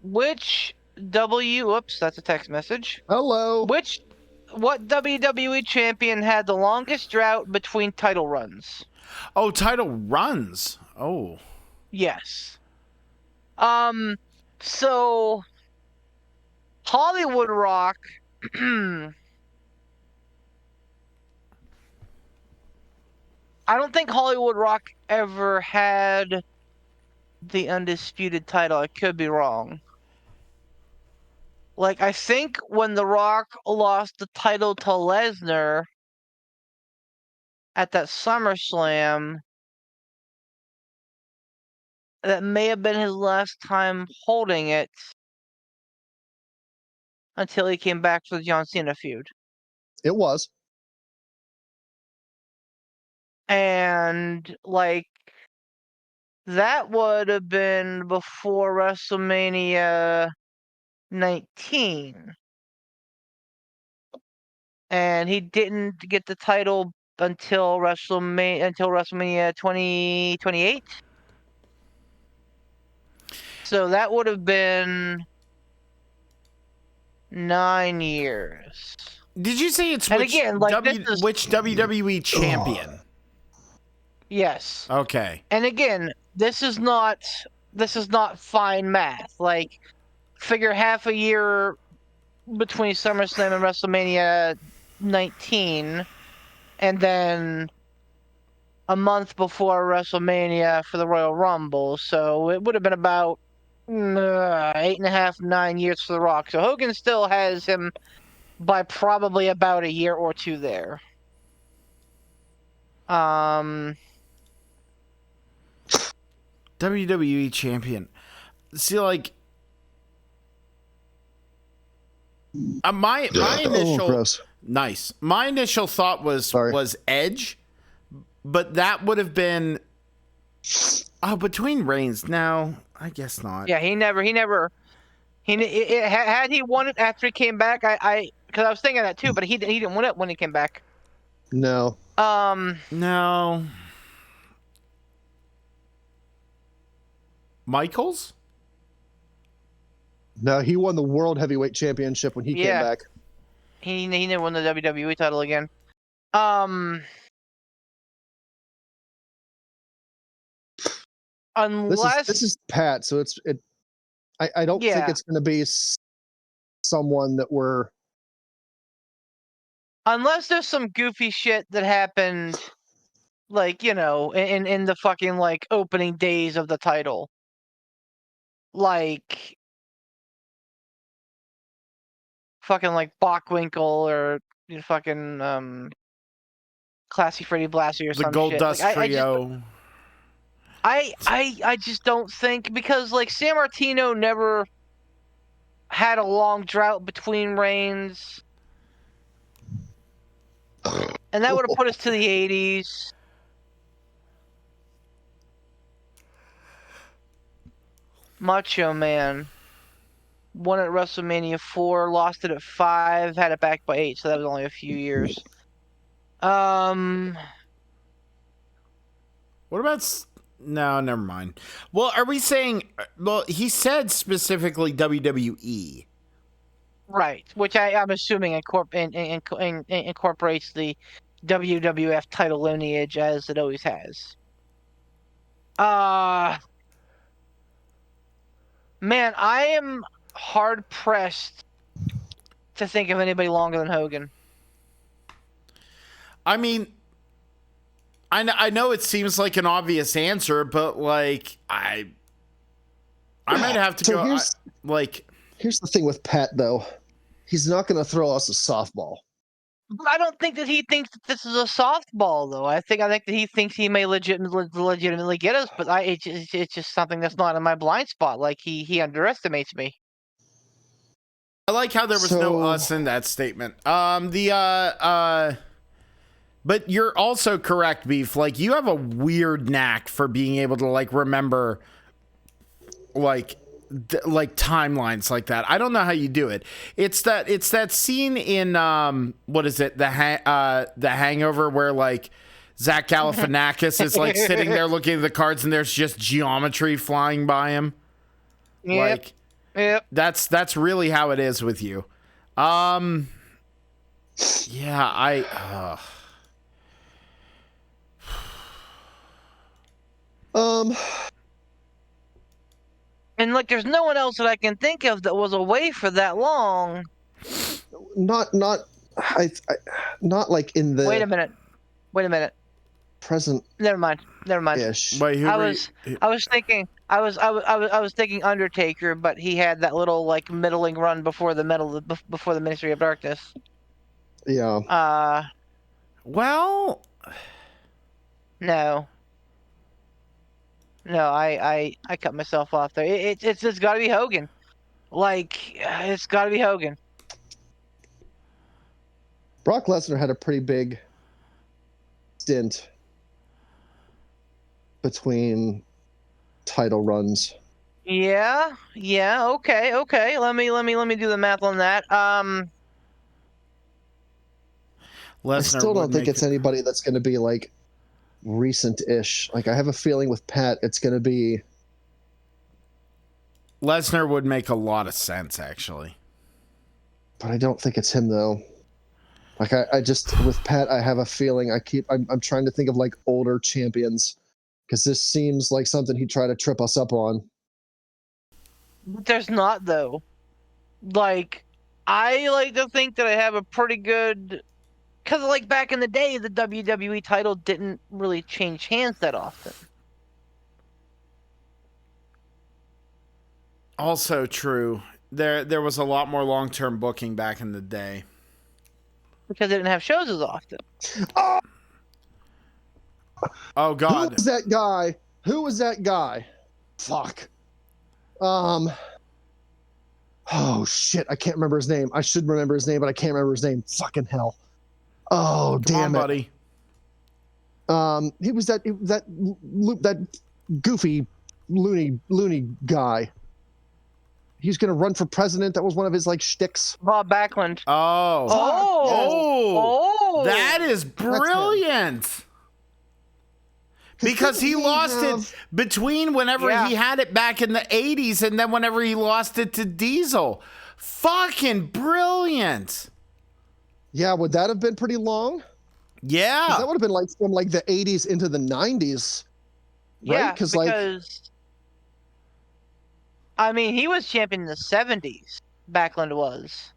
Whoops, that's a text message. Hello. What WWE champion had the longest drought between title runs? Oh, title runs. Oh. Yes. So Hollywood Rock I don't think Hollywood Rock ever had the Undisputed title. I could be wrong. Like, I think when The Rock lost the title to Lesnar at that SummerSlam, that may have been his last time holding it until he came back for the John Cena feud. It was. And, like, that would have been before WrestleMania 19. And he didn't get the title until WrestleMania 2028. So that would have been 9 years. Did you say it's which WWE champion? Yes. Okay. And again, this is not fine math. Like, figure half a year between SummerSlam and WrestleMania 19, and then a month before WrestleMania for the Royal Rumble. So it would have been about 8.5, 9 years for The Rock. So Hogan still has him by probably about a year or two there. WWE champion. See, like, my initial nice. My initial thought was Edge, but that would have been between Reigns. No, I guess not. Yeah, had he won it after he came back. Because I was thinking that too, but he didn't win it when he came back. No. No. Michaels? No, he won the World Heavyweight Championship when he came back. He never won the WWE title again. Unless this is Pat, so I don't think it's going to be someone that we're. Unless there's some goofy shit that happened, like, in the fucking, like, opening days of the title. Like, fucking, like, Bockwinkel or fucking, Classy Freddie Blassie or some shit. The Goldust Trio. I just don't think, because, like, San Martino never had a long drought between reigns. And that would have put us to the 80s. Macho Man won at WrestleMania 4, lost it at 5, had it back by 8, so that was only a few years. What about... No, never mind. Well, are we saying... Well, he said specifically WWE. Right, which I'm assuming incorporates the WWF title lineage as it always has. Man, I am hard-pressed to think of anybody longer than Hogan. I mean, I know it seems like an obvious answer, but, like, I might have to go... Here's the thing with Pat, though. He's not going to throw us a softball. But I don't think that he thinks that this is a softball, though. I think that he thinks he may legitimately get us, but it's just something that's not in my blind spot. Like, he underestimates me. I like how there was no us in that statement. But you're also correct, Beef. Like, you have a weird knack for being able to, like, remember, like timelines like that. I don't know how you do it. It's that scene in what is it? The Hangover, where, like, Zach Galifianakis is, like, sitting there looking at the cards and there's just geometry flying by him. Yep. Like, that's really how it is with you. Yeah, And, like, there's no one else that I can think of that was away for that long. Not like in the. Wait a minute. Present. Never mind. Ish. Wait, I was thinking Undertaker, but he had that little, like, middling run before the Ministry of Darkness. Yeah. Well. No, I cut myself off there. It's got to be Hogan. Like, it's got to be Hogan. Brock Lesnar had a pretty big stint between title runs. Yeah. Okay. Let me do the math on that. I still don't think it's anybody that's going to be, like, recent-ish. Like, I have a feeling with Pat, it's going to be... Lesnar would make a lot of sense, actually. But I don't think it's him, though. Like, I just... With Pat, I have a feeling I'm trying to think of, like, older champions. Because this seems like something he'd try to trip us up on. There's not, though. Like, I like to think that I have a pretty good, because like back in the day, the WWE title didn't really change hands that often. Also true. There was a lot more long-term booking back in the day. Because they didn't have shows as often. Oh God. Who was that guy? Who was that guy? Fuck. Oh shit, I can't remember his name. I should remember his name, but I can't remember his name. Fucking hell. Oh, damn it. Buddy. He was that goofy loony guy. He was gonna run for president. That was one of his like shticks. Bob Backlund. Oh, that is brilliant. Because he lost it between whenever he had it back in the 80s and then whenever he lost it to Diesel. Fucking brilliant. Yeah, would that have been pretty long? Yeah. That would have been like from like the 80s into the 90s. Right? Yeah, because I mean, he was champion in the 70s. Backlund was.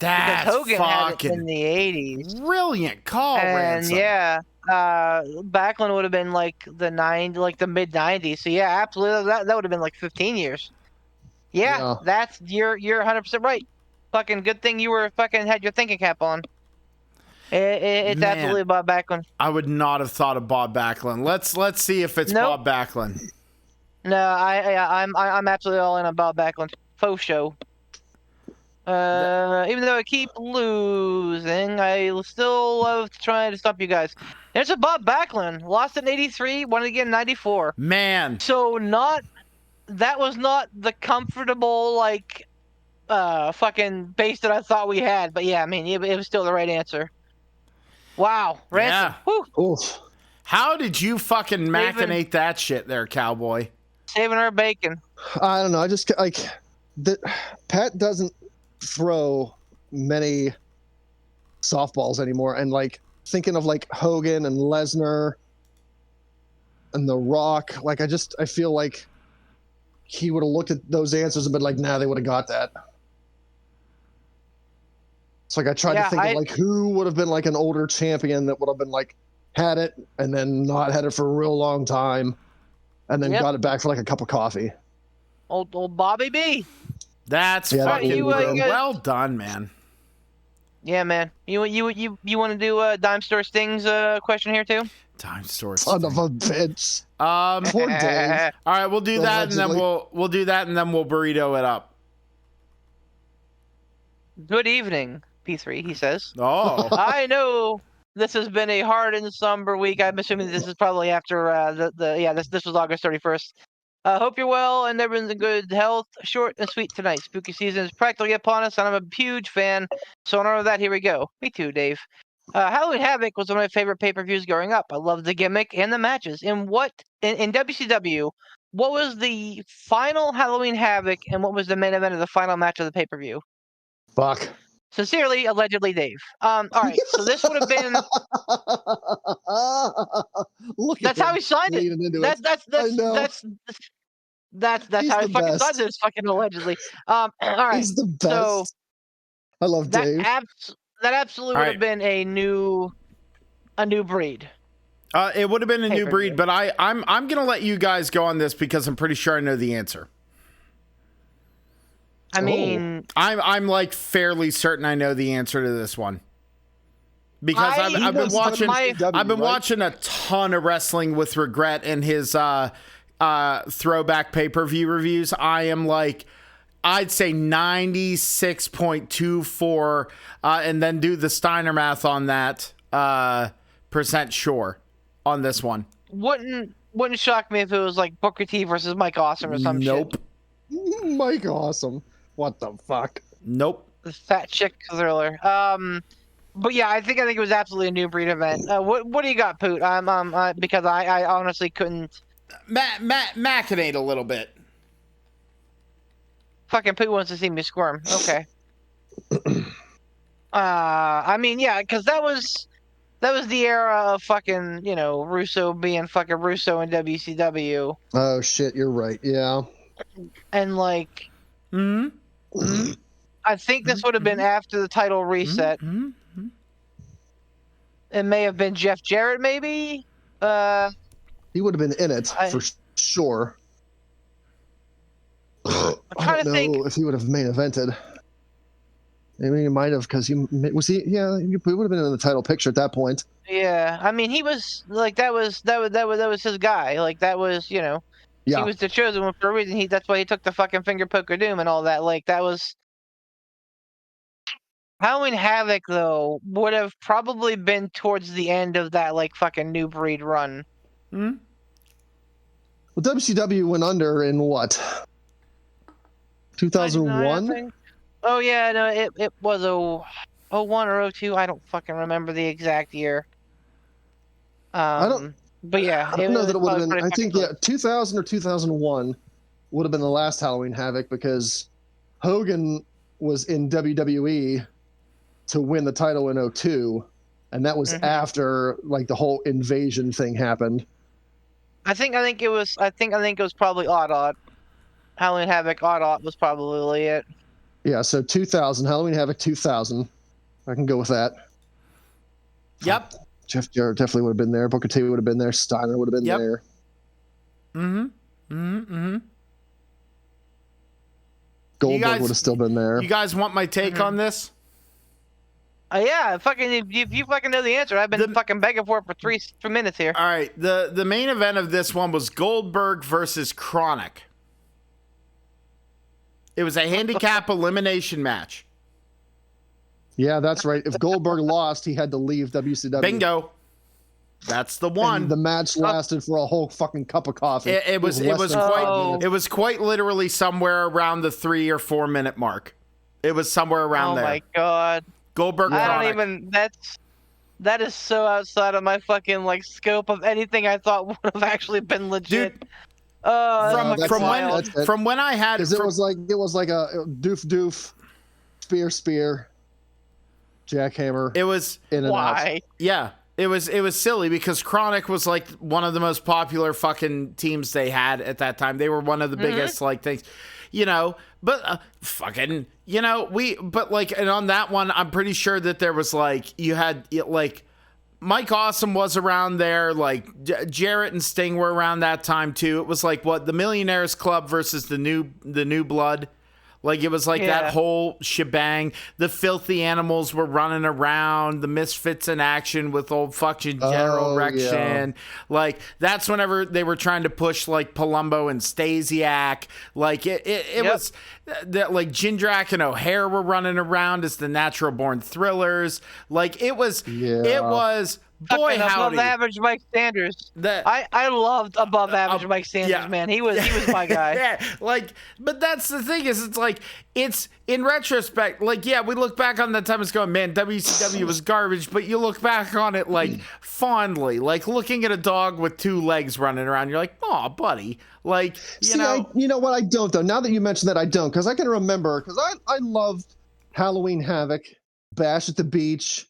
That's because Hogan had it in the 80s. Brilliant call, and Ransom. Yeah, Backlund would have been like the mid 90s. So yeah, absolutely, that would have been like 15 years. Yeah. That's you're 100% right. Fucking good thing you were fucking had your thinking cap on. It's absolutely Bob Backlund. I would not have thought of Bob Backlund. Let's see if it's Bob Backlund. No, I'm absolutely all in on Bob Backlund. Faux show. Even though I keep losing, I still love trying to stop you guys. There's a Bob Backlund. Lost in 83, won it again in 94. Man. So that was not the comfortable, like, fucking base that I thought we had. But yeah, I mean, it was still the right answer. Wow. Ransom. Yeah. Oof. How did you fucking machinate that shit there, cowboy? Saving our bacon. I don't know. I just, like, Pat doesn't throw many softballs anymore, and like thinking of like Hogan and Lesnar and The Rock, like I feel like he would have looked at those answers and been like, nah, they would have got that. It's like I tried to think of like who would have been like an older champion that would have been like had it and then not had it for a real long time and then got it back for like a cup of coffee. Old Bobby B. That's fucking well done, man. Yeah, man. You want to do a Dime Store Stings question here too? Dime Store Son of a bitch. Poor Dave. All right, we'll do that, and then we'll do that, and then we'll burrito it up. Good evening, P3. He says. Oh. I know this has been a hard and somber week. I'm assuming this is probably after this was August 31st. Hope you're well and everyone's in good health. Short and sweet tonight. Spooky season is practically upon us, and I'm a huge fan. So in honor of that, here we go. Me too, Dave. Halloween Havoc was one of my favorite pay-per-views growing up. I loved the gimmick and the matches. In WCW, what was the final Halloween Havoc, and what was the main event of the final match of the pay-per-view? Fuck. Sincerely, allegedly, Dave. All right, so this would have been. That's how he signed it. That's how he fucking signed it. It's fucking allegedly. All right. He's the best. So I love Dave. That absolutely would have been a new breed. It would have been a new breed, but I'm gonna let you guys go on this because I'm pretty sure I know the answer. I mean, I'm like fairly certain I know the answer to this one because I've been watching a ton of Wrestling with Regret and his throwback pay-per-view reviews. I am like, I'd say 96.24, and then do the Steiner math on that percent sure on this one. Wouldn't shock me if it was like Booker T versus Mike Awesome or some shit. Mike Awesome. What the fuck? Nope. The fat chick thriller. But yeah, I think it was absolutely a new breed event. What do you got, Poot? Because I honestly couldn't. Machinate a little bit. Fucking Poot wants to see me squirm. Okay. I mean, yeah, because that was the era of fucking, Russo being fucking Russo in WCW. Oh shit, you're right. Yeah. And like, I think this would have been after the title reset. It may have been Jeff Jarrett, maybe. He would have been in it for sure. I don't know if he would have main evented. Maybe he might have, because he would have been in the title picture at that point. Yeah, I mean, he was like that was his guy. Like that was, he was the chosen one for a reason. That's why he took the fucking finger poke of doom and all that. Like that was Halloween Havoc, though, would have probably been towards the end of that like fucking New Breed run. Well, WCW went under in what? 2001? Oh yeah, no, it was 01 or 02. I don't fucking remember the exact year. But yeah, I don't know that it would have been. I think 2000 or 2001 would have been the last Halloween Havoc, because Hogan was in WWE to win the title in 02, and that was after like the whole invasion thing happened. I think it was probably Odd. Halloween Havoc Odd was probably it. Yeah, so 2000, Halloween Havoc 2000. I can go with that. Yep. Jeff Jarrett definitely would have been there. Booker T would have been there. Steiner would have been there. Goldberg would have still been there. You guys want my take on this? Yeah, fucking, if you fucking know the answer, I've been fucking begging for it for 3 minutes here. All right, the main event of this one was Goldberg versus Chronic. It was a handicap elimination match. Yeah, that's right. If Goldberg lost, he had to leave WCW. Bingo. That's the one. And the match lasted for a whole fucking cup of coffee. It was quite literally somewhere around the 3 or 4 minute mark. It was somewhere around there. Oh my god. Goldberg. That is so outside of my fucking like scope of anything I thought would have actually been legit. Dude, from when I had, it was like a doof spear jackhammer. It was in and out. Yeah, it was silly because Chronic was like one of the most popular fucking teams they had at that time. They were one of the biggest like things, But fucking, and on that one, I'm pretty sure that there was like you had like. Mike Awesome was around there, like Jarrett and Sting were around that time too. It was like the Millionaires Club versus the New Blood. Like it was like that whole shebang. The Filthy Animals were running around, the Misfits in action with old fucking General Rex Shin. Like that's whenever they were trying to push like Palumbo and Stasiak. Like it was that like Jindrak and O'Hare were running around as the Natural Born Thrillers. Like it was boy howdy. Above average Mike Sanders. I loved above average Mike Sanders, man. He was my guy. Yeah, but that's the thing is it's in retrospect, we look back on that time as going, man, WCW was garbage, but you look back on it like fondly, like looking at a dog with 2 legs running around, you're like, oh, buddy. Like, you know what, I don't though. Now that you mention that, I don't, because I can remember, because I loved Halloween Havoc, Bash at the Beach.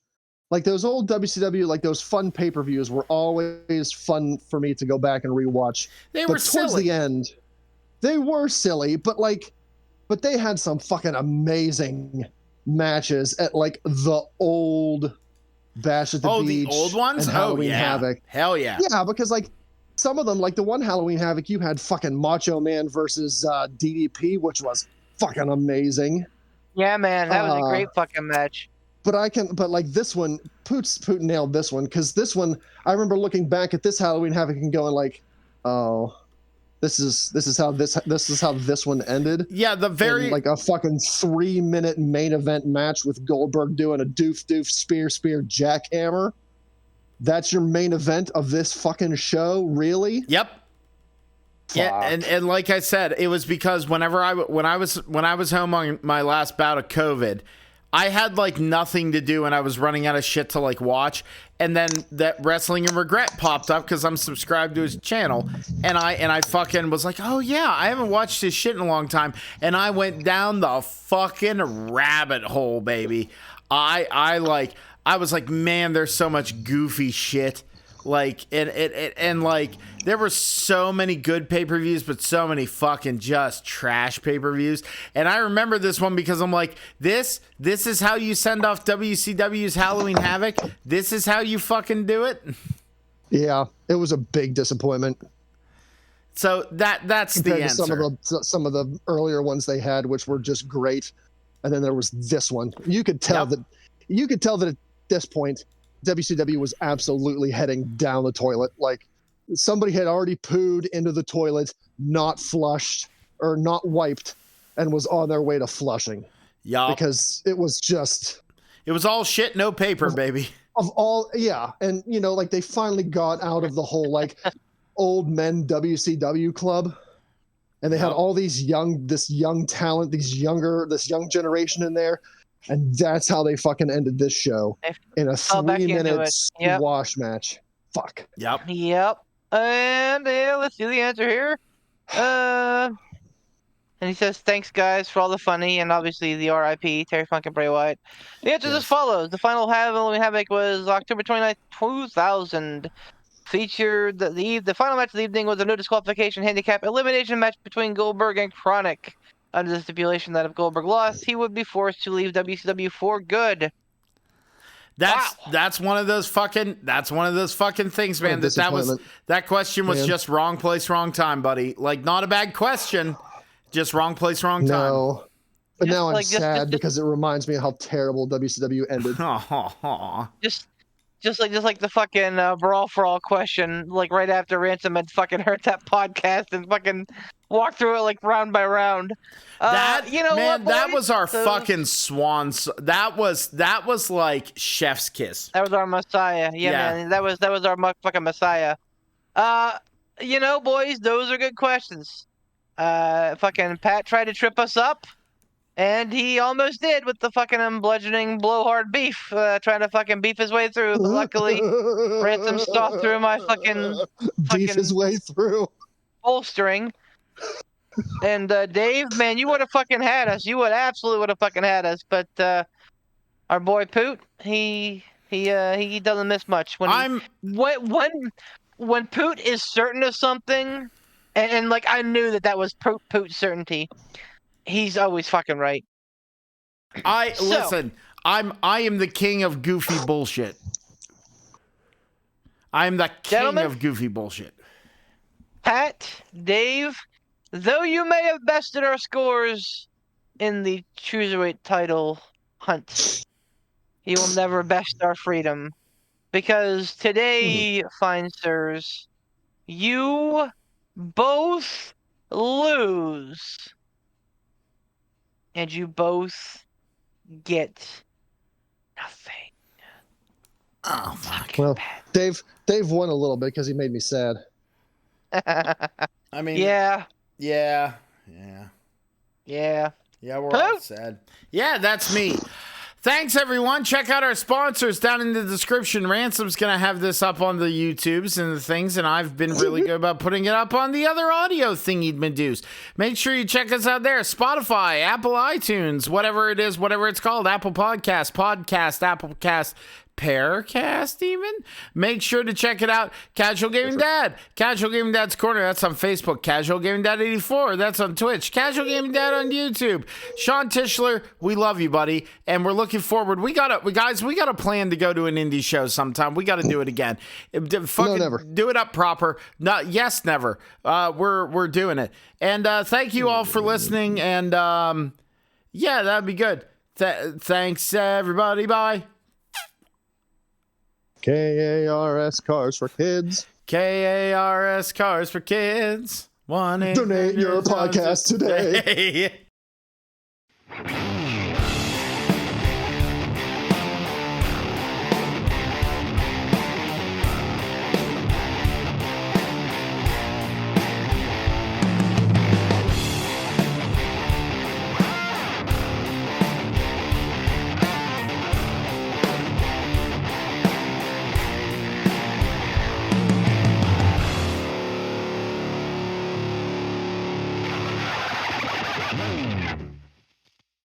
Like those old WCW, like those fun pay-per-views were always fun for me to go back and rewatch. They were silly. Towards the end, they were silly, but they had some fucking amazing matches at like the old Bash at the Beach. Oh, the old ones? And Halloween Havoc. Hell yeah. Yeah, because like some of them, like the one Halloween Havoc, you had fucking Macho Man versus DDP, which was fucking amazing. Yeah, man, that was a great fucking match. But like this one, Poot nailed this one, because this one, I remember looking back at this Halloween Havoc and going like, oh, this is how this one ended. Yeah, like a fucking 3-minute main event match with Goldberg doing a doof spear jackhammer. That's your main event of this fucking show, really? Yep. Fuck. Yeah, and like I said, it was because when I was home on my last bout of COVID, I had like nothing to do and I was running out of shit to like watch, and then that Wrestling and Regret popped up because I'm subscribed to his channel, and I fucking was like, oh yeah, I haven't watched his shit in a long time, and I went down the fucking rabbit hole, baby. I was like, man, there's so much goofy shit. Like and like there were so many good pay-per-views, but so many fucking just trash pay-per-views. And I remember this one because I'm like, this is how you send off WCW's Halloween Havoc. This is how you fucking do it. Yeah, it was a big disappointment. So that's compared the answer. To some of the earlier ones they had, which were just great, and then there was this one. You could tell that at this point, WCW was absolutely heading down the toilet. Like somebody had already pooed into the toilet, not flushed or not wiped, and was on their way to flushing. Yeah, because it was all shit, no paper, baby. And like they finally got out of the whole like old men WCW club, and they had all this young talent, this young generation in there, and that's how they fucking ended this show in a 3-minute squash match. Fuck. Yep. And let's do the answer here. And he says, thanks, guys, for all the funny, and obviously the R.I.P., Terry Funk and Bray Wyatt. The answer is as follows. The final Halloween Havoc was October 29th, 2000. Featured the final match of the evening was a no disqualification handicap elimination match between Goldberg and Chronic. Under the stipulation that if Goldberg lost, he would be forced to leave WCW for good. That's one of those fucking things, man. That question was just wrong place, wrong time, buddy. Like, not a bad question. Just wrong place, wrong time. No. But now I'm sad because it reminds me of how terrible WCW ended. Just like the fucking Brawl for All question, like right after Ransom had fucking heard that podcast and fucking walked through it like round by round. That was our fucking swans. That was like chef's kiss. That was our Messiah. Yeah, man. That was our fucking Messiah. Boys, those are good questions. Fucking Pat tried to trip us up, and he almost did with the fucking bludgeoning blowhard beef, trying to fucking beef his way through. But luckily, Ransom saw through my fucking beef his way through bolstering. And Dave, man, you would have fucking had us. You would absolutely have fucking had us. But our boy Poot, he doesn't miss much. When Poot is certain of something. And like I knew that was Poot's certainty. He's always fucking right. Listen. I am the king of goofy bullshit. I'm the king of goofy bullshit. Pat, Dave, though you may have bested our scores in the cruiserweight title hunt, you will never best our freedom, because today, fine sirs, you both lose, and you both get nothing. Oh, fuck. Well, Dave won a little bit because he made me sad. I mean, yeah, we're all sad. Yeah, that's me. Thanks, everyone. Check out our sponsors down in the description. Ransom's going to have this up on the YouTubes and the things, and I've been really good about putting it up on the other audio thingy been do's. Make sure you check us out there. Spotify, Apple iTunes, whatever it is, whatever it's called, Apple Podcast, Applecast, Pearcast even. Make sure to check it out. Casual Gaming Dad, Casual Gaming Dad's Corner, that's on Facebook. Casual Gaming Dad 84, that's on Twitch. Casual Gaming Dad on YouTube. Sean Tischler, we love you, buddy, and we're looking forward. We got a plan to go to an indie show sometime. We got to do it again. Never. Do it up proper. Never. We're doing it. And thank you all for listening. And that'd be good. Thanks, everybody. Bye. KARS Cars for Kids. KARS Cars for Kids. Donate your podcast today.